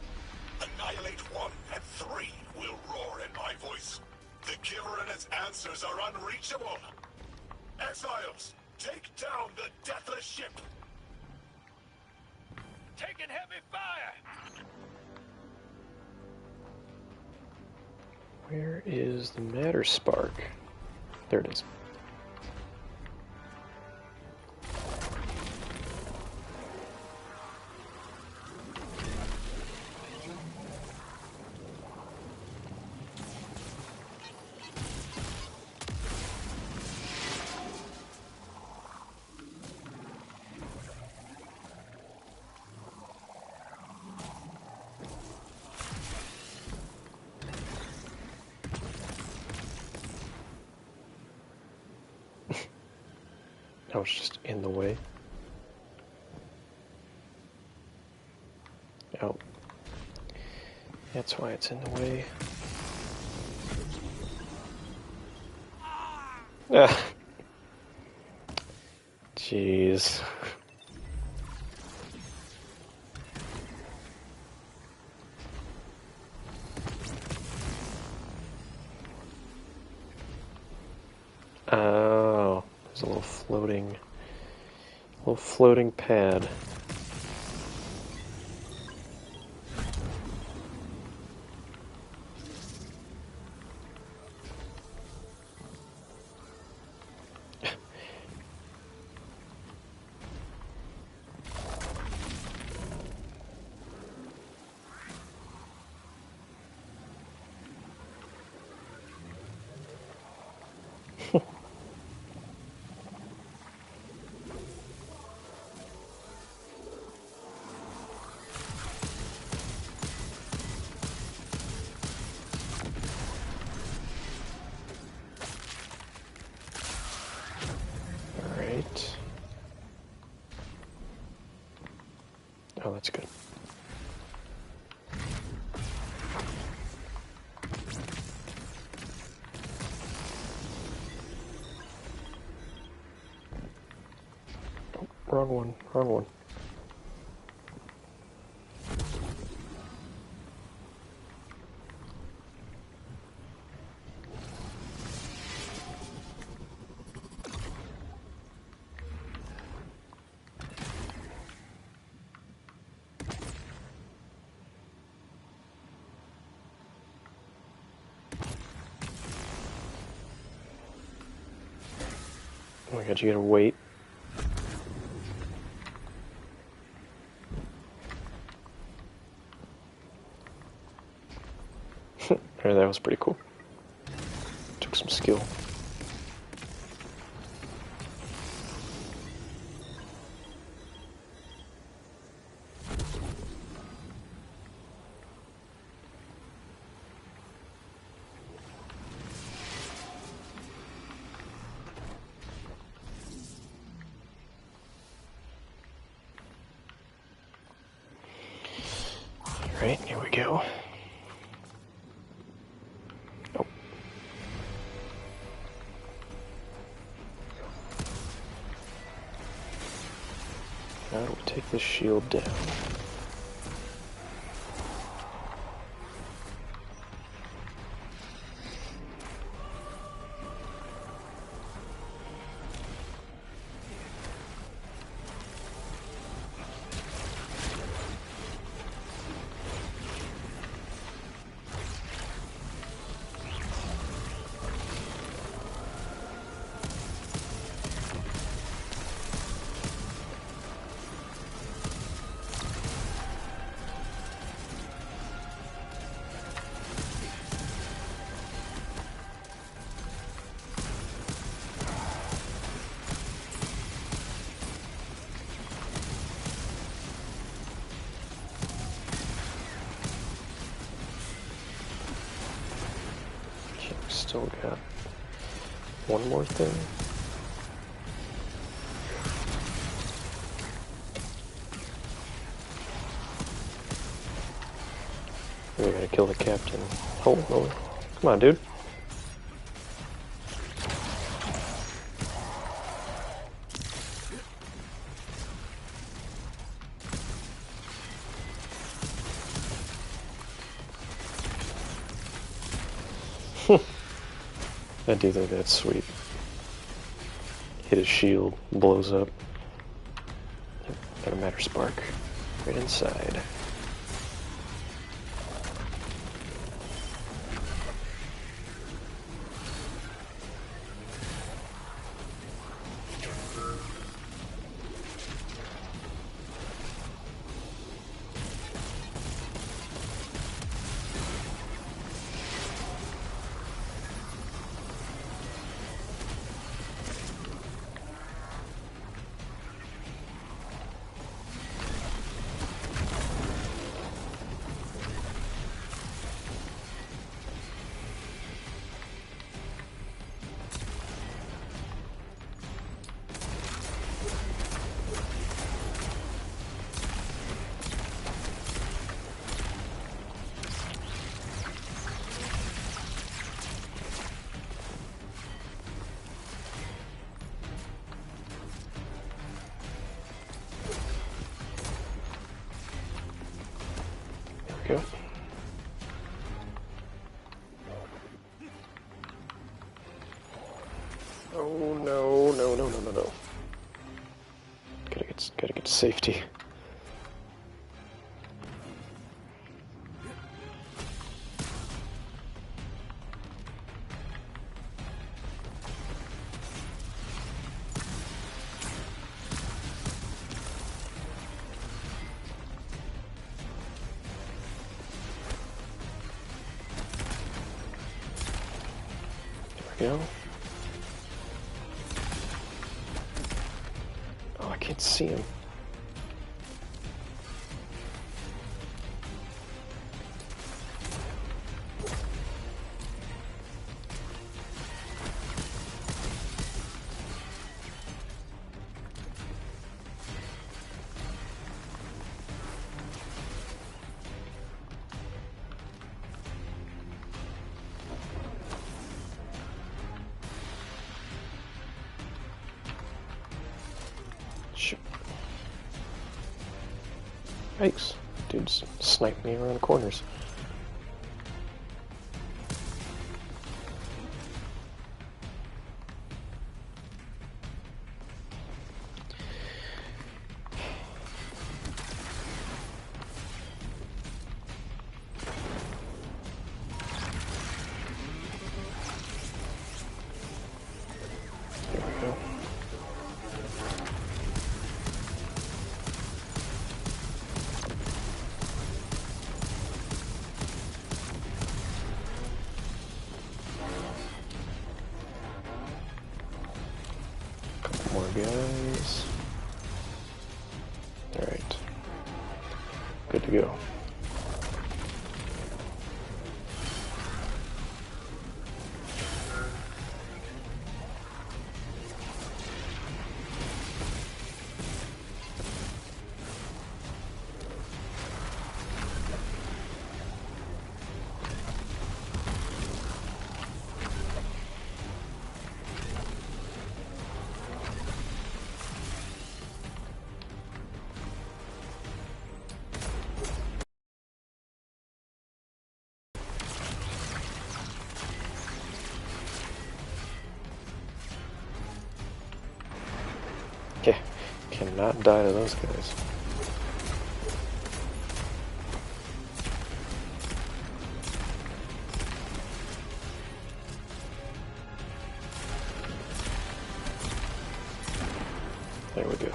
Annihilate 1 and 3 will roar in my voice. The Giver and its answers are unreachable. Exiles, take down the Deathless ship. Taking heavy fire! Where is the Matter Spark? There it is. Now it's just in the way. Oh. That's why it's in the way. Ah. Jeez. Oh, there's a little floating pad. Alright. Oh, that's good. Oh, wrong one, wrong one. my god, you gotta wait. Alright, that was pretty cool. Took some skill. Alright, here we go. Nope. How do we take this shield down? Still got one more thing. We gotta kill the captain. Oh, no. Come on, dude. I do think that's sweet. Hit his shield, blows up. Got a matter spark right inside. Go. Oh no, no, no, no, no, no. Gotta get to safety. Go. Oh, I can't see him. Shoot. Yikes. Dude's sniped me around corners. There we go. guys. Alright. Good to go. Okay, cannot die to those guys. There we go.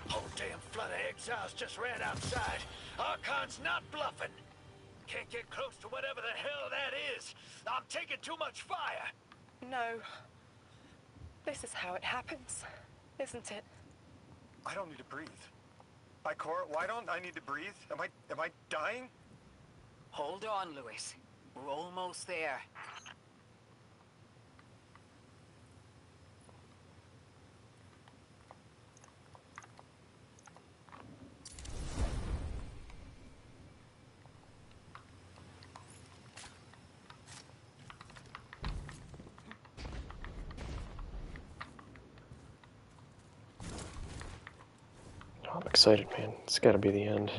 Whole damn flood of exiles just ran outside. Archon's not bluffing. Can't get close to whatever the hell that is. I'm taking too much fire. No. This is how it happens, isn't it? I don't need to breathe. Ikora, why don't I need to breathe? Am I dying? Hold on, Louis. We're almost there. I'm excited, man. It's gotta be the end.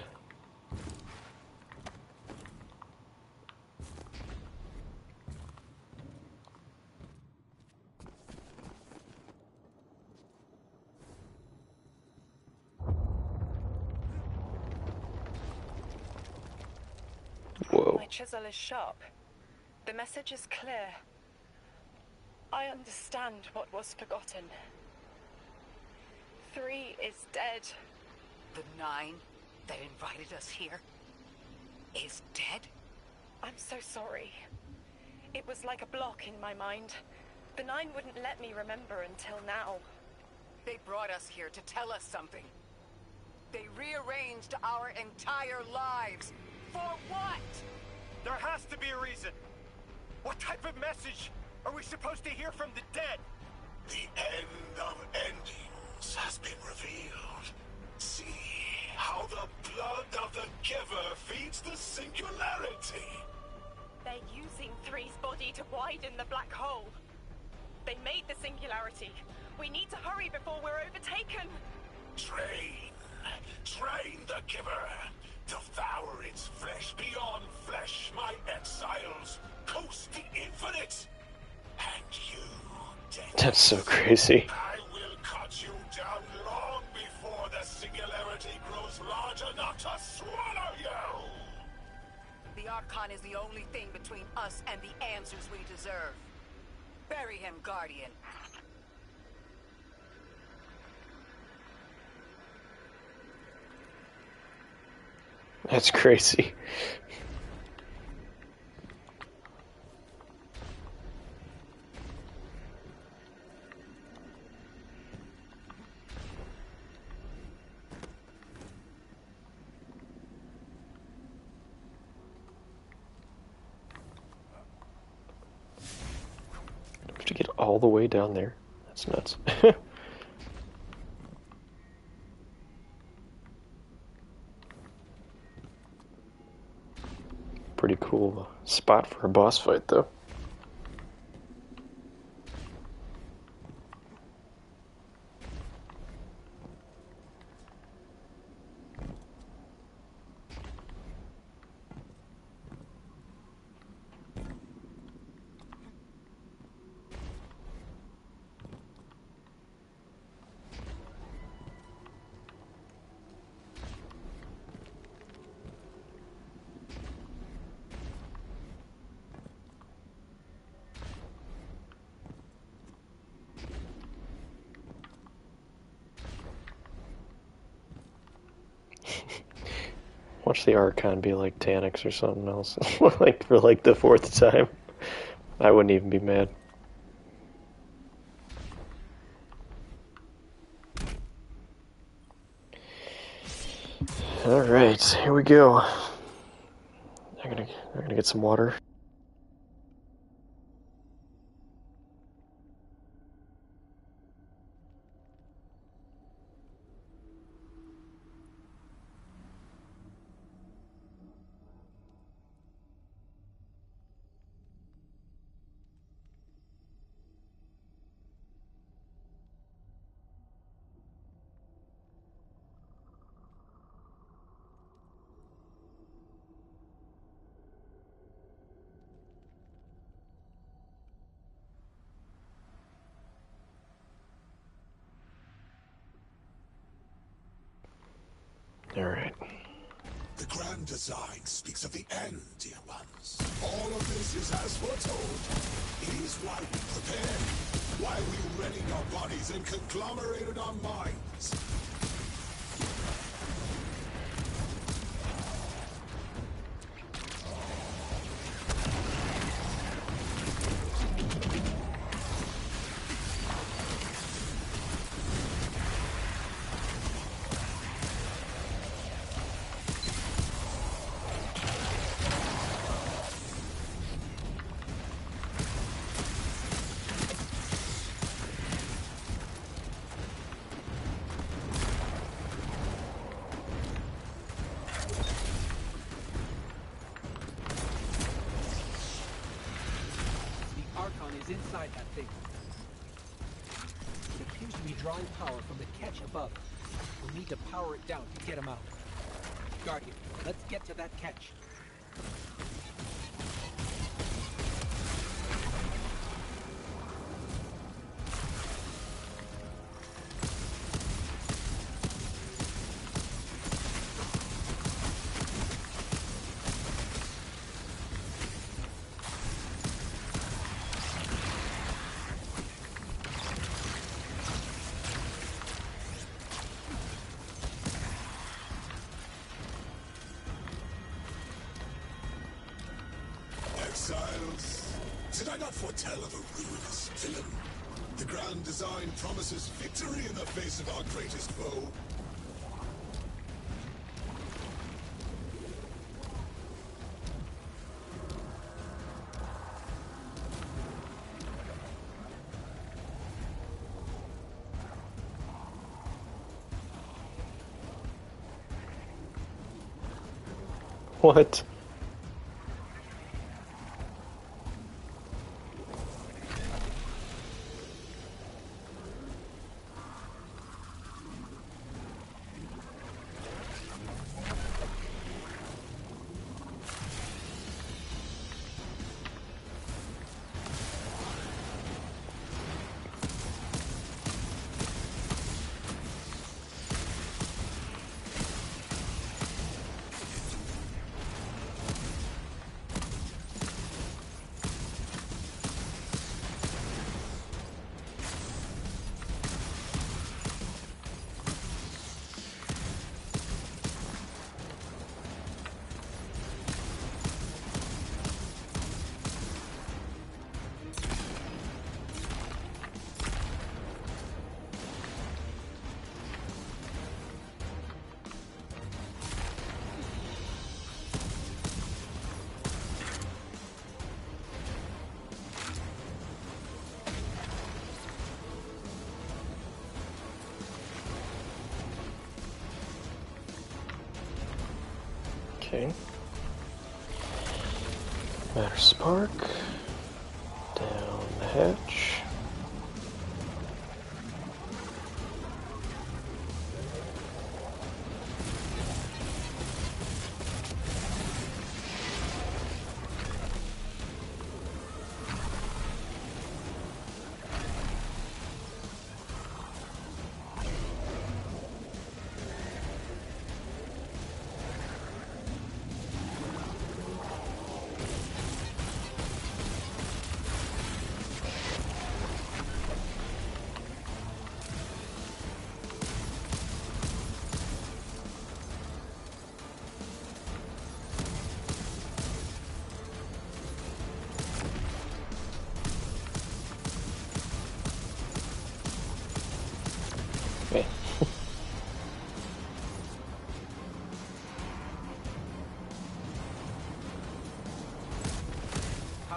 Whoa. My chisel is sharp. The message is clear. I understand what was forgotten. 3 is dead. The 9 that invited us here is dead? I'm so sorry. It was like a block in my mind. The 9 wouldn't let me remember until now. They brought us here to tell us something. They rearranged our entire lives. For what? There has to be a reason. What type of message are we supposed to hear from the dead? The end of endings has been revealed. See how the blood of the giver feeds the singularity. They're using 3's body to widen the black hole. They made the singularity. We need to hurry before we're overtaken. Train the giver. Devour its flesh beyond flesh, my exiles. Coast the infinite. And you, That's so crazy. I will cut you down long before the singularity grows large enough to swallow you! The Archon is the only thing between us and the answers we deserve. Bury him, Guardian. That's crazy. We have to get all the way down there. That's nuts. Pretty cool spot for a boss fight, though. Watch the Archon be like Taniks or something else. Like for like the 4th time. I wouldn't even be mad. Alright, here we go. I'm gonna get some water. Alright. The grand design speaks of the end, dear ones. All of this is as foretold. It is why we prepared, why we readied our bodies and conglomerated our minds. Inside that thing. It appears to be drawing power from the catch above. We'll need to power it down to get him out. Guardian, let's get to that catch. Exiles, did I not foretell of a ruinous villain? The grand design promises victory in the face of our greatest foe. What? Okay. Matter spark. Down the hatch.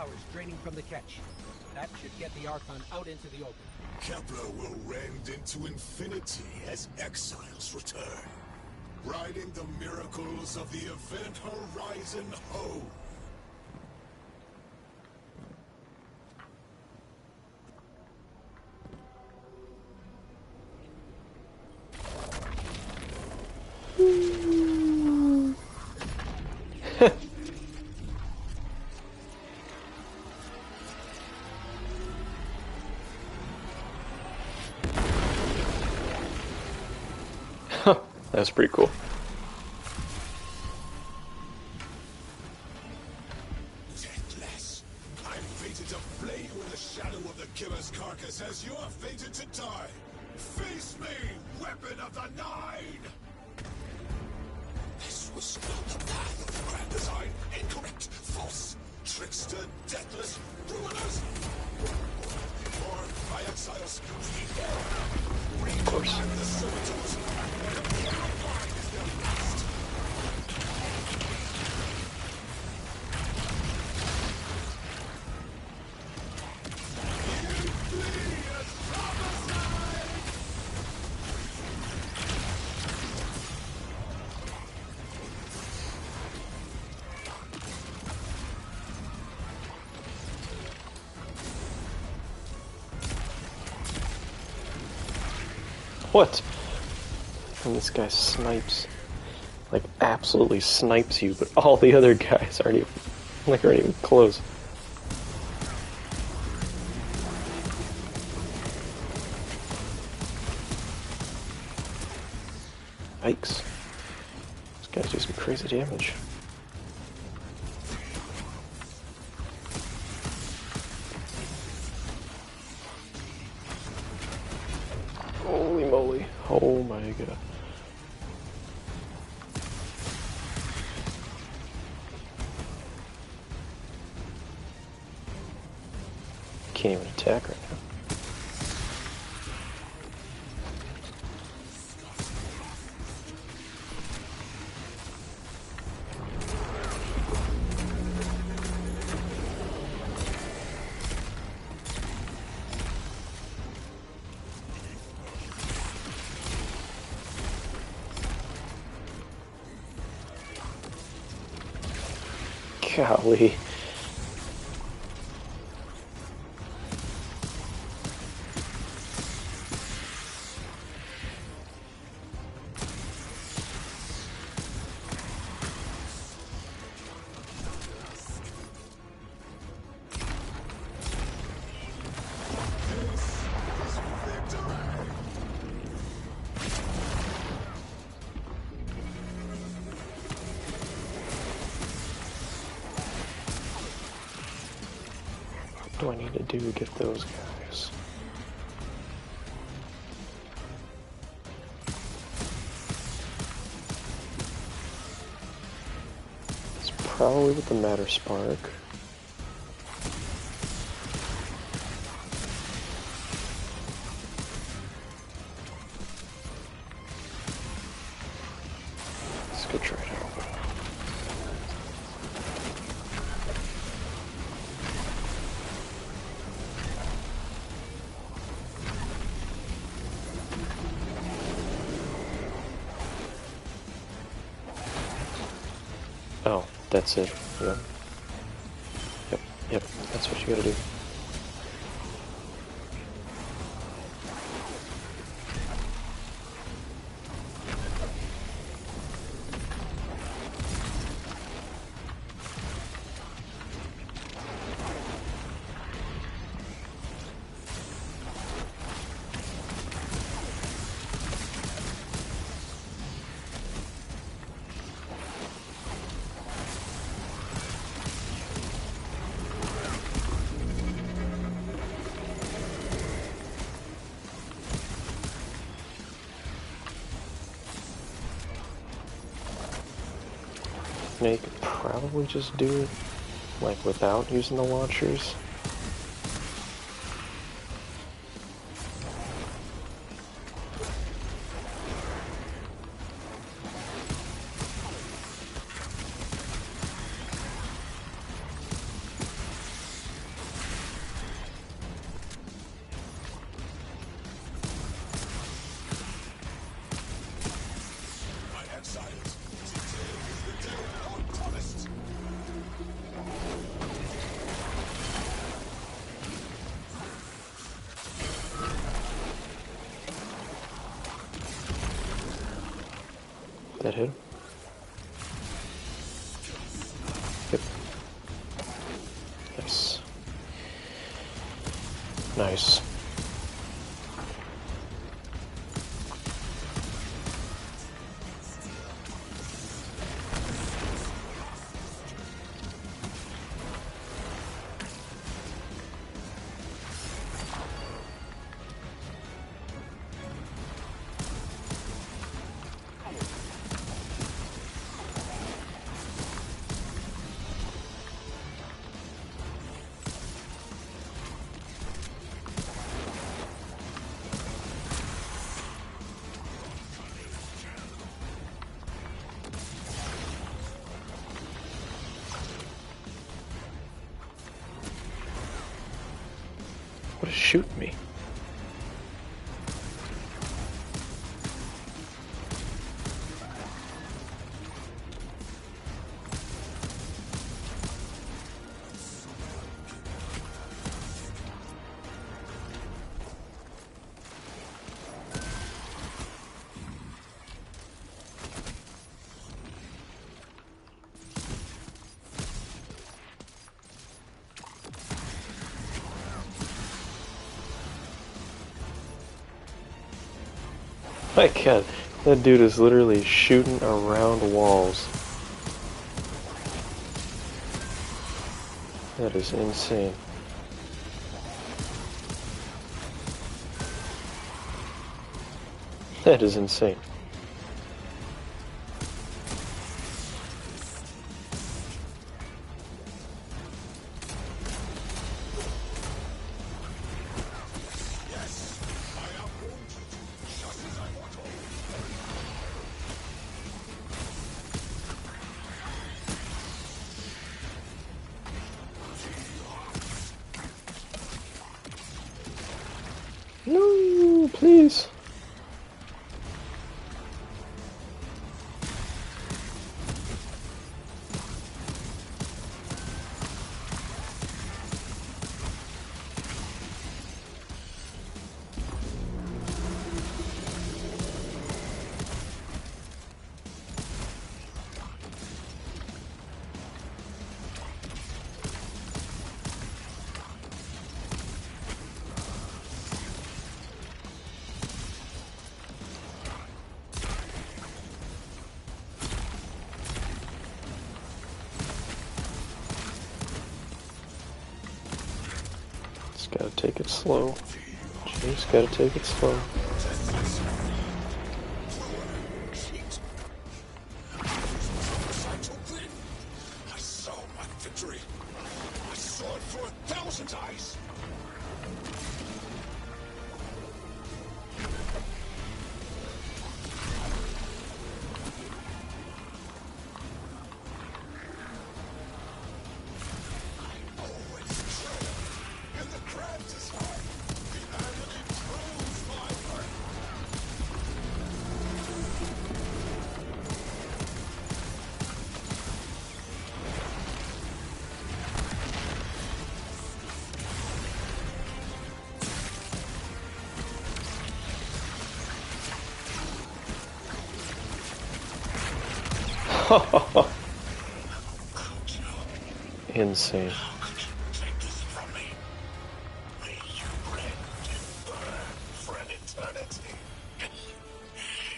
powers draining from the catch. That should get the Archon out into the open. Kepler will rend into infinity as exiles return, riding the miracles of the Event Horizon home. That's pretty cool. Deathless, I'm fated to flay you in the shadow of the killer's carcass as you are fated to die. Face me, weapon of the Nine! This was not the path of the grand design. Incorrect, false, trickster, deathless, ruiners. Born by exiles, of course. the servitors. What? And this guy snipes, like absolutely snipes you, but all the other guys aren't even close. Yikes! This guy's doing some crazy damage. Holy moly. Oh my god. Can't even attack right now. Golly. What do I need to do to get those guys? It's probably with the Matter Spark. Let's go try it out. Oh, that's it. Yep. Yep, that's what you gotta do. Now you could probably just do it, like, without using the launchers. That hit him? Yep. Nice. Nice. What is shooting me? My god, that dude is literally shooting around walls. That is insane. That is insane. No, please. Just gotta take it slow. Just gotta take it slow. I saw my victory. I saw it for 1,000 eyes. Insane.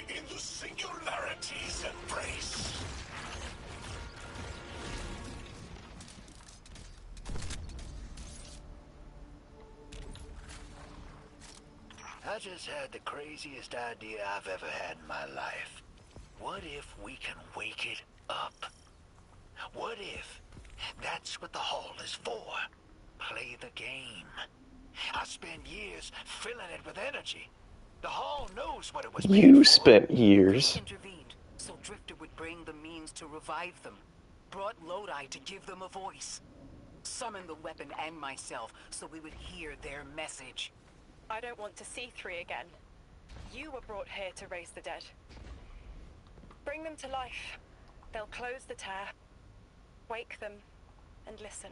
In the singularity's embrace. I just had the craziest idea I've ever had in my life. What if we can wake it up? What if that's what the hall is for? Play the game. I spent years filling it with energy. The hall knows what it was made You for. spent years. Intervened, so Drifter would bring the means to revive them. Brought Lodi to give them a voice. Summoned the weapon and myself, so we would hear their message. I don't want to see three again. You were brought here to raise the dead. Bring them to life. They'll close the tear, wake them, and listen.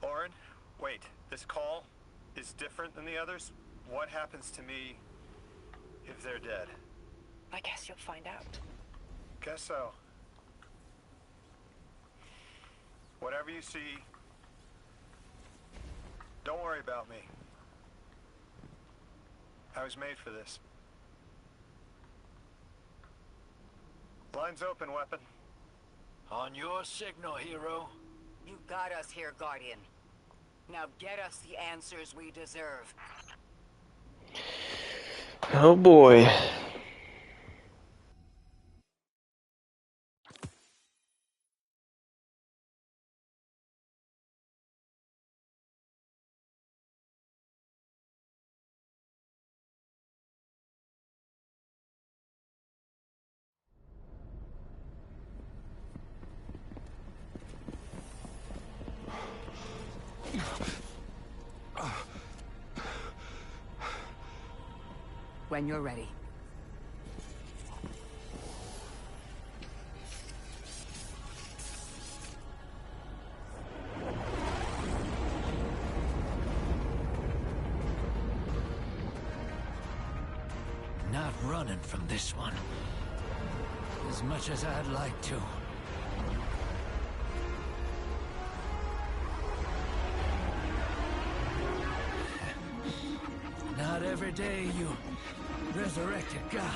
Orin, wait. This call is different than the others. What happens to me if they're dead? I guess you'll find out. Guess so. Whatever you see, don't worry about me. I was made for this. Line's open, weapon. On your signal, hero. You got us here, Guardian. Now get us the answers we deserve. Oh boy. When you're ready. Not running from this one. As much as I'd like to. Not every day you resurrect a god.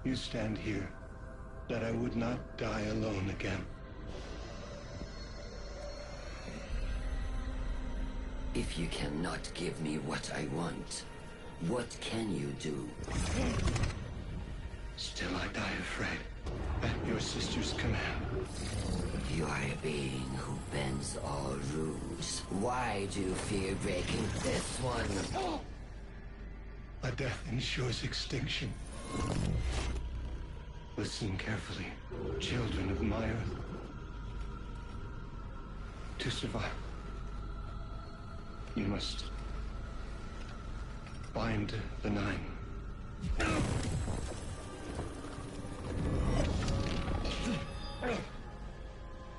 You stand here, that I would not die alone again. If you cannot give me what I want, what can you do? Still I die afraid, at your sister's command. You are a being who bends all rules. Why do you fear breaking this one? A death ensures extinction. Listen carefully, children of my earth. To survive, you must bind the Nine.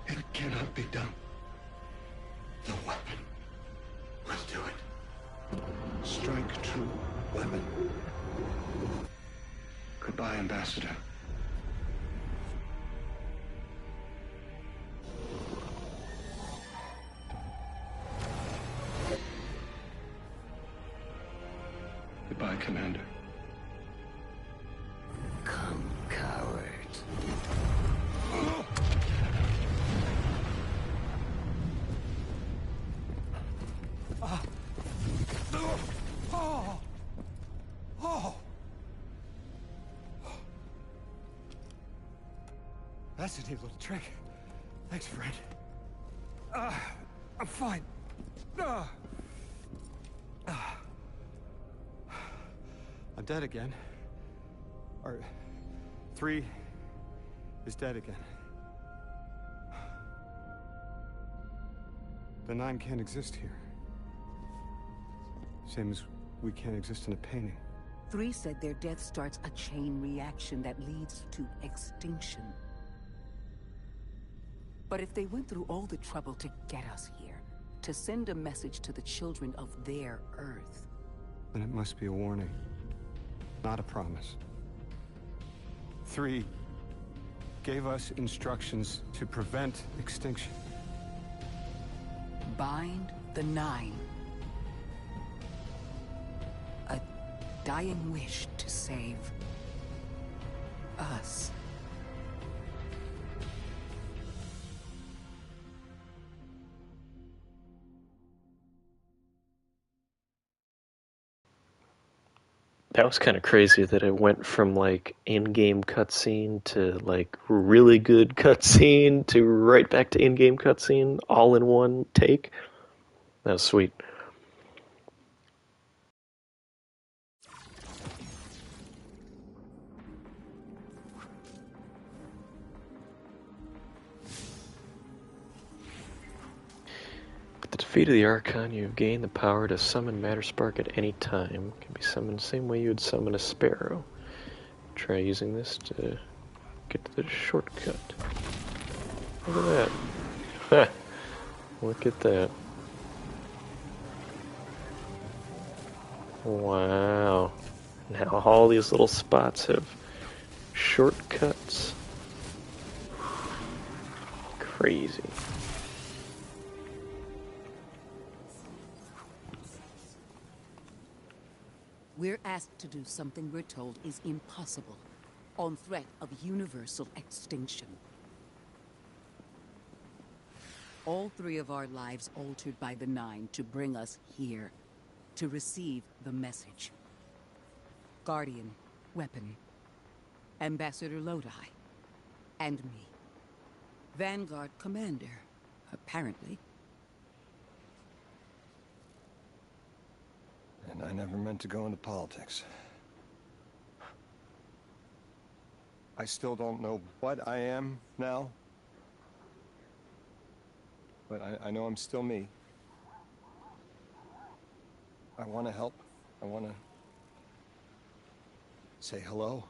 It cannot be done. The weapon will do it. Strike true, weapon. Goodbye, Ambassador. Goodbye, Commander. Come, coward. That's a neat little trick. Thanks, Fred. I'm fine. I'm dead again. Or 3 is dead again. The 9 can't exist here. Same as we can't exist in a painting. 3 said their death starts a chain reaction that leads to extinction. But if they went through all the trouble to get us here, to send a message to the children of their Earth... then it must be a warning, not a promise. 3 gave us instructions to prevent extinction. Bind the 9. A dying wish to save us. That was kind of crazy that it went from like in-game cutscene to like really good cutscene to right back to in-game cutscene all in one take. That was sweet. Feet of the Archon, you have gained the power to summon Matter Spark at any time. Can be summoned the same way you would summon a sparrow. Try using this to get to the shortcut. Look at that. Look at that. Wow. Now all these little spots have shortcuts. Crazy. We're asked to do something we're told is impossible, on threat of universal extinction. All 3 of our lives altered by the Nine to bring us here, to receive the message. Guardian, weapon, Ambassador Lodi, and me. Vanguard commander, apparently. And I never meant to go into politics. I still don't know what I am now. But I know I'm still me. I want to help. I want to say hello.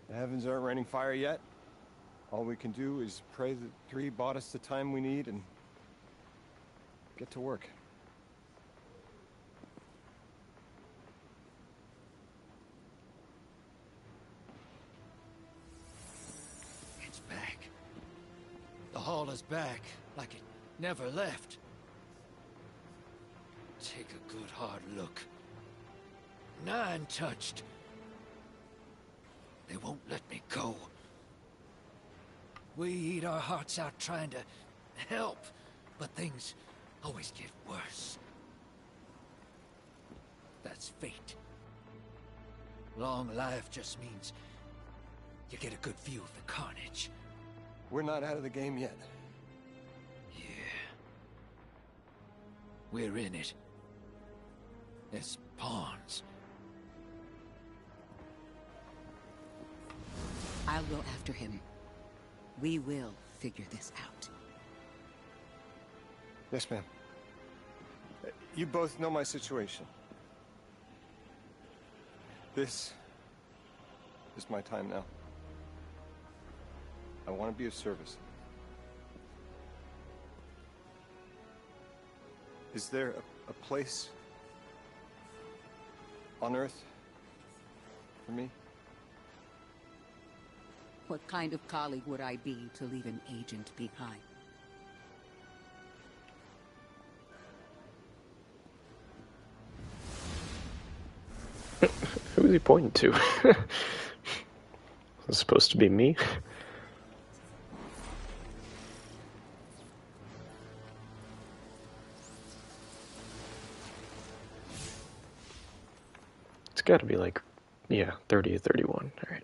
The heavens aren't raining fire yet. All we can do is pray that 3 bought us the time we need and get to work. It's back. The hall is back, like it never left. Take a good hard look. 9 touched. They won't let me go. We eat our hearts out trying to help, but things always get worse. That's fate. Long life just means you get a good view of the carnage. We're not out of the game yet. Yeah. We're in it. As pawns. I'll go after him. We will figure this out. Yes, ma'am. You both know my situation. This is my time now. I want to be of service. Is there a place on Earth for me? What kind of colleague would I be to leave an agent behind? Who is he pointing to? Was it supposed to be me? It's got to be like, yeah, 30 or 31. All right.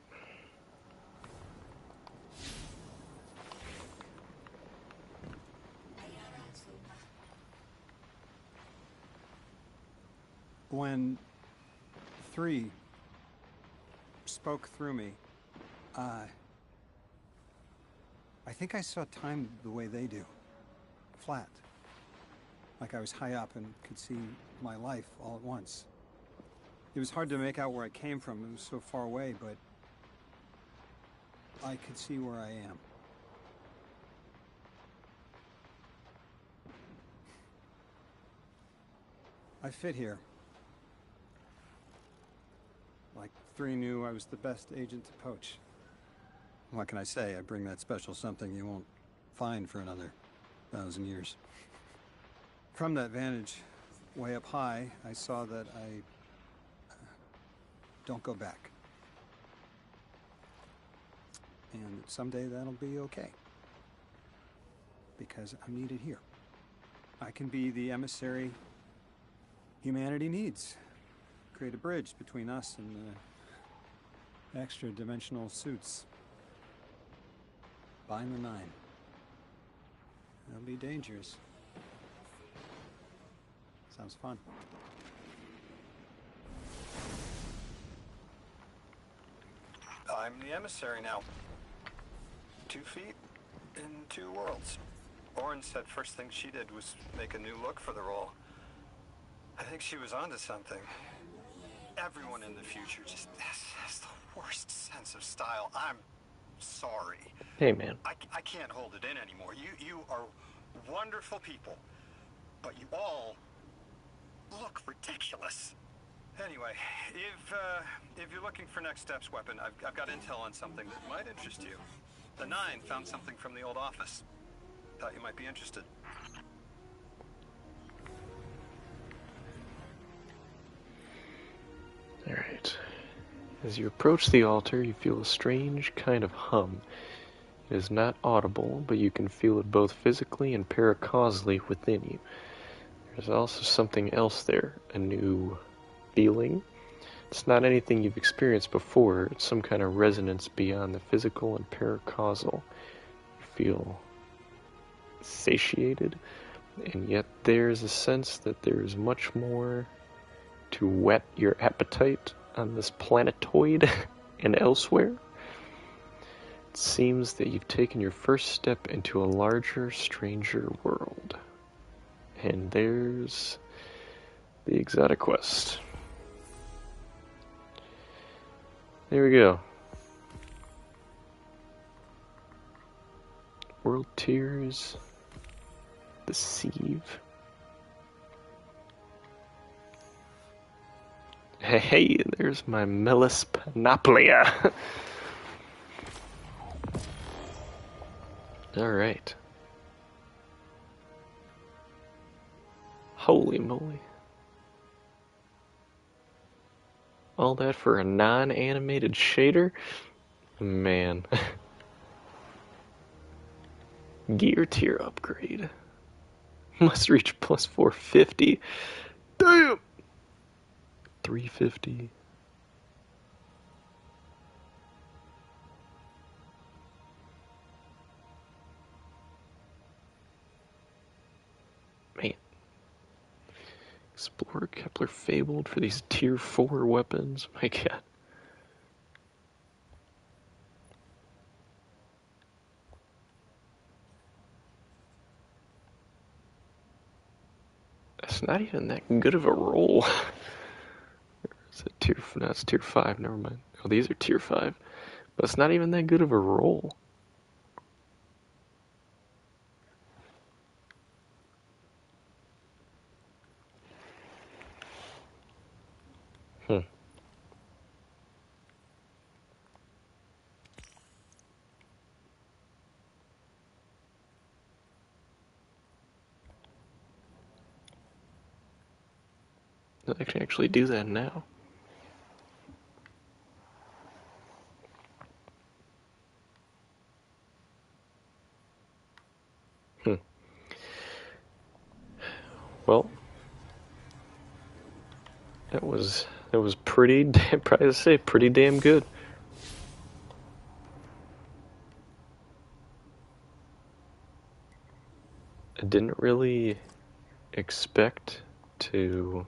When 3 spoke through me, I think I saw time the way they do. Flat. Like I was high up and could see my life all at once. It was hard to make out where I came from. It was so far away, but I could see where I am. I fit here. Like 3 knew I was the best agent to poach. What can I say? I bring that special something you won't find for another 1,000 years. From that vantage, way up high, I saw that I don't go back. And someday that'll be okay. Because I'm needed here. I can be the emissary humanity needs. Create a bridge between us and the extra-dimensional suits. Bind the 9. That'll be dangerous. Sounds fun. I'm the emissary now. 2 feet in 2 worlds. Oren said first thing she did was make a new look for the role. I think she was onto something. Everyone in the future just has the worst sense of style. I'm sorry. Hey, man. I can't hold it in anymore. You are wonderful people, but you all look ridiculous. Anyway, if you're looking for next steps, Weapon, I've got intel on something that might interest you. The 9 found something from the old office. Thought you might be interested. Alright. As you approach the altar, you feel a strange kind of hum. It is not audible, but you can feel it both physically and paracausally within you. There's also something else there, a new feeling. It's not anything you've experienced before. It's some kind of resonance beyond the physical and paracausal. You feel satiated, and yet there's a sense that there's much more to whet your appetite on this planetoid and elsewhere. It seems that you've taken your first step into a larger, stranger world. And there's the exotic quest. There we go. World Tears Deceive. Hey, there's my Melis Panoplia. Alright. Holy moly. All that for a non-animated shader? Man. Gear tier upgrade. Must reach plus 450. Damn! 350. Man. Explorer Kepler fabled for these tier 4 weapons. My god. It's not even that good of a roll. It's a tier, no, it's tier 5, never mind. Oh, these are tier 5. But it's not even that good of a roll. I can actually do that now. Well, that was pretty damn, probably to say pretty damn good. I didn't really expect to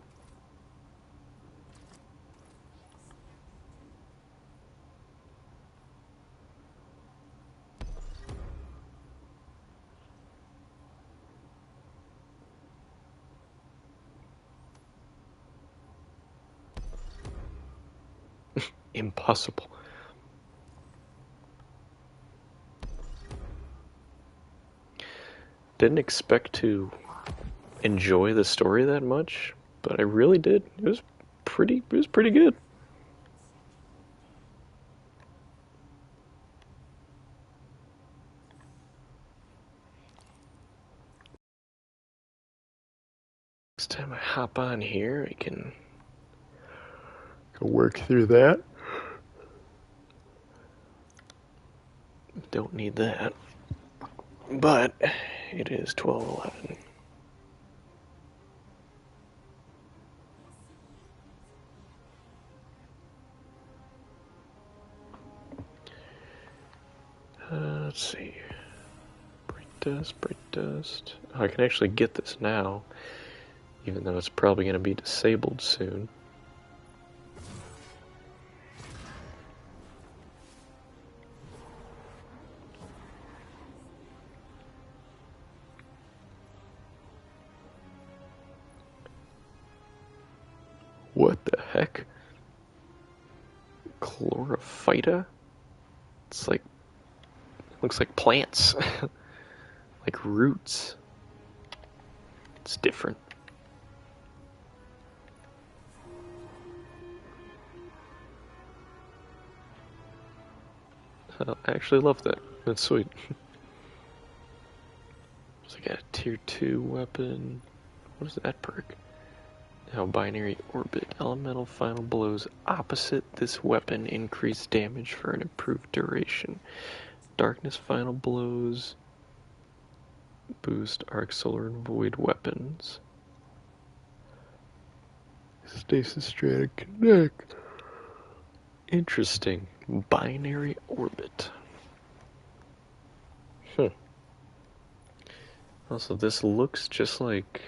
impossible. Didn't expect to enjoy the story that much, but I really did. It was pretty good. Next time I hop on here, I can work through that. Don't need that. But it is 12:11. Let's see. Bright dust. Oh, I can actually get this now, even though it's probably going to be disabled soon. What the heck? Chlorophyta? It's like, looks like plants. Like roots. It's different. I actually love that. That's sweet. So I got a tier 2 weapon. What is that perk? Now binary orbit. Elemental final blows opposite this weapon increase damage for an improved duration. Darkness final blows boost arc, solar, and void weapons. Stasis strata connect. Interesting. Binary orbit. Also, this looks just like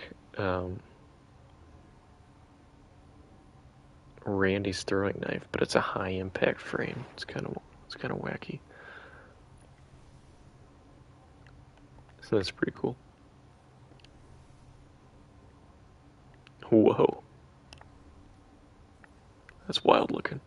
Randy's throwing knife, but it's a high impact frame. It's kind of wacky. So that's pretty cool. Whoa. That's wild looking.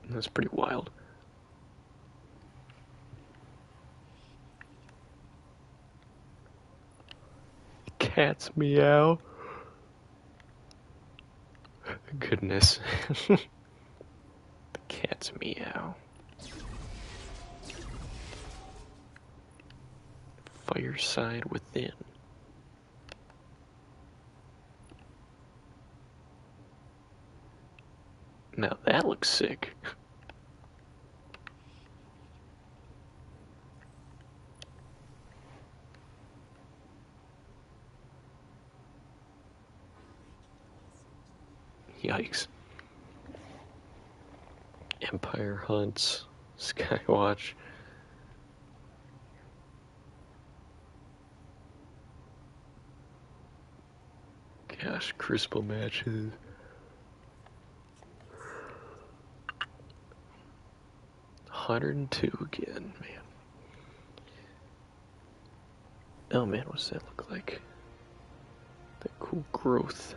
That's pretty wild. Cats meow. Goodness. The cats meow. Fireside Within. Now that looks sick. Yikes. Empire Hunts, Skywatch. Gosh, Crispo matches. $102 again, man. Oh man, what's that look like? That cool growth.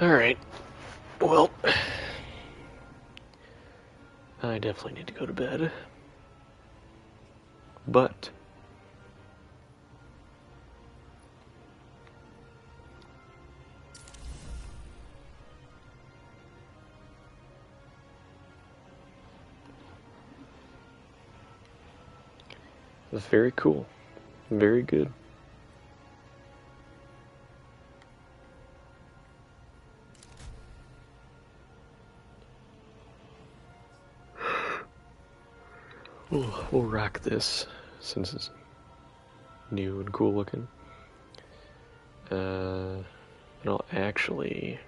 Alright. Well, I definitely need to go to bed. But it was very cool. Very good. We'll rock this since it's new and cool looking. And I'll actually,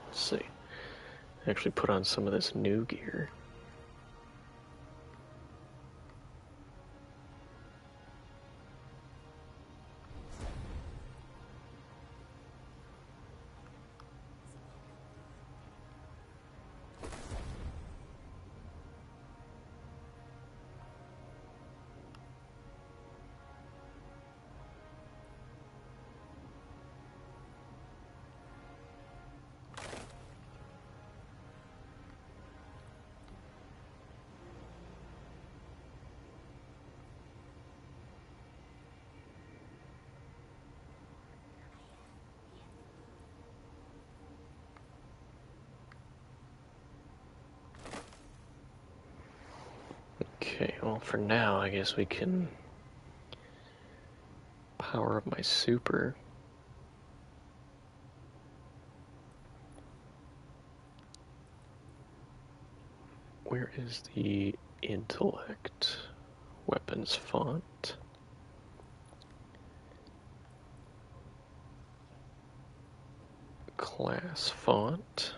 let's see, actually put on some of this new gear. Okay, well for now I guess we can power up my super. Where is the intellect weapons font? Class font.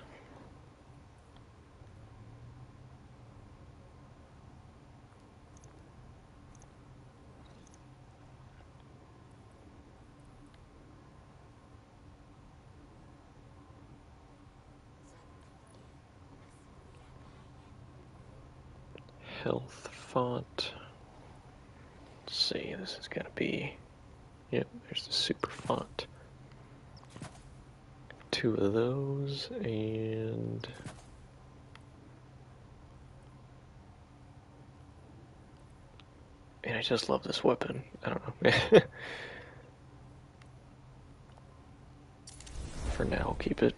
health font. Let's see, this has got to be... Yep, there's the super font. 2 of those, and... And I just love this weapon. I don't know. For now, I'll keep it.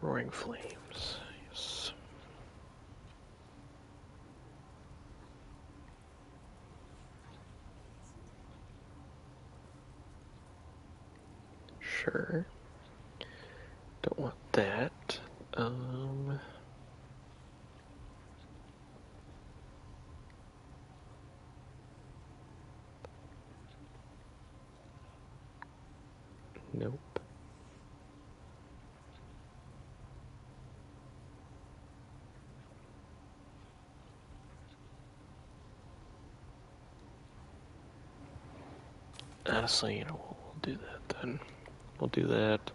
Roaring Flames, yes. Sure. Don't want that. Nope. Honestly, you know, we'll do that then. We'll do that.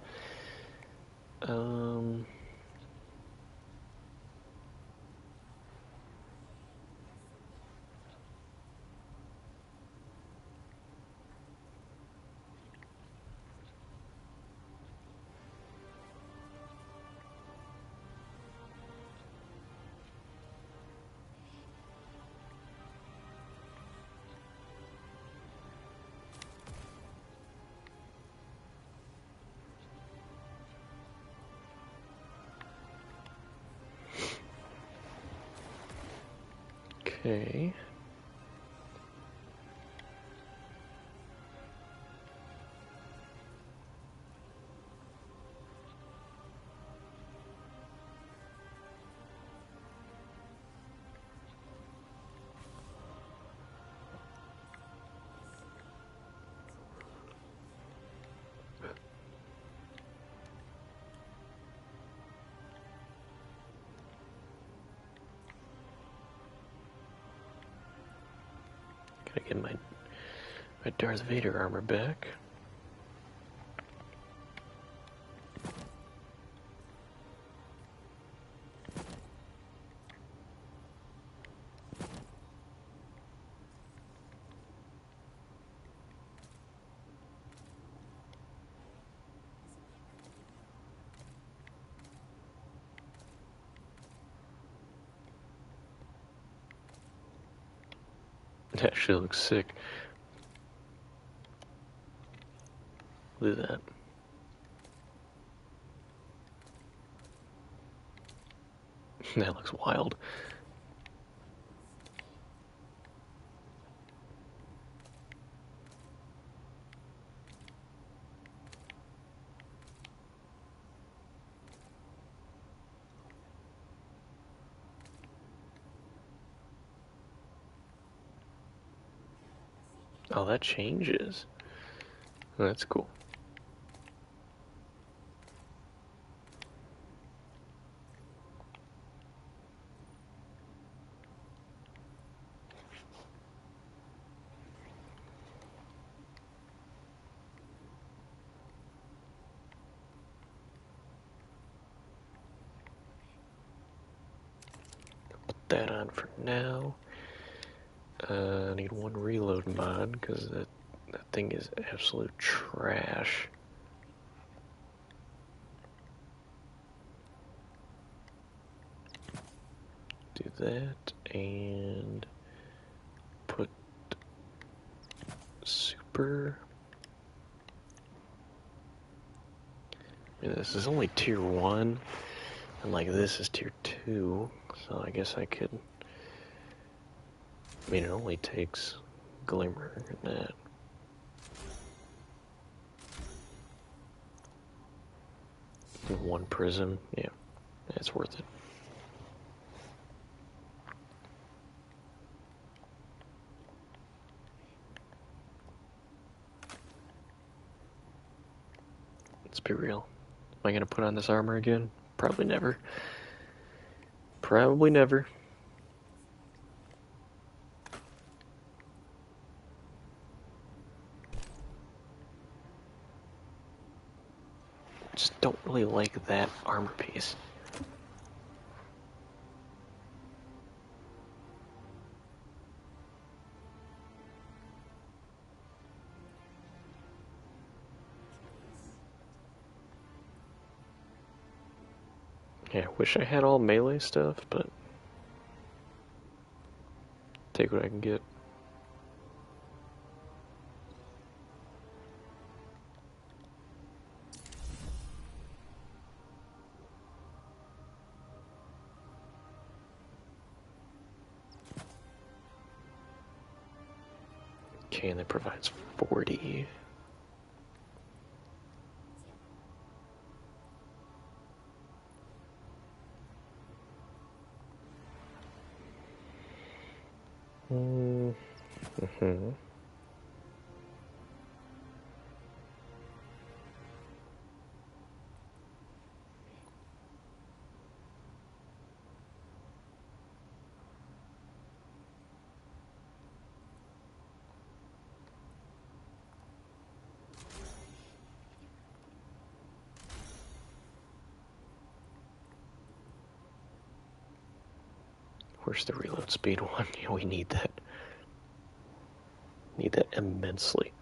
Okay. Gotta get my Darth Vader armor back. That actually looks sick. Look at that. That looks wild. Oh, that changes. Oh, that's cool. Put that on for now. I need one reload mod because that thing is absolute trash. Do that and put super. I mean, this is only tier 1, and like this is tier 2, so I guess I could. I mean, it only takes Glimmer and that. One prism, yeah, it's worth it. Let's be real. Am I gonna put on this armor again? Probably never. Probably never. Just don't really like that armor piece. Yeah, I wish I had all melee stuff, but take what I can get. Okay, and that provides 40. Mm-hmm. Where's the reload speed one? Yeah, we need that. Need that immensely.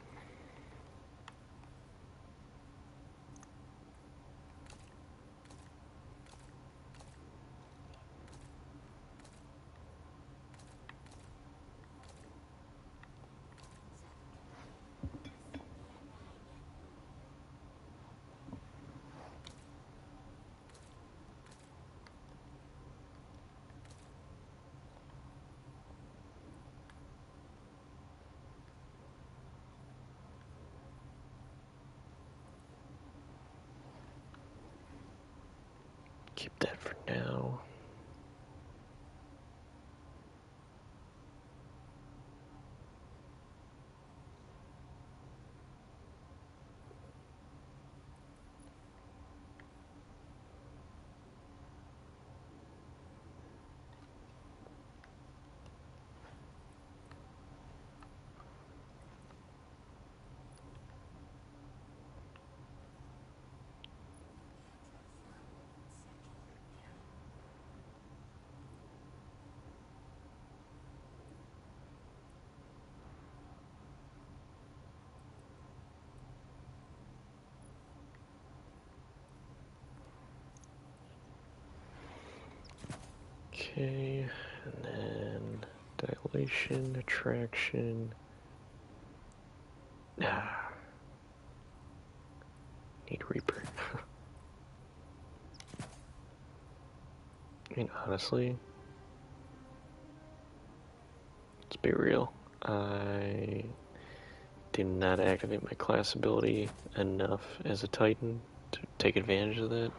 Keep that for now. Okay, and then dilation, attraction. Need Reaper. I mean, honestly, let's be real. I did not activate my class ability enough as a Titan to take advantage of that.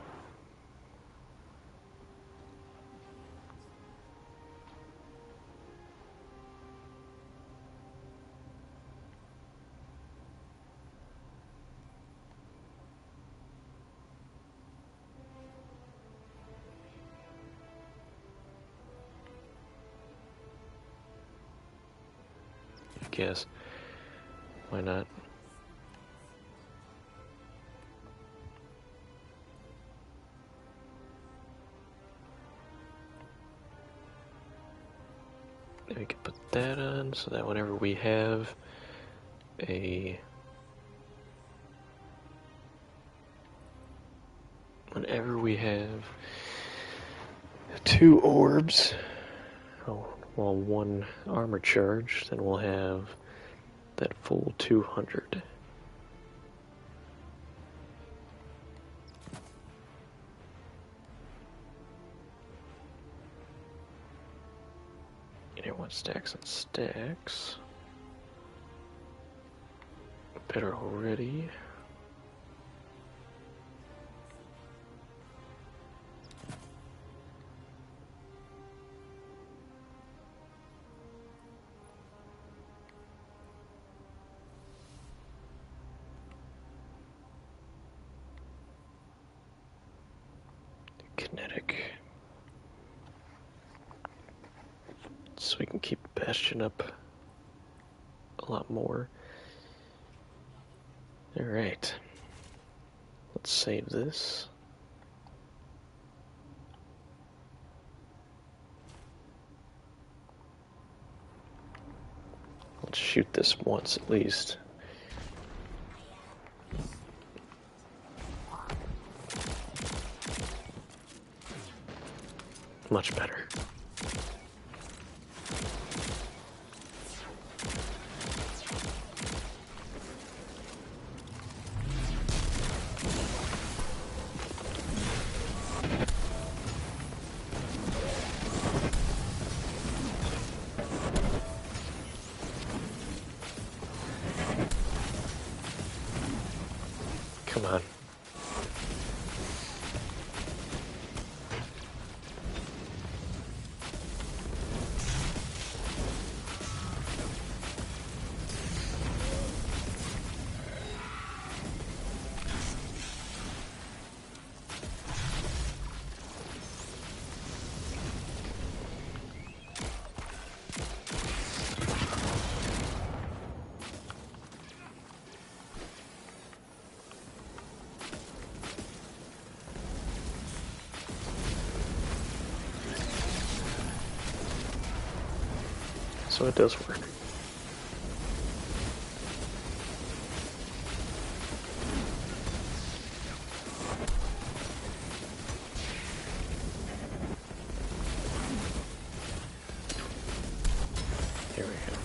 I guess. Why not? We can put that on so that whenever we have a two orbs, well, one armor charge, then we'll have that full 200. And everyone stacks and stacks. Better already. so we can keep Bastion up a lot more. Alright. Let's save this. Let's shoot this once at least. Much better. Come on. So it does work. Here we go.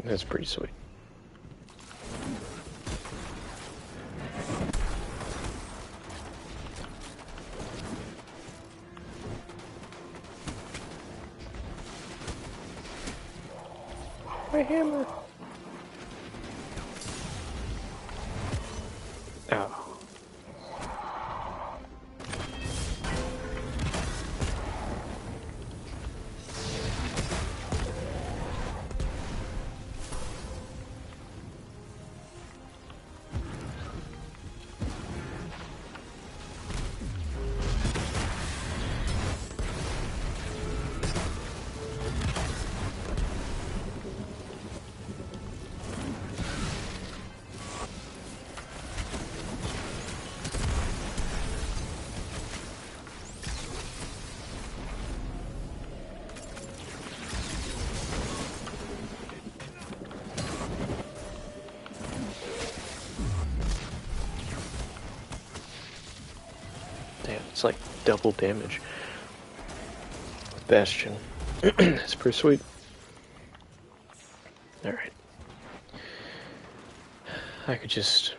That's pretty sweet. My hammer. Oh. Damn, it's like double damage with Bastion. It's pretty sweet. Alright. I could just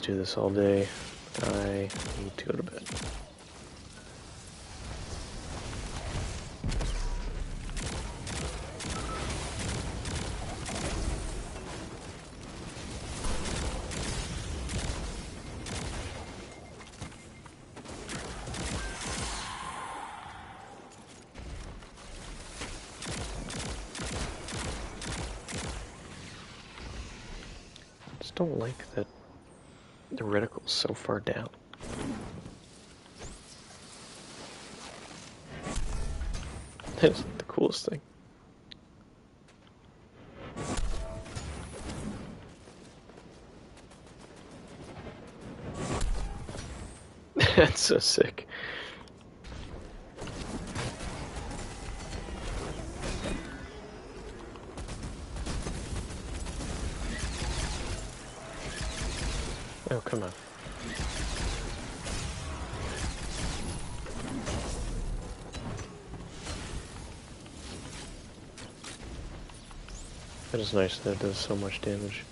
do this all day. I need to go to bed. Don't like that the reticle's so far down. That's the coolest thing. That's so sick. Oh, come on. That is nice that it does so much damage.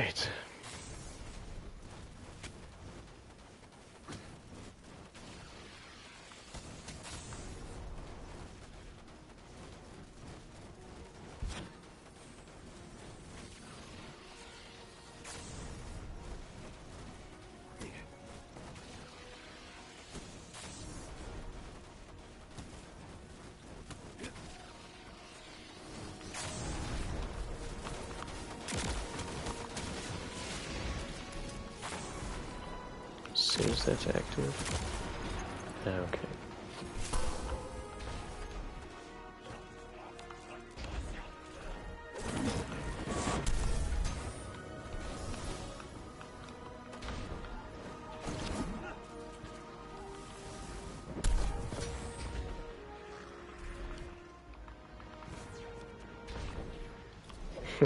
right. As soon as that's active. Okay.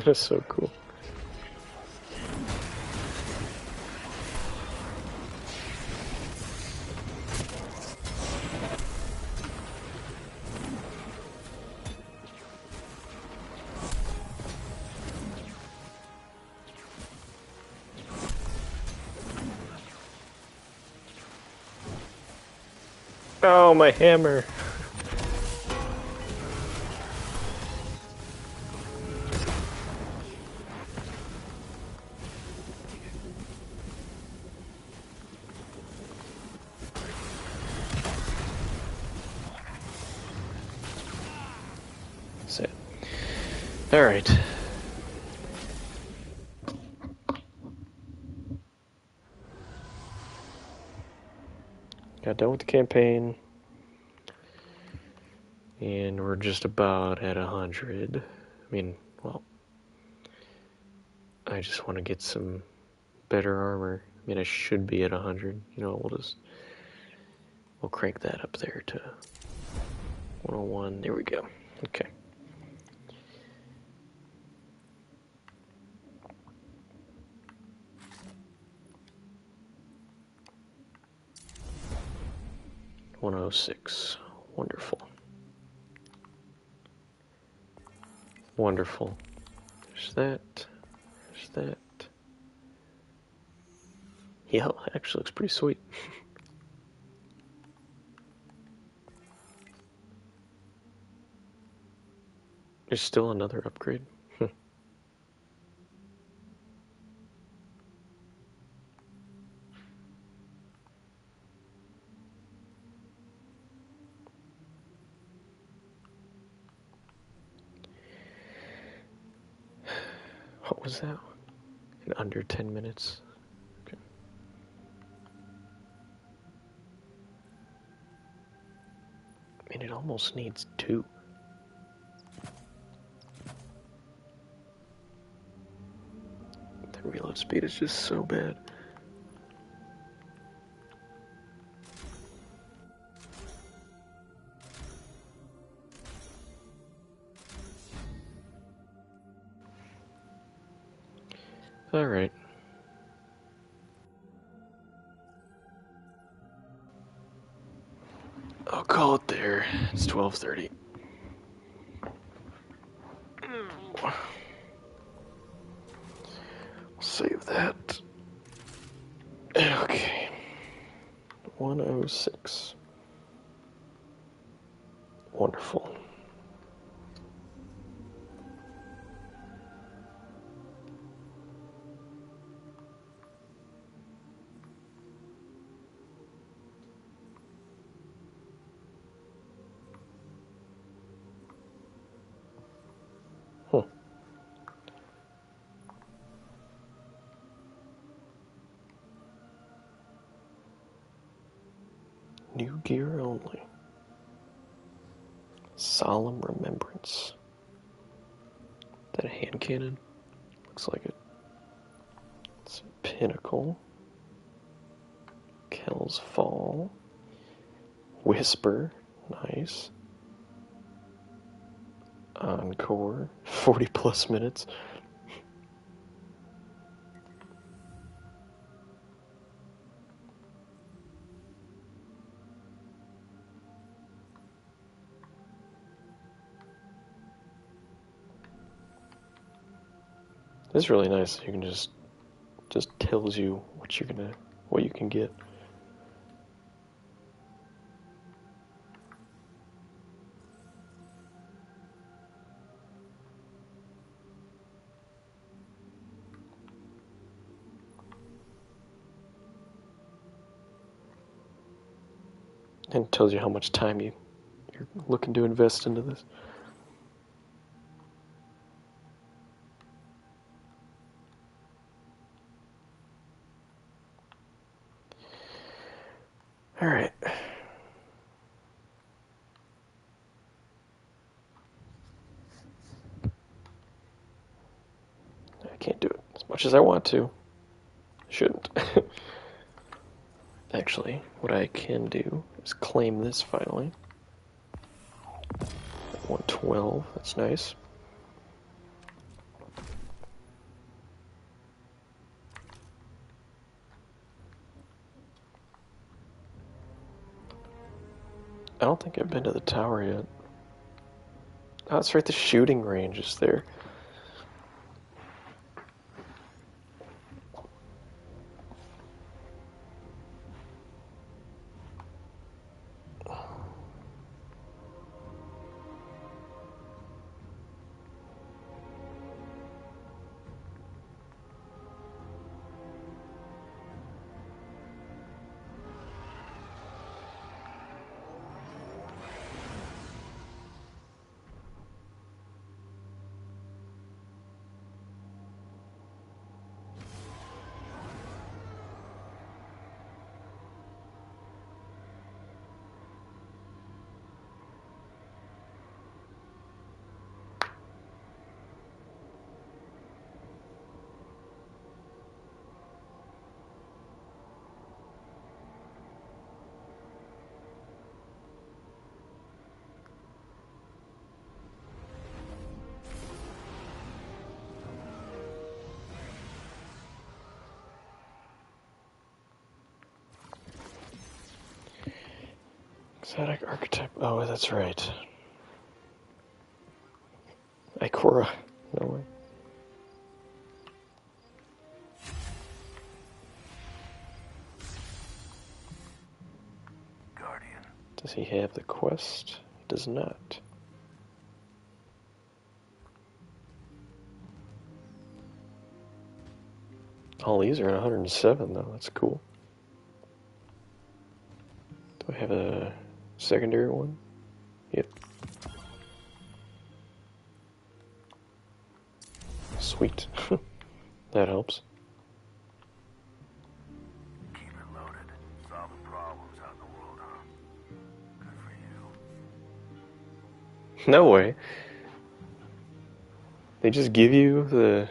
That's so cool. Oh, my hammer. That's it. All right. Got done with the campaign. And we're just about at 100. I mean, well, I just want to get some better armor. I mean, I should be at 100. You know, we'll crank that up there to 101. There we go. Okay. $106. Wonderful. Wonderful. There's that. There's that. Yeah, it actually looks pretty sweet. There's still another upgrade. What was that? In under 10 minutes. Okay. I mean, it almost needs 2. The reload speed is just so bad. All right. I'll call it there. It's 12:30. Save that. Okay. 106. Wonderful. New gear only. Solemn remembrance. That a hand cannon? Looks like it. It's a pinnacle. Kel's Fall. Whisper. Nice. Encore. 40 plus minutes. It's really nice. You can just just tells you what you can get. And it tells you how much time you're looking to invest into this. Alright. I can't do it as much as I want to. Shouldn't. Actually, what I can do is claim this finally. 112, that's nice. I don't think I've been to the tower yet. Oh, that's right, the shooting range is there. Exotic archetype. Oh, that's right. Ikora. No way. Guardian. Does he have the quest? He does not. All these are at 107 though, that's cool. Do I have a secondary one? Yep. Sweet. That helps. Keep it loaded. Solving problems out in the world, huh? Good for you. No way. They just give you the...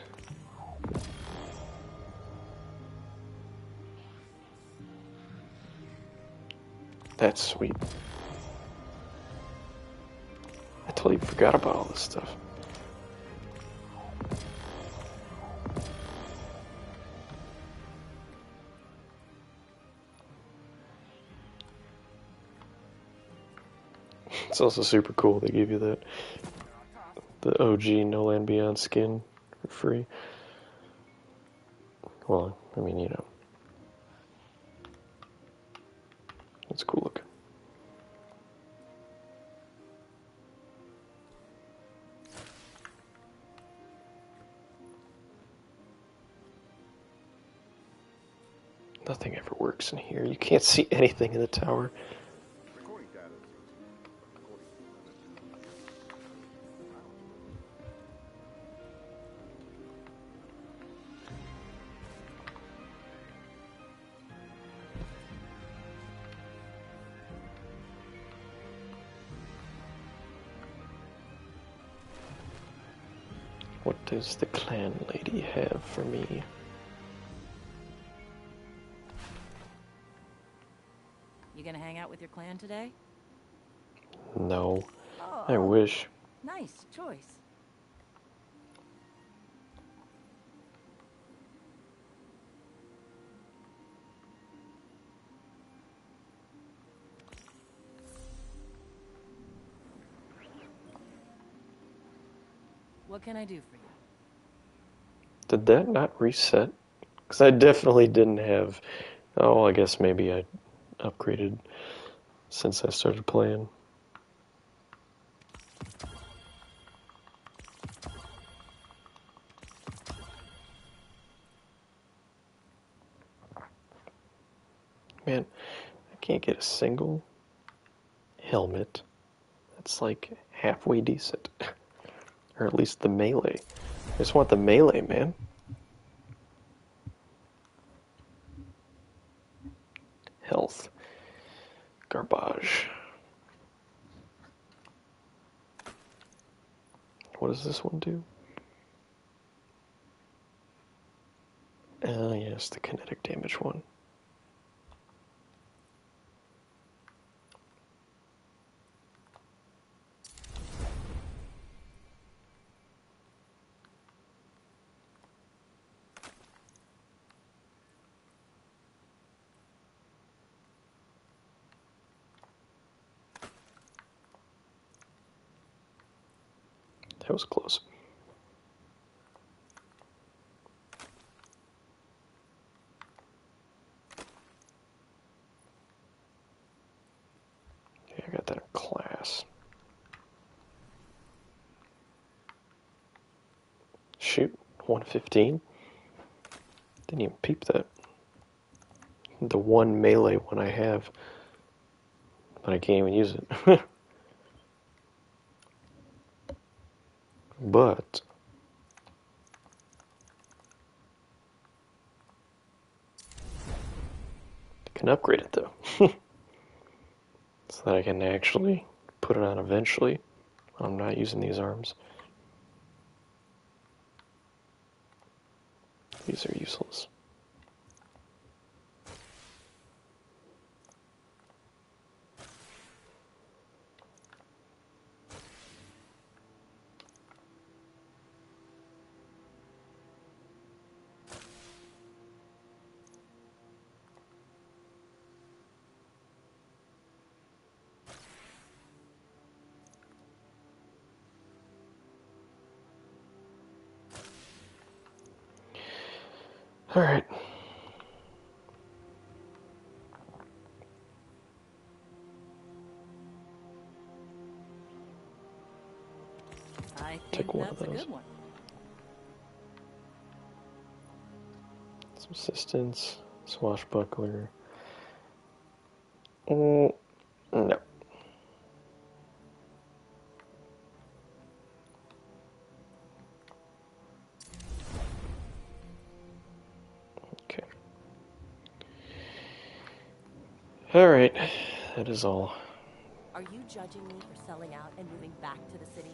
That's sweet. I totally forgot about all this stuff. It's also super cool they give you that the OG No Land Beyond skin for free. Well, I mean, you know. It's cool looking. Nothing ever works in here. You can't see anything in the tower. What does the clan lady have for me? You gonna hang out with your clan today? No. Oh, I wish. Nice choice. What can I do for you? Did that not reset Because I definitely didn't have... Oh, I guess maybe I upgraded since I started playing. Man, I can't get a single helmet that's like halfway decent. Or at least the melee. I just want the melee, man. Health. Garbage. What does this one do? Yes, the kinetic damage one. That was close. Okay, I got that in class. Shoot, 115? Didn't even peep that. The one melee one I have, but I can't even use it. But I can upgrade it though, so that I can actually put it on eventually. I'm not using these arms. These are useless. All right. I think Take one that's of a those. good one. Subsistence, swashbuckler. No. Okay. All right. That is all. Are you judging me for selling out and moving back to the city?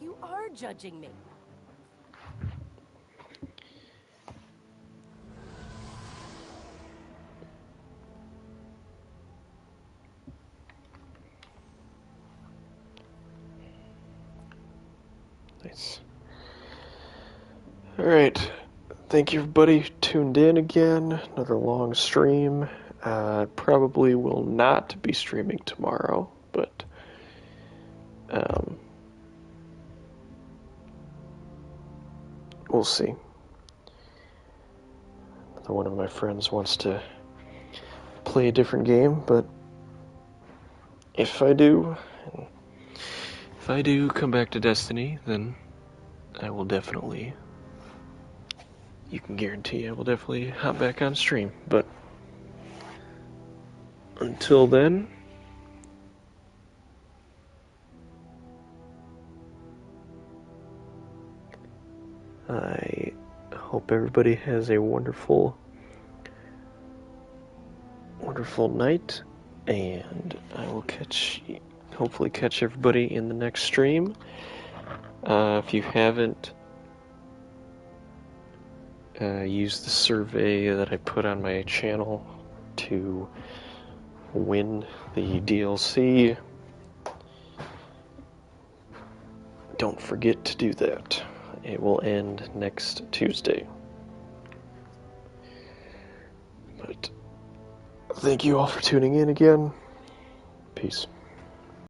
You are judging me. Nice. All right. Thank you, everybody, tuned in again. Another long stream. Probably will not be streaming tomorrow, but we'll see. Another one of my friends wants to play a different game, but if I do come back to Destiny, then I will definitely, you can guarantee I will definitely hop back on stream. But until then, I hope everybody has a wonderful night, and I will hopefully catch everybody in the next stream. If you haven't used the survey that I put on my channel to win the DLC, don't forget to do that. It will end next Tuesday. But thank you all for tuning in again. Peace.